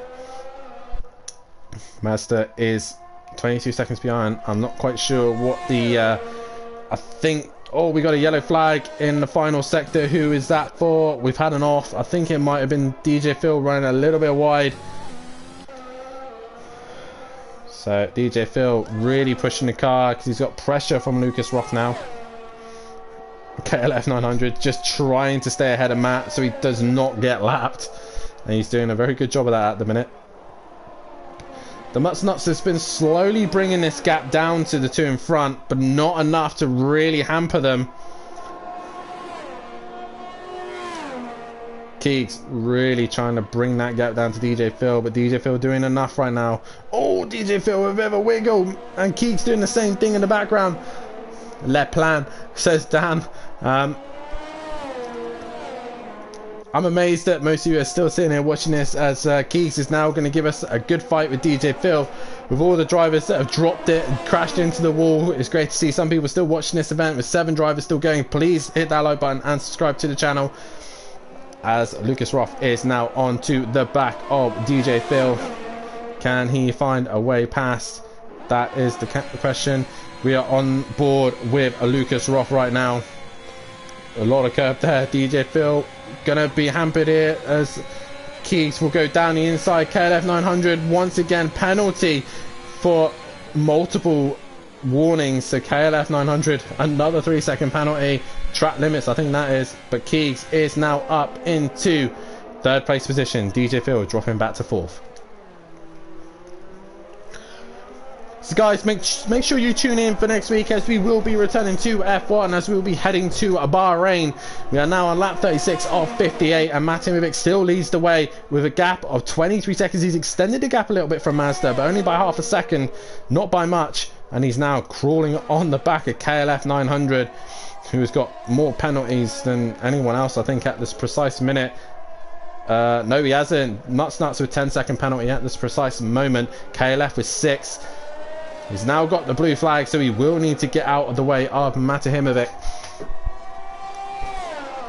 Mazda is 22 seconds behind. I'm not quite sure what the I think, oh, we got a yellow flag in the final sector. Who is that for? We've had an off. I think it might have been DJ Phil running a little bit wide. So DJ Phil really pushing the car because he's got pressure from Lucas Roth now. KLF 900 just trying to stay ahead of Matt so he does not get lapped, and he's doing a very good job of that at the minute. The Mutts Nuts has been slowly bringing this gap down to the 2 in front, but not enough to really hamper them. Keegs really trying to bring that gap down to DJ Phil, but DJ Phil doing enough right now. Oh, DJ Phil with a bit of a wiggle, and Keegs doing the same thing in the background. Le plan, says Dan. I'm amazed that most of you are still sitting here watching this, as Keegs is now going to give us a good fight with DJ Phil. With all the drivers that have dropped it and crashed into the wall, it's great to see some people still watching this event with 7 drivers still going. Please hit that like button and subscribe to the channel, as Lucas Roth is now on to the back of DJ Phil. Can he find a way past? That is the question. We are on board with a Lucas Roth right now. A lot of curve there. DJ Phil gonna be hampered here as Keegs will go down the inside. KLF 900 once again penalty for multiple warnings. So KLF 900 another 3-second penalty. Track limits, I think that is. But Keegs is now up into 3rd place position. DJ Phil dropping back to 4th. So guys, make sure you tune in for next week, as we will be returning to F1, as we will be heading to Bahrain. We are now on lap 36 of 58, and Matimovic still leads the way with a gap of 23 seconds. He's extended the gap a little bit from Mazda, but only by half a second, not by much. And he's now crawling on the back of KLF 900, who's got more penalties than anyone else, I think, at this precise minute. No, he hasn't. Nuts with 10-second penalty at this precise moment. KLF with 6. He's now got the blue flag, so he will need to get out of the way of Matimovic.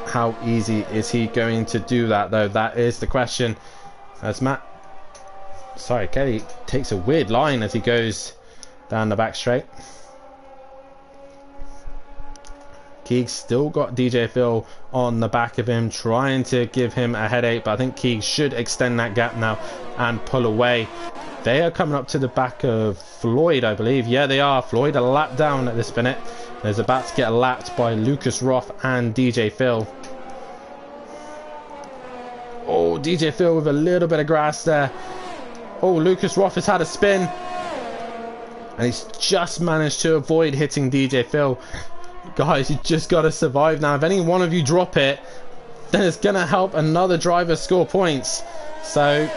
How easy is he going to do that, though? That is the question. As Kelly takes a weird line as he goes down the back straight. Keegs still got DJ Phil on the back of him, trying to give him a headache, but I think Keegs should extend that gap now and pull away. They are coming up to the back of Floyd, I believe. Yeah, they are. Floyd a lap down at this minute. There's about to get lapped by Lucas Roth and DJ Phil. Oh, DJ Phil with a little bit of grass there. Oh, Lucas Roth has had a spin, and he's just managed to avoid hitting DJ Phil. Guys, you just got to survive now. If any one of you drop it, then it's going to help another driver score points. So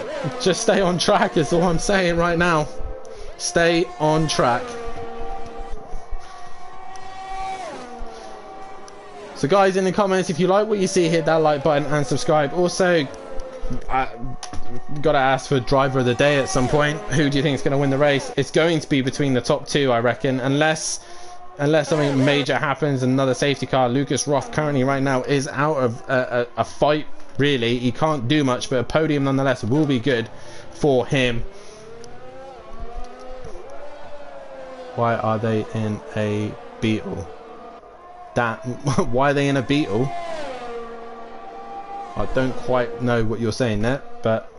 just stay on track is all I'm saying right now. Stay on track. So guys, in the comments, if you like what you see, hit that like button and subscribe. Also, gotta ask for driver of the day at some point. Who do you think is going to win the race? It's going to be between the top 2, I reckon, unless something major happens, another safety car. Lucas Roth currently right now is out of a fight. Really, he can't do much, but a podium nonetheless will be good for him. Why are they in a Beetle? Why are they in a Beetle? I don't quite know what you're saying there, but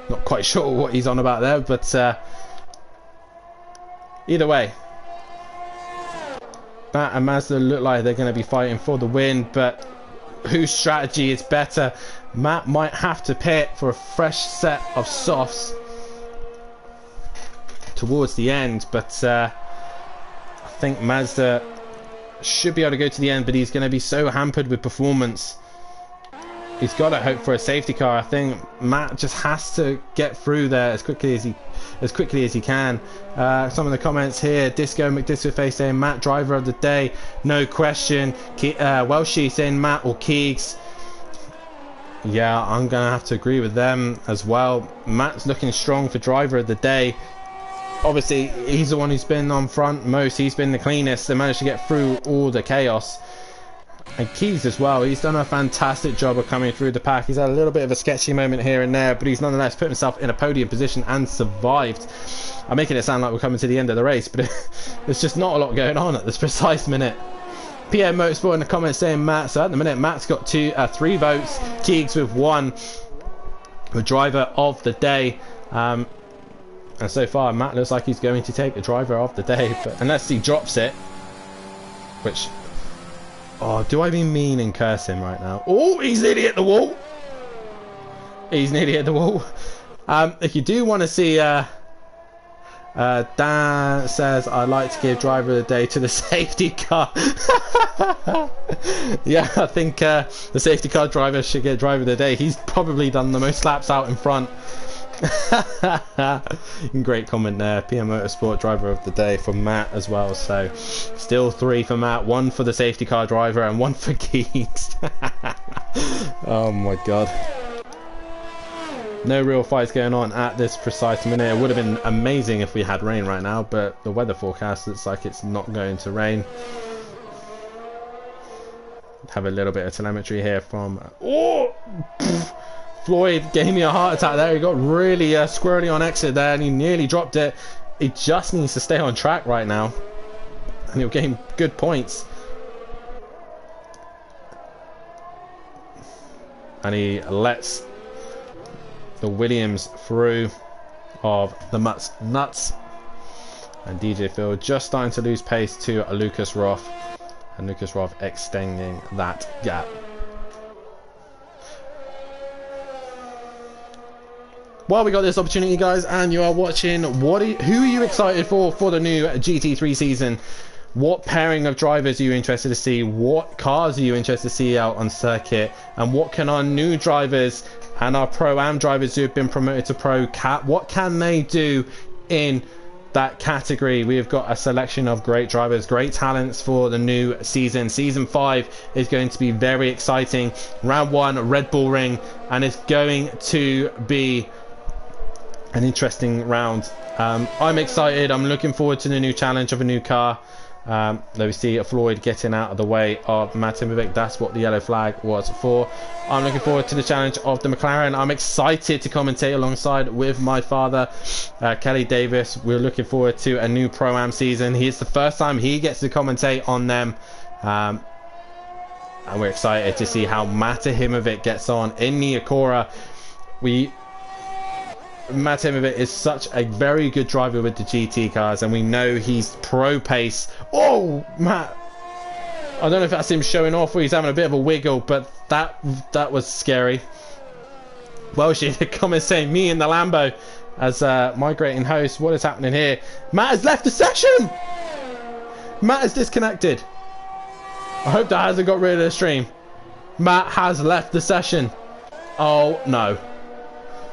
not quite sure what he's on about there. But either way, Matt and Mazda look like they're going to be fighting for the win, but whose strategy is better? Matt might have to pit for a fresh set of softs towards the end, but I think Mazda should be able to go to the end, but he's going to be so hampered with performance. He's got to hope for a safety car. I think Matt just has to get through there as quickly as he can. Some of the comments here: Disco McDiscoface saying Matt driver of the day, no question. Welshie saying Matt or Keegs. Yeah, I'm gonna have to agree with them as well. Matt's looking strong for driver of the day. Obviously, he's the one who's been on front most. He's been the cleanest. They managed to get through all the chaos. And Keys as well, he's done a fantastic job of coming through the pack. He's had a little bit of a sketchy moment here and there, but he's nonetheless put himself in a podium position and survived. I'm making it sound like we're coming to the end of the race, but there's just not a lot going on at this precise minute. PM Motorsport in the comments saying Matt. So at the minute, Matt's got 3 votes, Keegs with 1, the driver of the day. And so far, Matt looks like he's going to take the driver of the day, but unless he drops it, which... Oh, do I be mean and curse him right now? Oh, he's nearly hit the wall. He's nearly hit the wall. If you do want to see, Dan says, I'd like to give driver of the day to the safety car. Yeah, I think the safety car driver should get driver of the day. He's probably done the most laps out in front. Great comment there. PM Motorsport driver of the day for Matt as well. So still 3 for Matt, 1 for the safety car driver and 1 for Keeks. Oh my god, no real fights going on at this precise minute. It would have been amazing if we had rain right now, but the weather forecast looks like it's not going to rain. Have a little bit of telemetry here from Floyd gave me a heart attack there. He got really squirrely on exit there and he nearly dropped it. He just needs to stay on track right now and he'll gain good points. And he lets the Williams through of the Nuts. And DJ Phil just starting to lose pace to Lucas Roth. And Lucas Roth extending that gap. While we got this opportunity, guys, and you are watching, who are you excited for the new GT3 season? What pairing of drivers are you interested to see? What cars are you interested to see out on circuit? And what can our new drivers and our Pro-Am drivers who have been promoted to Pro, what can they do in that category? We have got a selection of great drivers, great talents for the new season. Season 5 is going to be very exciting. Round 1, Red Bull Ring, and it's going to be an interesting round. I'm excited. I'm looking forward to the new challenge of a new car. There we see Floyd getting out of the way of Matt Timovic. That's what the yellow flag was for. I'm looking forward to the challenge of the McLaren. I'm excited to commentate alongside with my father, Kelly Davis. We're looking forward to a new Pro-Am season. It's the first time he gets to commentate on them. And we're excited to see how Matt Timovic gets on in the Acura. Matt Timovic is such a very good driver with the GT cars, and we know he's pro pace. Oh, Matt! I don't know if that's him showing off or he's having a bit of a wiggle, but that was scary. Well, she the comments saying me in the Lambo as migrating host. What is happening here? Matt has left the session. Matt is disconnected. I hope that hasn't got rid of the stream. Matt has left the session. Oh no.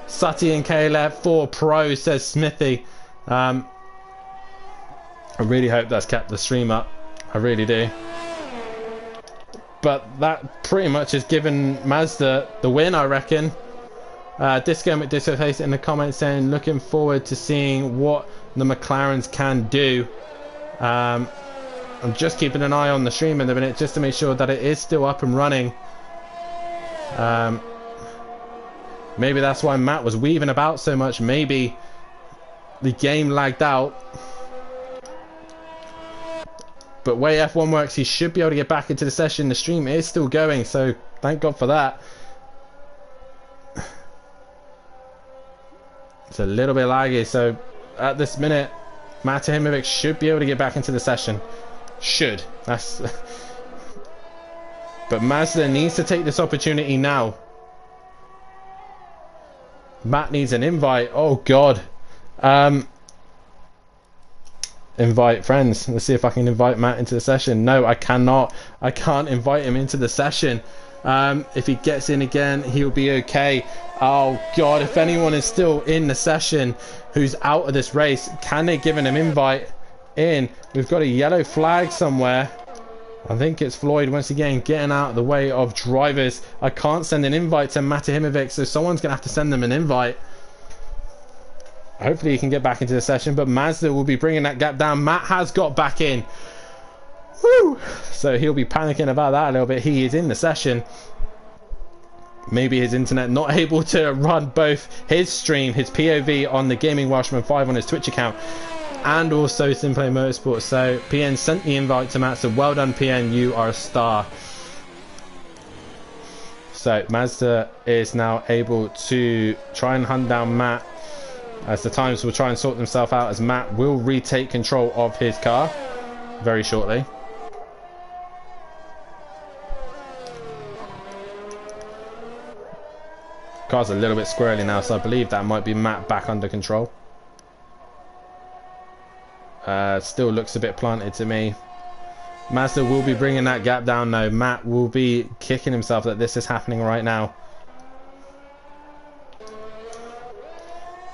Sutty and Caleb for Pro, says Smithy. I really hope that's kept the stream up. I really do. But that pretty much has given Mazda the win, I reckon. Disco McDiscoface in the comments saying looking forward to seeing what the McLarens can do. I'm just keeping an eye on the stream in a minute just to make sure that it is still up and running. Maybe that's why Matt was weaving about so much. Maybe the game lagged out. But way F1 works, he should be able to get back into the session. The stream is still going, so thank God for that. It's a little bit laggy, so at this minute, Matt Timovic should be able to get back into the session. Should. That's. But Mazda needs to take this opportunity now. Matt needs an invite. Oh God. Invite friends. Let's see if I can invite Matt into the session. No, I cannot. I can't invite him into the session. If he gets in again, he'll be okay. Oh God, if anyone is still in the session who's out of this race, can they give him an invite in? We've got a yellow flag somewhere. I think it's Floyd once again getting out of the way of drivers. I can't send an invite to Matahimovic, so someone's going to have to send them an invite. Hopefully he can get back into the session, but Mazda will be bringing that gap down. Matt has got back in. Woo! So he'll be panicking about that a little bit. He is in the session. Maybe his internet not able to run both his stream, his POV on the Gaming Welshman 5 on his Twitch account, and also Simplay Motorsport. So PN sent the invite to Matt, so well done PN, you are a star. So Mazda is now able to try and hunt down Matt, as the times will try and sort themselves out, as Matt will retake control of his car very shortly. Car's a little bit squirrely now, so I believe that might be Matt back under control. Still looks a bit planted to me. Mazda will be bringing that gap down though. Matt will be kicking himself that this is happening right now.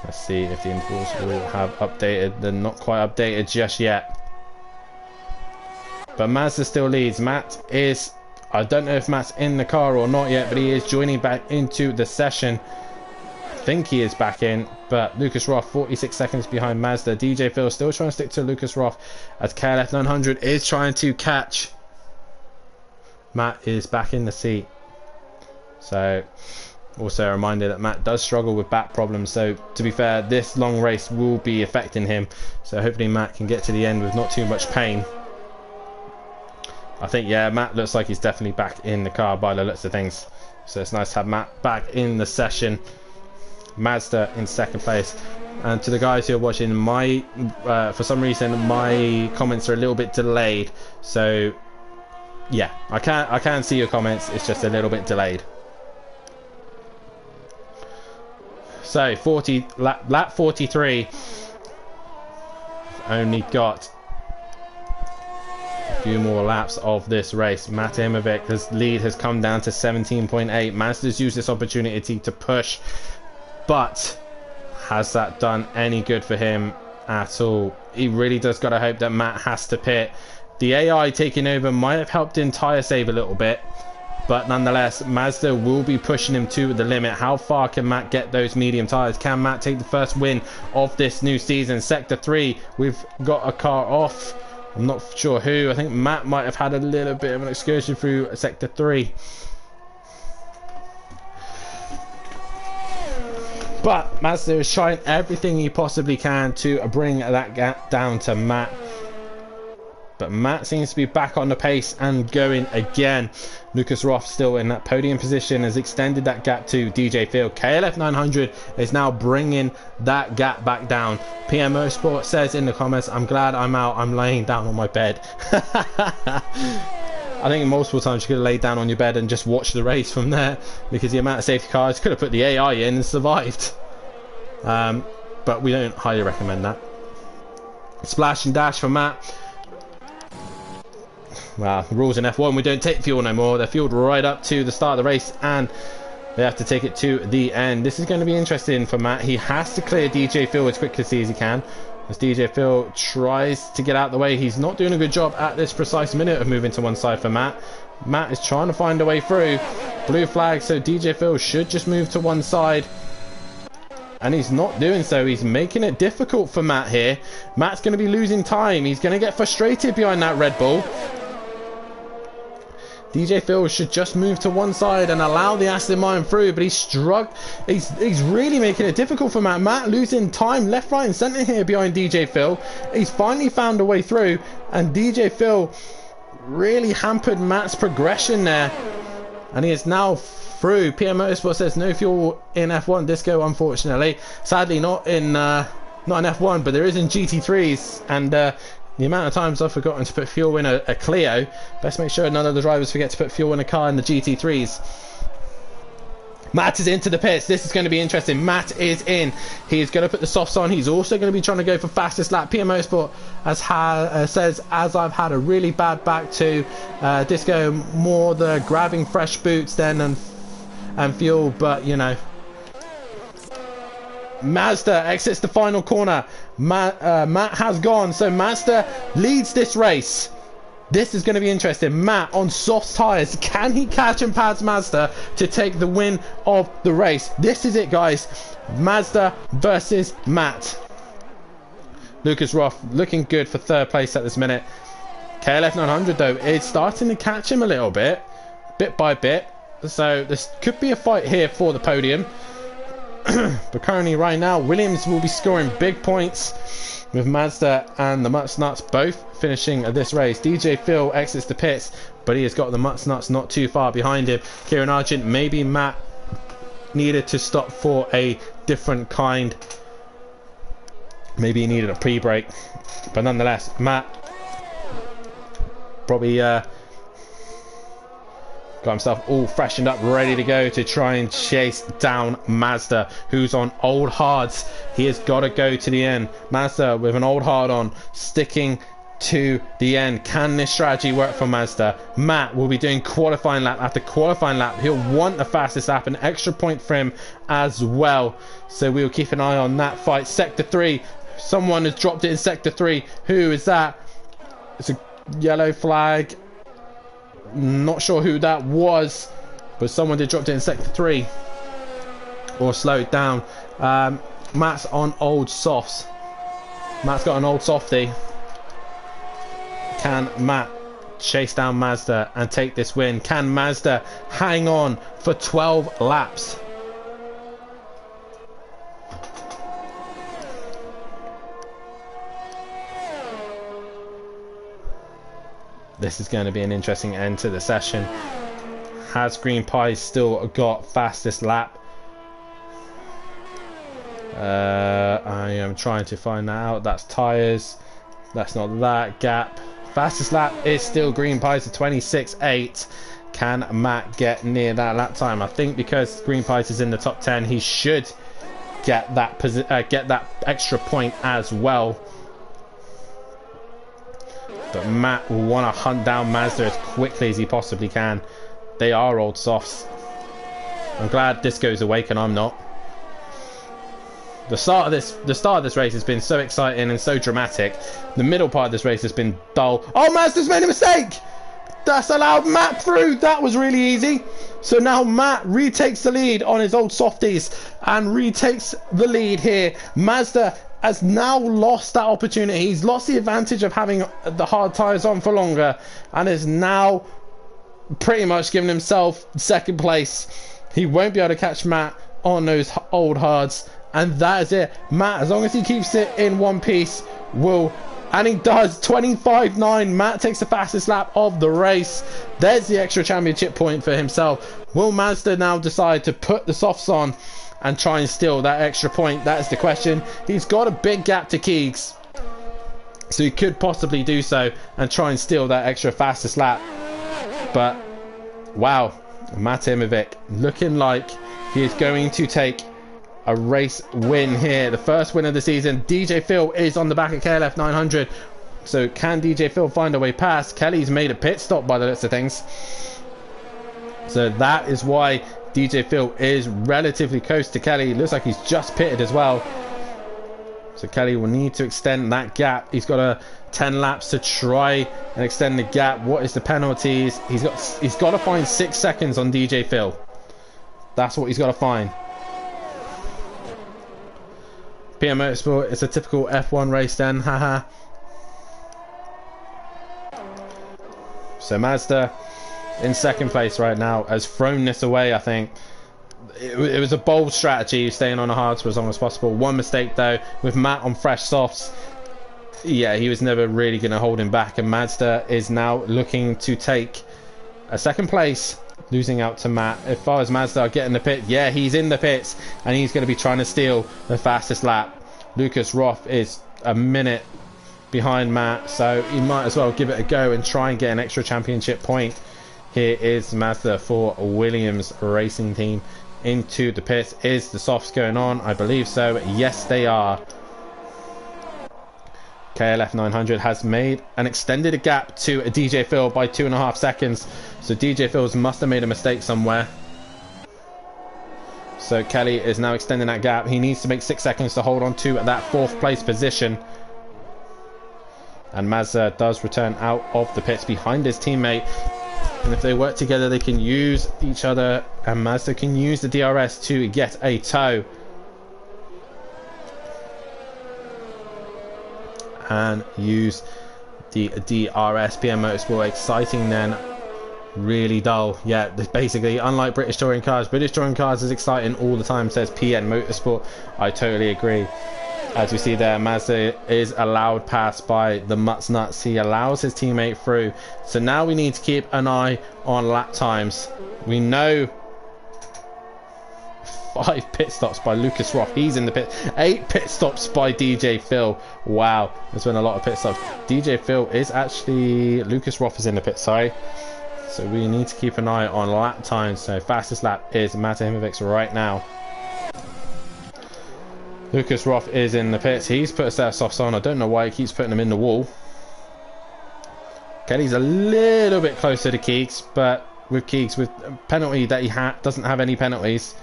Let's see if the intervals will have updated. They're not quite updated just yet. But Mazda still leads. Matt is... I don't know if Matt's in the car or not yet, but he is joining back into the session. I think he is back in, but Lucas Roth 46 seconds behind Mazda. DJ Phil still trying to stick to Lucas Roth, as KLF 900 is trying to catch. Matt is back in the seat. So, also a reminder that Matt does struggle with back problems, so to be fair, this long race will be affecting him. So hopefully Matt can get to the end with not too much pain. I think, yeah, Matt looks like he's definitely back in the car by the looks of things. So it's nice to have Matt back in the session. Mazda in second place. And to the guys who are watching, my for some reason my comments are a little bit delayed. So yeah, I can see your comments. It's just a little bit delayed. So lap 43. Only got few more laps of this race. Matahimovic, lead has come down to 17.8. Mazda's used this opportunity to push, but has that done any good for him at all? He really does got to hope that Matt has to pit. The AI taking over might have helped in tyre save a little bit, but nonetheless Mazda will be pushing him to the limit. How far can Matt get those medium tyres? Can Matt take the first win of this new season? Sector 3, we've got a car off. I'm not sure who. I think Matt might have had a little bit of an excursion through Sector 3. But Mazda is trying everything he possibly can to bring that gap down to Matt. But Matt seems to be back on the pace and going again. Lucas Roth still in that podium position, has extended that gap to DJ Field. KLF 900 is now bringing that gap back down. PMO Sport says in the comments, I'm glad I'm out. I'm laying down on my bed. I think multiple times you could have laid down on your bed and just watched the race from there, because the amount of safety cars, could have put the AI in and survived. But we don't highly recommend that. Splash and dash for Matt. Well, the rules in F1, we don't take fuel no more. They're fueled right up to the start of the race, and they have to take it to the end. This is going to be interesting for Matt. He has to clear DJ Phil as quickly as he can, as DJ Phil tries to get out of the way. He's not doing a good job at this precise minute of moving to one side for Matt. Matt is trying to find a way through. Blue flag, so DJ Phil should just move to one side. And he's not doing so. He's making it difficult for Matt here. Matt's going to be losing time. He's going to get frustrated behind that Red Bull. DJ Phil should just move to one side and allow the Aston Martin through, but he's really making it difficult for Matt. Matt losing time left, right and centre here behind DJ Phil. He's finally found a way through, and DJ Phil really hampered Matt's progression there, and he is now through. PM Motorsport says no fuel in F1 Disco, unfortunately. Sadly not in F1, but there is in GT3s, and the amount of times I've forgotten to put fuel in a Clio, best make sure none of the drivers forget to put fuel in a car in the GT3s. Matt is into the pits. This is going to be interesting. Matt is in. He's going to put the softs on. He's also going to be trying to go for fastest lap. PM Motorsport says, as I've had a really bad back to Disco, more the grabbing fresh boots then and fuel, but you know. Mazda exits the final corner. Matt has gone, so Mazda leads this race. This is going to be interesting. Matt on soft tyres. Can he catch and pass Mazda to take the win of the race? This is it, guys. Mazda versus Matt. Lucas Roth looking good for third place at this minute. KLF 900 though is starting to catch him a little bit by bit. So this could be a fight here for the podium. But currently right now Williams will be scoring big points with Mazda and the Mutts Nuts both finishing this race. DJ Phil exits the pits, but he has got the Mutts Nuts not too far behind him. Kieran Argent, maybe Matt needed to stop for a different kind. Maybe he needed a pre-brake, but nonetheless Matt probably got himself all freshened up, ready to go to try and chase down Mazda, who's on old hards. He has got to go to the end. Mazda with an old hard on, sticking to the end. Can this strategy work for Mazda? Matt will be doing qualifying lap after qualifying lap. He'll want the fastest lap, an extra point for him as well. So we'll keep an eye on that fight. Sector 3. Someone has dropped it in Sector 3. Who is that? It's a yellow flag. Not sure who that was, but someone did drop it in Sector 3 or slow it down. Matt's on old softs. Matt's got an old softie. Can Matt chase down Mazda and take this win? Can Mazda hang on for 12 laps? This is going to be an interesting end to the session. Has Green Pie still got fastest lap? I am trying to find that out. That's tyres. That's not that. Gap. Fastest lap is still Green Pie's at 26.8. Can Matt get near that lap time? I think because Green Pies is in the top 10, he should get that extra point as well. But Matt will want to hunt down Mazda as quickly as he possibly can. They are old softs. I'm glad Disco's awake and I'm not. The start of this race has been so exciting and so dramatic. The middle part of this race has been dull. Oh, Mazda's made a mistake! That's allowed Matt through. That was really easy. So now Matt retakes the lead on his old softies and retakes the lead here. Mazda has now lost that opportunity. He's lost the advantage of having the hard tyres on for longer and is now pretty much given himself second place. He won't be able to catch Matt on those old hards, and that is it. Matt, as long as he keeps it in one piece, will, and he does. 25.9. Matt takes the fastest lap of the race. There's the extra championship point for himself. Will Mazda now decide to put the softs on and try and steal that extra point? That is the question. He's got a big gap to Keegs, so he could possibly do so and try and steal that extra fastest lap. But wow, Matt Imovic looking like he is going to take a race win here, the first win of the season. DJ Phil is on the back of KLF 900, so can DJ Phil find a way past? Kelly's made a pit stop by the looks of things, so that is why DJ Phil is relatively close to Kelly. Looks like he's just pitted as well, so Kelly will need to extend that gap. He's got a 10 laps to try and extend the gap. What is the penalties? He's got to find 6 seconds on DJ Phil. That's what he's got to find. PM Motorsport, it's a typical F1 race then, haha. So Mazda in second place right now has thrown this away. I think it was a bold strategy, staying on the hards for as long as possible. One mistake though, with Matt on fresh softs, yeah, he was never really going to hold him back, and Mazda is now looking to take a second place, losing out to Matt. As far as Mazda get in the pit, yeah, he's in the pits and he's going to be trying to steal the fastest lap. Lucas Roth is a minute behind Matt, so he might as well give it a go and try and get an extra championship point. Here is Mazda for Williams Racing Team. into the pits. Is the softs going on? I believe so. Yes, they are. KLF 900 has made and extended a gap to a DJ Phil by 2.5 seconds. So DJ Phil's must have made a mistake somewhere. So Kelly is now extending that gap. He needs to make 6 seconds to hold on to that 4th place position. And Mazda does return out of the pits behind his teammate. And if they work together, they can use each other. And Mazda can use the DRS to get a tow. And use the DRS. PM Motorsport exciting then. Really dull. Yeah, basically, unlike British Touring Cars, British Touring Cars is exciting all the time, says PN Motorsport. I totally agree. As we see there, Mazda is allowed past by the Mutts Nuts. He allows his teammate through. So now we need to keep an eye on lap times. We know 5 pit stops by Lucas Roth. He's in the pit. 8 pit stops by DJ Phil. Wow, there's been a lot of pit stops. DJ Phil is actually... Lucas Roth is in the pit, sorry. So we need to keep an eye on lap times. So fastest lap is Mate Himovic right now. Lucas Roth is in the pits. He's put a set of softs on. I don't know why he keeps putting them in the wall. Kelly's a little bit closer to Keegs, but with Keegs, with a penalty that he doesn't have any penalties.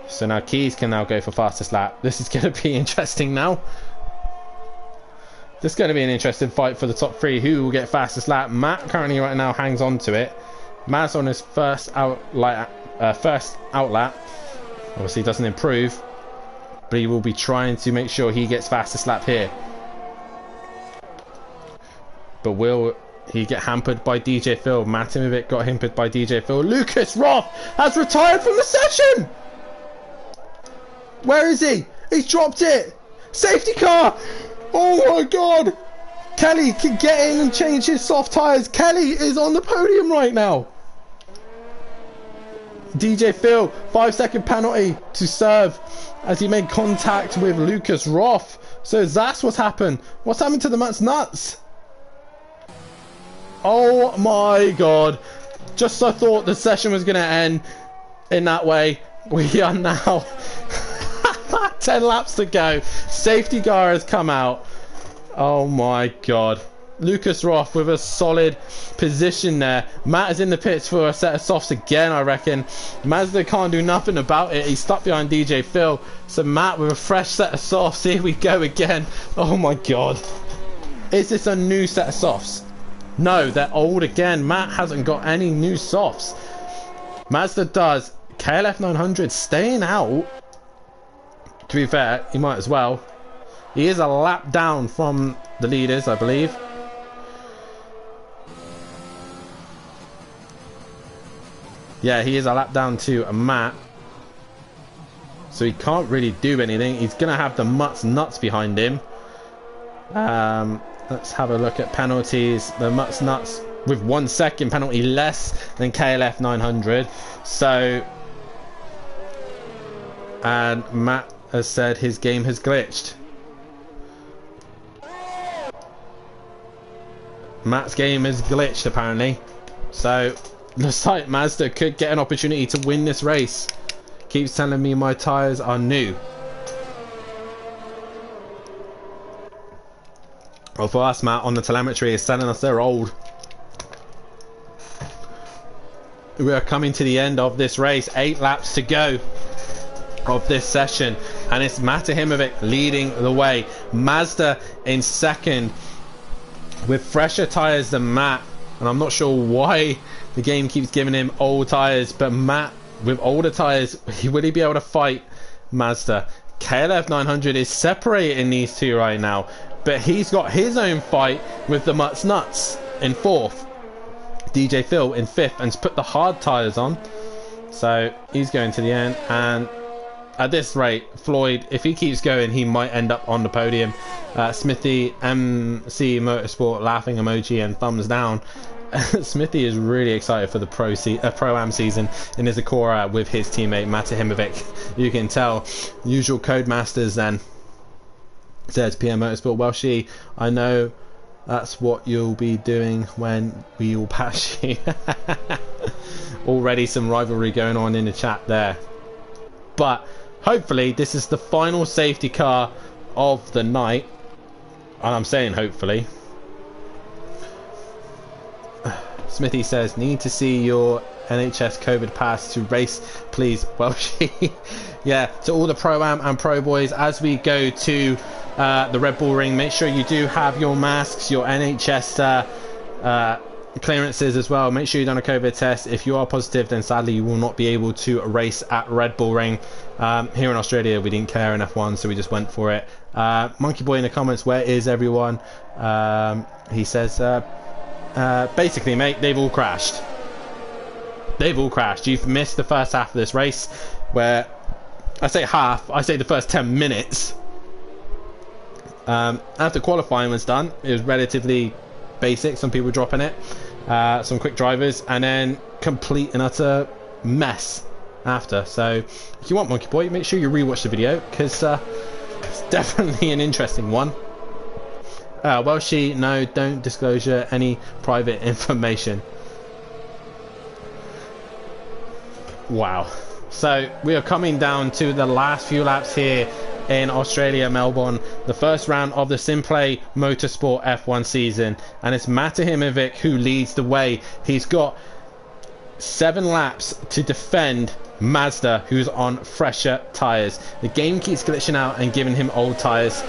So now Keys can now go for fastest lap. This is going to be interesting now. This is going to be an interesting fight for the top 3. Who will get fastest lap? Matt currently right now hangs on to it. Matt's on his first out lap. Obviously doesn't improve, but he will be trying to make sure he gets fastest lap here. But will he get hampered by DJ Phil? Matt Timovic got hampered by DJ Phil. Lucas Roth has retired from the session. Where is he? He's dropped it. Safety car. Oh my god. Kelly can get in and change his soft tyres. Kelly is on the podium right now. DJ Phil, 5-second penalty to serve as he made contact with Lucas Roth. So that's what's happened. What's happened to the Mutts Nuts? Oh my god. Just I thought the session was going to end in that way. We are now 10 laps to go. Safety car has come out. Oh my god. Lucas Roth with a solid position there. Matt is in the pits for a set of softs again, I reckon. Mazda can't do nothing about it. He's stuck behind DJ Phil. So Matt with a fresh set of softs. Here we go again. Oh my god. Is this a new set of softs? No, they're old again. Matt hasn't got any new softs. Mazda does. KLF 900 staying out. To be fair, he might as well. He is a lap down from the leaders, I believe. Yeah, he is a lap down to Matt. So he can't really do anything. He's going to have the Mutts Nuts behind him. Let's have a look at penalties. The Mutts Nuts with 1 second penalty less than KLF 900. So... and Matt has said his game has glitched. Matt's game is glitched apparently. So looks like Mazda could get an opportunity to win this race. Keeps telling me my tyres are new. Well, for us, Matt on the telemetry is telling us they're old. We are coming to the end of this race. 8 laps to go of this session, and it's Mate Himovic leading the way. Mazda in second with fresher tyres than Matt, and I'm not sure why the game keeps giving him old tyres, but Matt with older tyres, will he be able to fight Mazda? KLF 900 is separating these two right now, but he's got his own fight with the Mutts Nuts in 4th. DJ Phil in 5th, and put the hard tyres on, so he's going to the end. And at this rate, Floyd, if he keeps going, he might end up on the podium. Smithy, MC Motorsport, laughing emoji and thumbs down. Smithy is really excited for the Pro-Am season in his Acura with his teammate Mate Himovic. You can tell. Usual Codemasters then, says PM Motorsport. Well, I know that's what you'll be doing when we all pass you. Already some rivalry going on in the chat there. But hopefully this is the final safety car of the night, and I'm saying hopefully. Smithy says, need to see your NHS COVID pass to race, please. Well, yeah, to all the Pro-Am and Pro Boys, as we go to the Red Bull Ring, make sure you do have your masks, your NHS clearances as well. Make sure you've done a COVID test. If you are positive, then sadly you will not be able to race at Red Bull Ring. Here in Australia, we didn't care in F1, so we just went for it. Monkey Boy in the comments, where is everyone? He says, basically, mate, they've all crashed. They've all crashed. You've missed the first half of this race, where I say half, I say the first 10 minutes. After qualifying was done, it was relatively basic. Some people dropping it, some quick drivers, and then complete and utter mess after. So if you want Monkey Boy, make sure you rewatch the video, because it's definitely an interesting one. Well, no, don't disclosure any private information. Wow. So we are coming down to the last few laps here in Australia, Melbourne, the first round of the Simplay Motorsport F1 season, and it's Matahimovic who leads the way. He's got 7 laps to defend Mazda, who's on fresher tyres. The game keeps glitching out and giving him old tyres.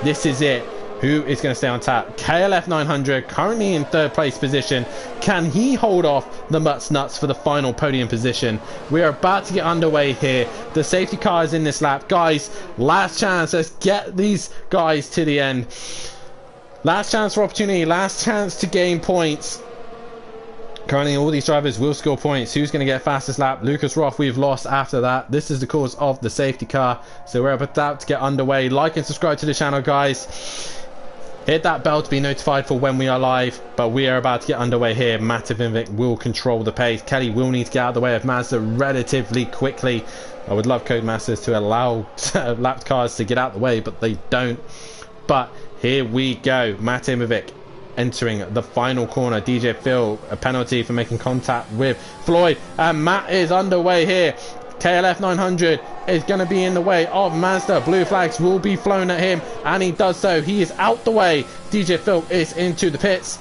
This is it. Who is going to stay on tap? KLF 900 currently in 3rd place position. Can he hold off the Mutts Nuts for the final podium position? We are about to get underway here. The safety car is in this lap. Guys, last chance. Let's get these guys to the end. Last chance for opportunity. Last chance to gain points. Currently, all these drivers will score points. Who's going to get fastest lap? Lucas Roth, we've lost after that. This is the cause of the safety car. So we're about to get underway. Like and subscribe to the channel, guys. Hit that bell to be notified for when we are live, but we are about to get underway here. Matahimovic will control the pace. Kelly will need to get out of the way of Mazda relatively quickly. I would love Codemasters to allow lapped cars to get out of the way, but they don't. But here we go. Matahimovic entering the final corner. DJ Phil, a penalty for making contact with Floyd, and Matt is underway here. KLF 900 is going to be in the way of Mazda. Blue flags will be flown at him, and he does so. He is out the way. DJ Phil is into the pits.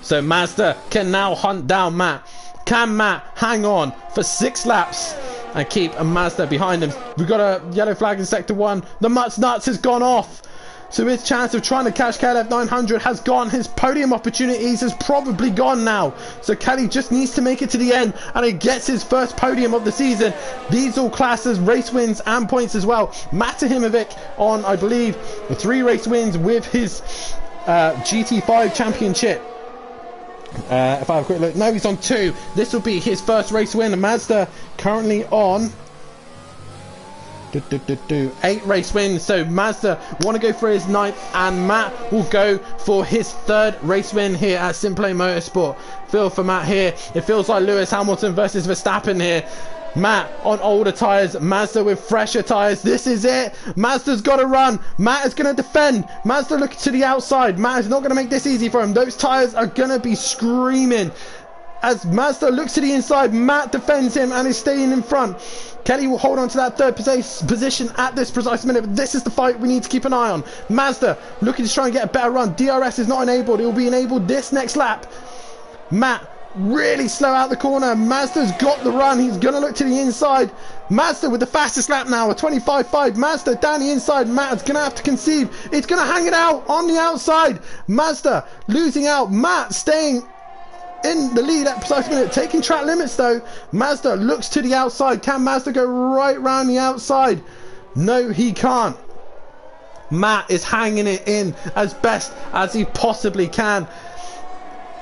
So Mazda can now hunt down Matt. Can Matt hang on for 6 laps and keep a Mazda behind him? We've got a yellow flag in sector 1. The Mutts Nuts has gone off. So his chance of trying to catch KLF 900 has gone. His podium opportunities has probably gone now. So Kelly just needs to make it to the end, and he gets his first podium of the season. These all class as race wins and points as well. Matahimovic on, I believe, 3 race wins with his GT5 championship. If I have a quick look, no, he's on 2. This will be his first race win. Mazda currently on 8 race wins. So Mazda want to go for his 9th, and Matt will go for his 3rd race win here at Simplay Motorsport. Feel for Matt here. It feels like Lewis Hamilton versus Verstappen here. Matt on older tyres, Mazda with fresher tyres. This is it. Mazda's got to run. Matt is going to defend. Mazda looking to the outside. Matt is not going to make this easy for him. Those tyres are going to be screaming. As Mazda looks to the inside, Matt defends him and is staying in front. Kelly will hold on to that 3rd position at this precise minute, but this is the fight we need to keep an eye on. Mazda looking to try and get a better run. DRS is not enabled. It will be enabled this next lap. Matt really slow out the corner. Mazda's got the run. He's going to look to the inside. Mazda with the fastest lap now, a 25.5. Mazda down the inside. Matt's going to have to concede. It's going to hang it out on the outside. Mazda losing out. Matt staying in the lead at precise minute, taking track limits though. Mazda looks to the outside. Can Mazda go right round the outside? No, he can't. Matt is hanging it in as best as he possibly can.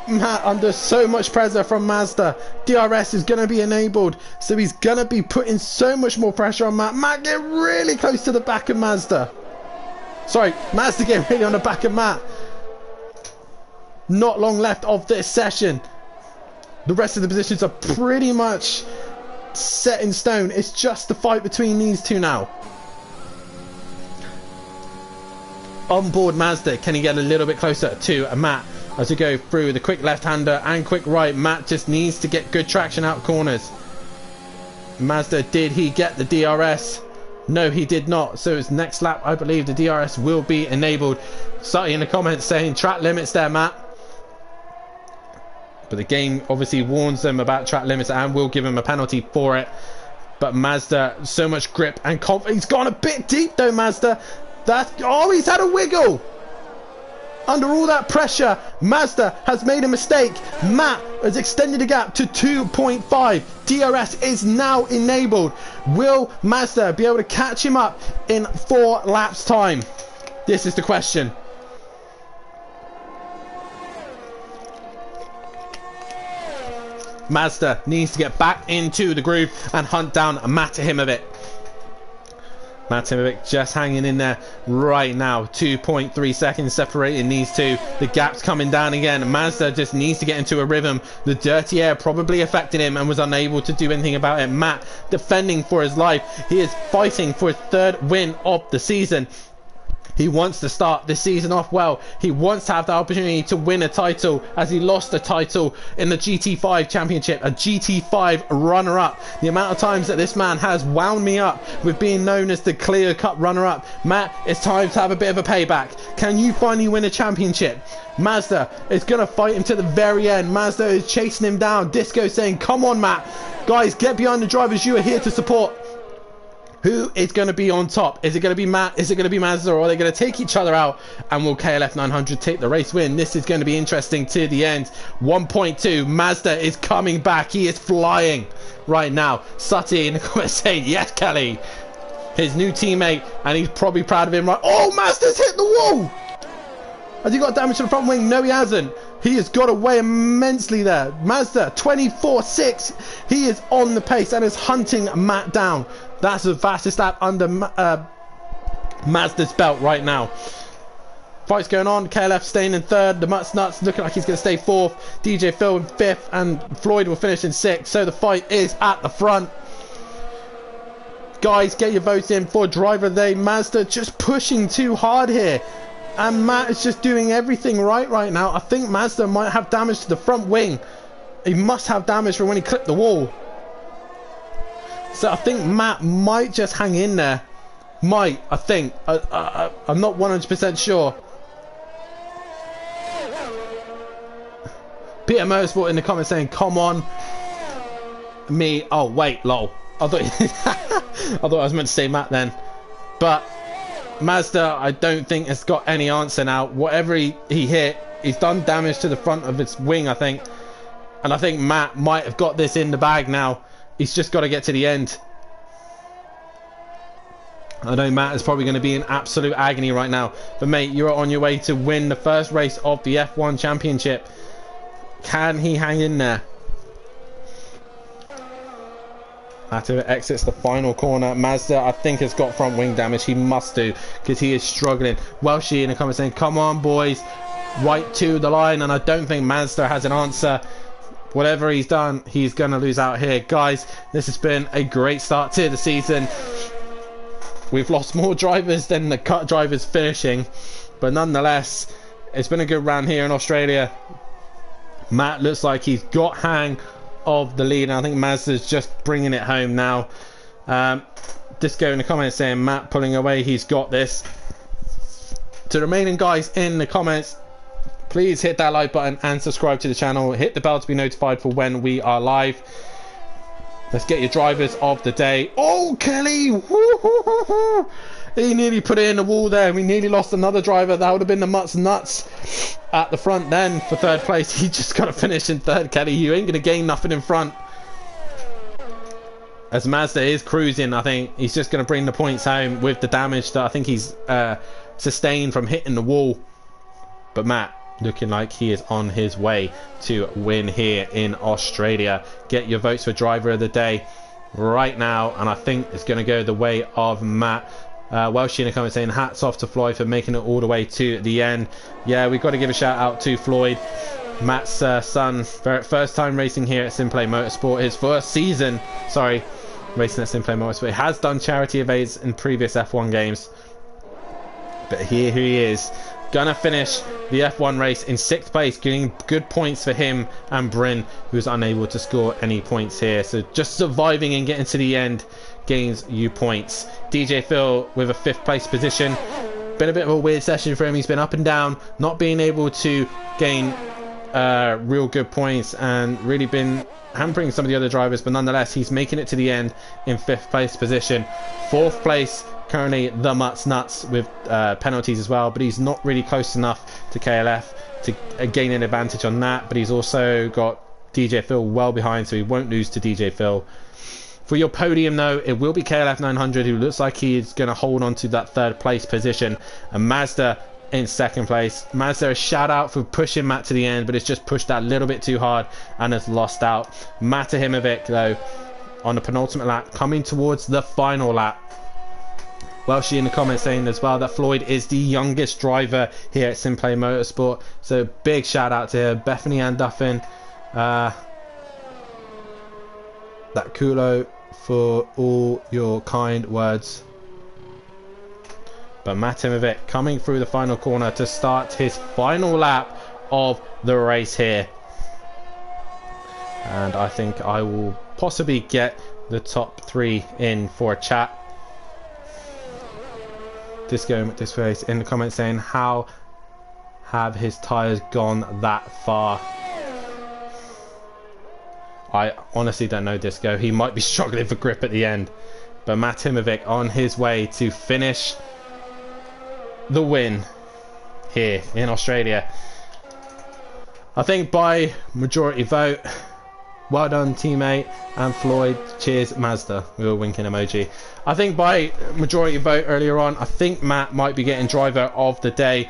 Matt under so much pressure from Mazda. DRS is going to be enabled, so he's going to be putting so much more pressure on Matt. Matt get really close to the back of Mazda. Sorry, Mazda getting really on the back of Matt. Not long left of this session. The rest of the positions are pretty much set in stone. It's just the fight between these two now. On board Mazda, can he get a little bit closer to Matt as we go through the quick left-hander and quick right? Matt just needs to get good traction out corners. Mazda, did he get the DRS? No, he did not. So his next lap, I believe the DRS will be enabled. Sutty in the comments saying track limits there, Matt. But the game obviously warns them about track limits and will give him a penalty for it. But Mazda, so much grip and confidence. He's gone a bit deep though, Mazda. Oh, he's had a wiggle. Under all that pressure, Mazda has made a mistake. Matt has extended the gap to 2.5. DRS is now enabled. Will Mazda be able to catch him up in 4 laps time? This is the question. Mazda needs to get back into the groove and hunt down Matahimovic. Matahimovic just hanging in there right now. 2.3 seconds separating these two. The gap's coming down again. Mazda just needs to get into a rhythm. The dirty air probably affected him and was unable to do anything about it. Matt defending for his life. He is fighting for his 3rd win of the season. He wants to start this season off well. He wants to have the opportunity to win a title, as he lost a title in the GT5 Championship, a GT5 runner-up. The amount of times that this man has wound me up with being known as the clear-cut runner-up. Matt, it's time to have a bit of a payback. Can you finally win a championship? Mazda is going to fight him to the very end. Mazda is chasing him down. Disco saying, come on, Matt. Guys, get behind the drivers you are here to support. Who is going to be on top? Is it going to be Matt? Is it going to be Mazda? Or are they going to take each other out? And will KLF 900 take the race win? This is going to be interesting to the end. 1.2. Mazda is coming back. He is flying right now. Sutty in the comments saying, yes, Kelly. His new teammate. And he's probably proud of him, right? Oh, Mazda's hit the wall. Has he got damage to the front wing? No, he hasn't. He has got away immensely there. Mazda 24.6. He is on the pace and is hunting Matt down. That's the fastest lap under Mazda's belt right now. Fight's going on. KLF staying in 3rd. The Mutts Nuts looking like he's going to stay 4th. DJ Phil in 5th. And Floyd will finish in 6th. So the fight is at the front. Guys, get your votes in for driver of the day. Mazda just pushing too hard here. And Matt is just doing everything right now. I think Mazda might have damage to the front wing. He must have damage from when he clipped the wall. So I think Matt might just hang in there. Might, I think. I'm not 100% sure. Peter Motorsport in the comments saying, come on. Me. Oh, wait, lol. I thought I was meant to say Matt then. But Mazda, I don't think has got any answer now. Whatever he hit, he's done damage to the front of its wing, I think. And I think Matt might have got this in the bag now. He's just got to get to the end. I know Matt is probably going to be in absolute agony right now. But mate, you're on your way to win the first race of the F1 Championship. Can he hang in there? After it exits the final corner, Mazda, I think, has got front wing damage. He must do, because he is struggling. Welshie in the comments saying, come on, boys. Right to the line. And I don't think Mazda has an answer. Whatever he's done, he's going to lose out here. Guys, this has been a great start to the season. We've lost more drivers than the cut drivers finishing. But nonetheless, it's been a good round here in Australia. Matt looks like he's got hang of the lead. And I think Mazda's just bringing it home now. Disco in the comments saying, Matt pulling away. He's got this. To the remaining guys in the comments, please hit that like button and subscribe to the channel. Hit the bell to be notified for when we are live. Let's get your drivers of the day. Oh, Kelly! Woo-hoo-hoo-hoo. He nearly put it in the wall there. We nearly lost another driver. That would have been the Mutts Nuts at the front then for 3rd place. He just got to finish in 3rd, Kelly. You ain't going to gain nothing in front. As Mazda is cruising, I think he's just going to bring the points home with the damage that I think he's sustained from hitting the wall. But Matt, looking like he is on his way to win here in Australia. Get your votes for driver of the day right now, and I think it's going to go the way of Matt. Welsh in the comments saying, hats off to Floyd for making it all the way to the end. Yeah, we've got to give a shout out to Floyd, Matt's son. First time racing here at Simplay Motorsport. His first season, sorry, racing at Simplay Motorsport. He has done charity events in previous F1 games, but here he is gonna finish the F1 race in 6th place, getting good points for him and Bryn, who's unable to score any points here. So just surviving and getting to the end gains you points. DJ Phil with a 5th place position. Been a bit of a weird session for him. He's been up and down, not being able to gain real good points, and really been hampering some of the other drivers, but nonetheless he's making it to the end in 5th place position. 4th place currently the Mutts Nuts with penalties as well, but he's not really close enough to KLF to gain an advantage on that. But he's also got DJ Phil well behind, so he won't lose to DJ Phil. For your podium though, it will be KLF 900, who looks like he is going to hold on to that 3rd place position, and Mazda in 2nd place. Mazda, a shout out for pushing Matt to the end, but it's just pushed that a little bit too hard and has lost out. Matahimovic though on the penultimate lap, coming towards the final lap. Welshie in the comments saying as well that Floyd is the youngest driver here at Simplay Motorsport, so big shout out to her. Bethany Ann Duffin, that Kulo, for all your kind words. But Matimovic coming through the final corner to start his final lap of the race here. And I think I will possibly get the top 3 in for a chat. Disco Disgrace in the comments saying, how have his tyres gone that far? I honestly don't know, Disco. He might be struggling for grip at the end. But Matimovic on his way to finish the win here in Australia. I think by majority vote. Well done, teammate. And Floyd, cheers Mazda with a winking emoji. I think by majority vote earlier on, I think Matt might be getting driver of the day.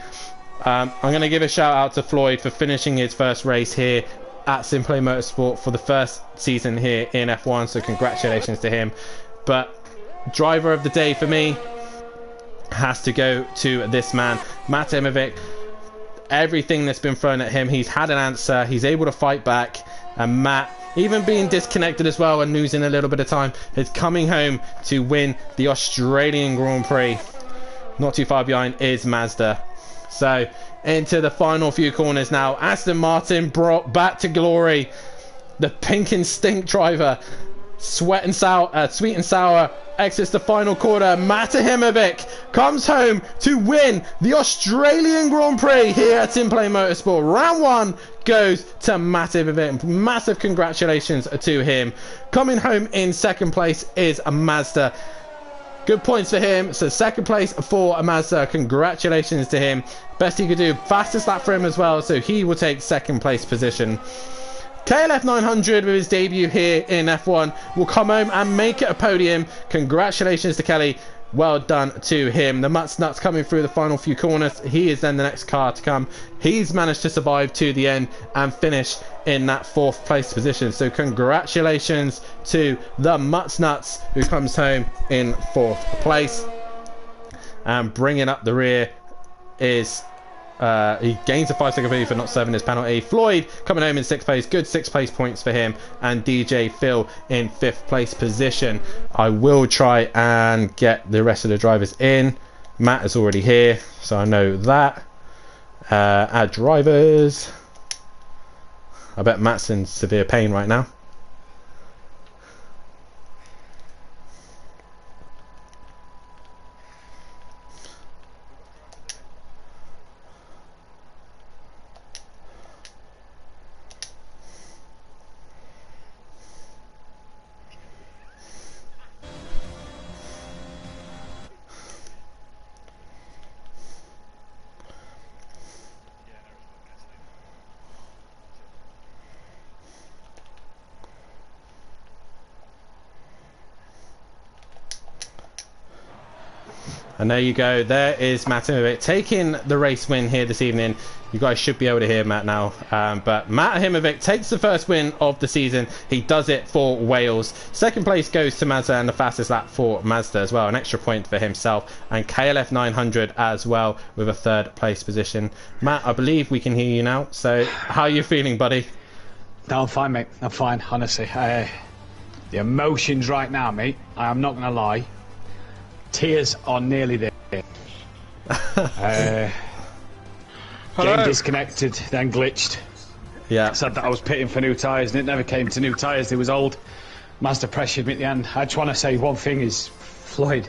I'm going to give a shout out to Floyd for finishing his first race here at Simplay Motorsport for the first season here in F1, so congratulations to him. But driver of the day for me has to go to this man, Matimovic. Everything that's been thrown at him, he's had an answer, he's able to fight back, and Matt, even being disconnected as well and losing a little bit of time, is coming home to win the Australian Grand Prix. Not too far behind is Mazda. So into the final few corners now. Aston Martin brought back to glory. The pink and stink driver, sweet and sour, exits the final corner. Matahimovic comes home to win the Australian Grand Prix here at Simplay Motorsport. Round 1 goes to Matahimovic. Massive congratulations to him. Coming home in 2nd place is a Mazda. Good points for him. So 2nd place for a Mazda. Congratulations to him. Best he could do. Fastest lap for him as well. So he will take 2nd place position. KLF 900 with his debut here in F1 will come home and make it a podium. Congratulations to Kelly. Well done to him. The Mutts Nuts coming through the final few corners. He is then the next car to come. He's managed to survive to the end and finish in that 4th place position. So congratulations to the Mutts Nuts, who comes home in 4th place. And bringing up the rear is he gains a 5-second penalty for not serving his penalty. Floyd coming home in 6th place. Good 6th place points for him. And DJ Phil in 5th place position. I will try and get the rest of the drivers in. Matt is already here, so I know that. Add drivers. I bet Matt's in severe pain right now. And there you go. There is Matahimovic taking the race win here this evening. You guys should be able to hear Matt now. But Matahimovic takes the first win of the season. He does it for Wales. 2nd place goes to Mazda, and the fastest lap for Mazda as well. An extra point for himself. And KLF 900 as well with a 3rd place position. Matt, I believe we can hear you now. So how are you feeling, buddy? No, I'm fine, mate. I'm fine, honestly. The emotions right now, mate. I am not going to lie. Tears are nearly there. Game disconnected, then glitched. Yeah. Said that I was pitting for new tyres, and it never came to new tyres. They was old. Mazda pressured me at the end. I just want to say one thing is, Floyd,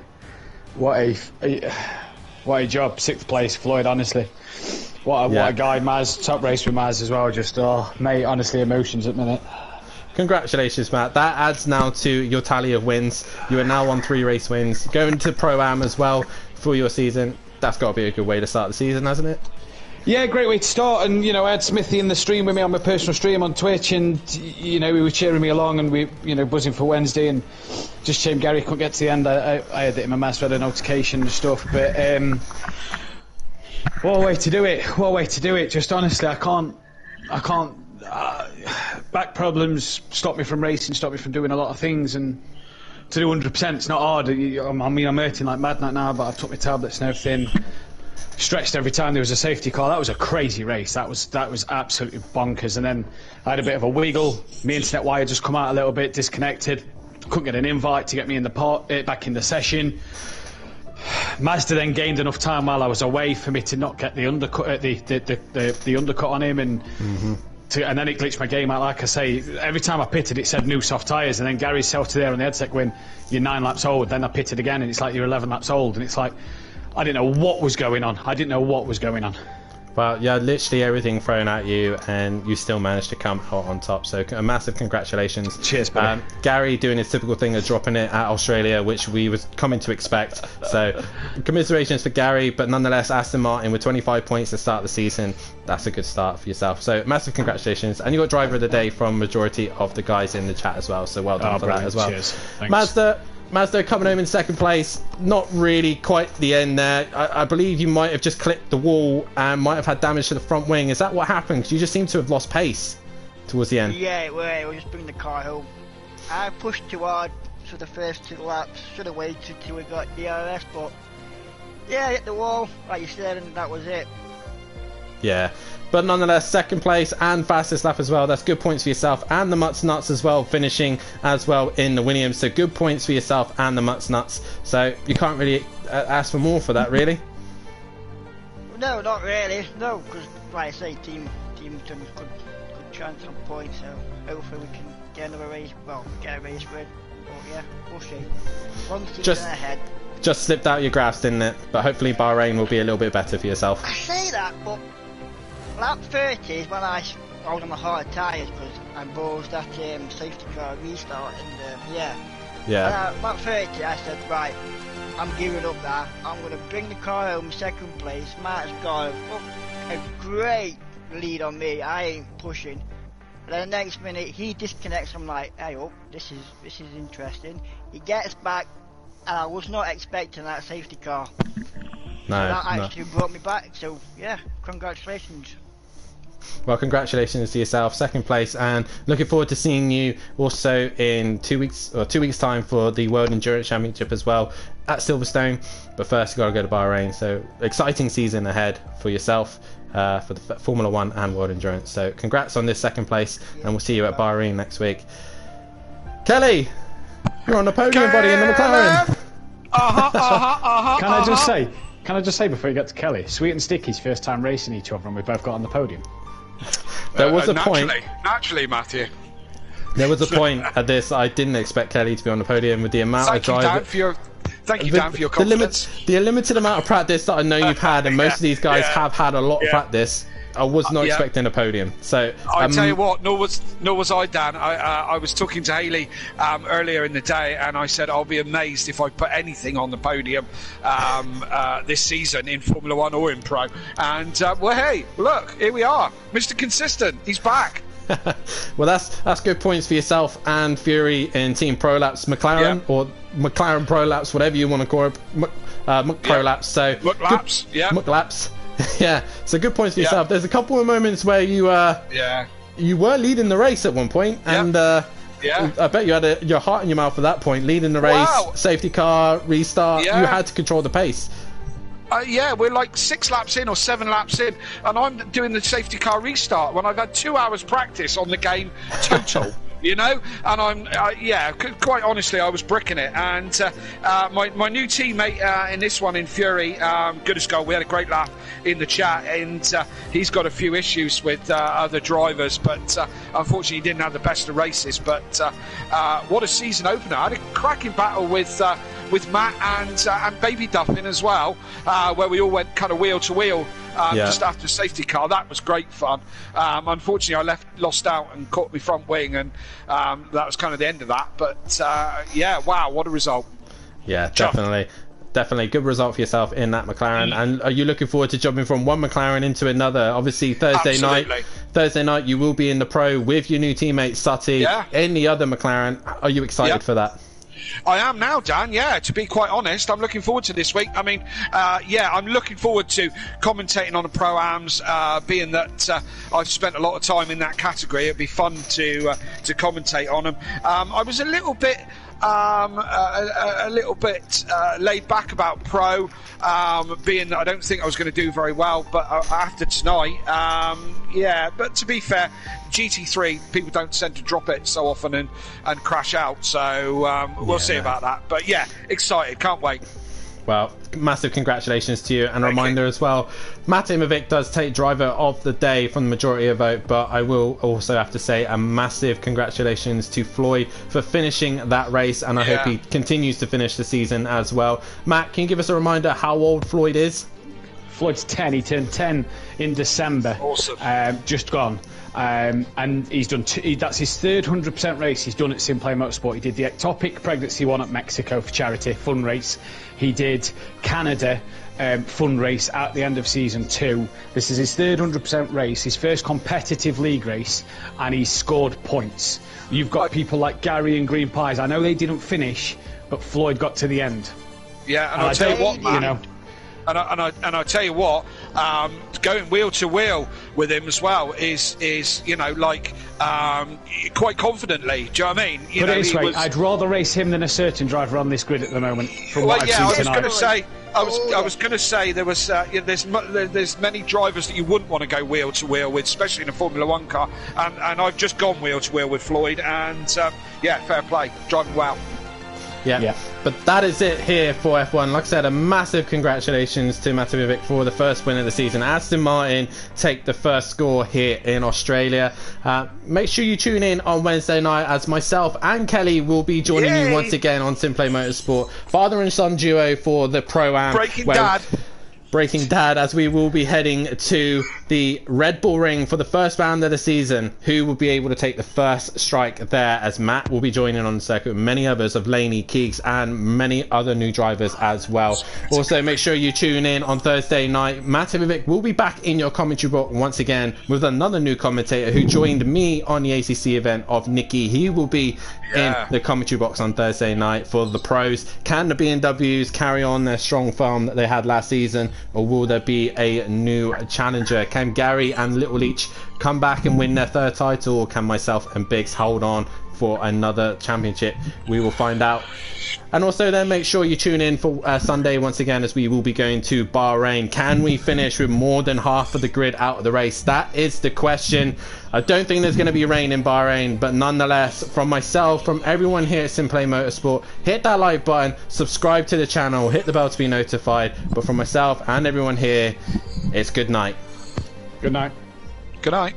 what a job. 6th place, Floyd, honestly. What a guy, Maz. Top race with Maz as well. Just, mate, honestly, emotions at the minute. Congratulations, Matt. That adds now to your tally of wins. You are now on 3 race wins. Going to Pro-Am as well for your season. That's got to be a good way to start the season, hasn't it? Yeah, great way to start. And, you know, I had Smithy in the stream with me on my personal stream on Twitch, and, you know, he was cheering me along, and we, you know, buzzing for Wednesday. And just shame Gary couldn't get to the end. I had it in my mass, read a notification and stuff. But what a way to do it. What a way to do it. Just honestly, I can't. Back problems stop me from racing, stop me from doing a lot of things, and to do 100%, it's not hard. I mean, I'm hurting like mad now, but I took my tablets and everything. Stretched every time there was a safety car. That was a crazy race. That was absolutely bonkers. And then I had a bit of a wiggle. My internet wire just come out a little bit, disconnected. Couldn't get an invite to get me in the back in the session. Mazda then gained enough time while I was away for me to not get the undercut, the undercut on him, and and then it glitched my game out. Like I say, every time I pitted, it said new soft tyres, and then Gary's self to there on the headset going, "You're 9 laps old." Then I pitted again, and it's like, "You're 11 laps old," and it's like, I didn't know what was going on. Well, yeah, literally everything thrown at you, and you still managed to come out on top. So a massive congratulations. Cheers, buddy. Gary doing his typical thing of dropping it at Australia, which we was coming to expect. So commiserations for Gary, but nonetheless, Aston Martin with 25 points to start the season. That's a good start for yourself. So massive congratulations. And you got driver of the day from majority of the guys in the chat as well. So well done for that as well. Cheers. Thanks. Mazda coming home in 2nd place. Not really quite the end there. I believe you might have just clipped the wall and might have had damage to the front wing. Is that what happened? 'Cause you just seem to have lost pace towards the end. Yeah, it was just bringing the car home. I pushed too hard for the first 2 laps. Should have waited till we got DRS, but yeah, hit the wall, like you said, and that was it. Yeah. But nonetheless, 2nd place and fastest lap as well. That's good points for yourself and the Mutts Nuts as well, finishing as well in the Williams. So good points for yourself and the Mutts Nuts. So you can't really ask for more for that, really. No, not really. No, because like I say, team done good chance on points. So hopefully we can get another race. Well, get a race win. But yeah, we'll see. Long season ahead. Just slipped out your graphs, didn't it? But hopefully Bahrain will be a little bit better for yourself. I say that, but lap 30 is when I was on the hard tyres because I buzzed that safety car restart, and yeah. Lap 30 I said, right, I'm giving up that. I'm going to bring the car home 2nd place. Matt's got a great lead on me. I ain't pushing. And then the next minute he disconnects. I'm like, hey up, this is interesting. He gets back, and I was not expecting that safety car. No, that actually brought me back. So yeah, congratulations. Well, congratulations to yourself, 2nd place, and looking forward to seeing you also in 2 weeks time for the World Endurance Championship as well at Silverstone. But first, you've got to go to Bahrain. So exciting season ahead for yourself for the Formula 1 and World Endurance. So congrats on this 2nd place, and we'll see you at Bahrain next week. Kelly, you're on the podium, buddy, in the McLaren. Can I just say before you get to Kelly, Sweet and Sticky's first time racing each other, and we both got on the podium. There was a point. Naturally, Matthew. There was a point at this. I didn't expect Kelly to be on the podium with the amount of drive. Thank you, Dan, for your confidence. The limited amount of practice that I know you've had, and most of these guys have had a lot of practice. I was not expecting a podium. So I tell you what, nor was I, Dan. I was talking to Haley earlier in the day, and I said I'll be amazed if I put anything on the podium this season in Formula 1 or in Pro. And well, hey, look, here we are, Mr. Consistent. He's back. Well, that's good points for yourself and Fury in Team Prolapse McLaren or McLaren Prolapse, whatever you want to call it. Prolapse. So McLaps. Yeah, so good points for yourself. There's a couple of moments where you were leading the race at one point, and I bet you had your heart in your mouth at that point, leading the race, safety car, restart. You had to control the pace. We're like 6 laps in or 7 laps in, and I'm doing the safety car restart when I've had 2 hours practice on the game total. you know. And I'm, quite honestly, I was bricking it. And my new teammate in this one, in Fury, good as gold. We had a great laugh in the chat, and he's got a few issues with other drivers, but unfortunately he didn't have the best of races. But what a season opener! I had a cracking battle with Matt and Baby Duffin as well, where we all went kind of wheel to wheel. Just after a safety car. That was great fun. Unfortunately, I lost out and caught my front wing, and that was kind of the end of that. But wow, what a result! Yeah, definitely good result for yourself in that McLaren. And are you looking forward to jumping from one McLaren into another? Obviously, Thursday night you will be in the Pro with your new teammate Sutty in the other McLaren. Are you excited for that? I am now, Dan. Yeah, to be quite honest, I'm looking forward to this week. I mean, I'm looking forward to commentating on the Pro-Ams, being that I've spent a lot of time in that category. It'd be fun to commentate on them. I was a little bit laid back about Pro, being that I don't think I was going to do very well, but after tonight, but to be fair, GT3, people don't tend to drop it so often and crash out, so we'll see about that. But yeah, excited, can't wait. Well, massive congratulations to you, and a reminder as well, Matimovic does take driver of the day from the majority of vote, but I will also have to say a massive congratulations to Floyd for finishing that race, and I hope he continues to finish the season as well. Matt, can you give us a reminder how old Floyd is? Floyd's 10. He turned 10 in December. Awesome. Just gone. And he's done that's his third 100% race he's done at Simplay Motorsport. He did the ectopic pregnancy one at Mexico for charity, fun race. He did Canada fun race at the end of season 2. This is his third 100% race, his first competitive league race, and he's scored points. You've got people like Gary and Green Pies. I know they didn't finish, but Floyd got to the end. Yeah, and I'll tell you what, man, you know. And I tell you what, going wheel to wheel with him as well is quite confidently. Do you know what I mean? Put it this way, I'd rather race him than a certain driver on this grid at the moment. From what I've seen tonight. I was going to say there was there's many drivers that you wouldn't want to go wheel to wheel with, especially in a Formula One car. And I've just gone wheel to wheel with Floyd, and fair play, driving well. Yeah, but that is it here for F1. Like I said, a massive congratulations to Matimovic for the first win of the season. Aston Martin take the first score here in Australia. Make sure you tune in on Wednesday night, as myself and Kelly will be joining you once again on Simplay Motorsport. Father and son duo for the Pro-Am. Breaking Dad, as we will be heading to the Red Bull Ring for the first round of the season. Who will be able to take the first strike there, as Matt will be joining on the circuit with many others of Laney, Keegs and many other new drivers as well. Also, make sure you tune in on Thursday night. Matimovic will be back in your commentary box once again with another new commentator who joined me on the ACC event of Nikki. He will be in the commentary box on Thursday night for the pros. Can the BMWs carry on their strong form that they had last season, or will there be a new challenger? Can Gary and Little Leach come back and win their third title, or can myself and Biggs hold on for another championship? We will find out. And also then make sure you tune in for Sunday once again, as we will be going to Bahrain. Can we finish with more than half of the grid out of the race? That is the question. I don't think there's going to be rain in Bahrain, but nonetheless, from myself, from everyone here at Simplay Motorsport, hit that like button, subscribe to the channel, hit the bell to be notified. But from myself and everyone here, it's good night. Good night. Good night.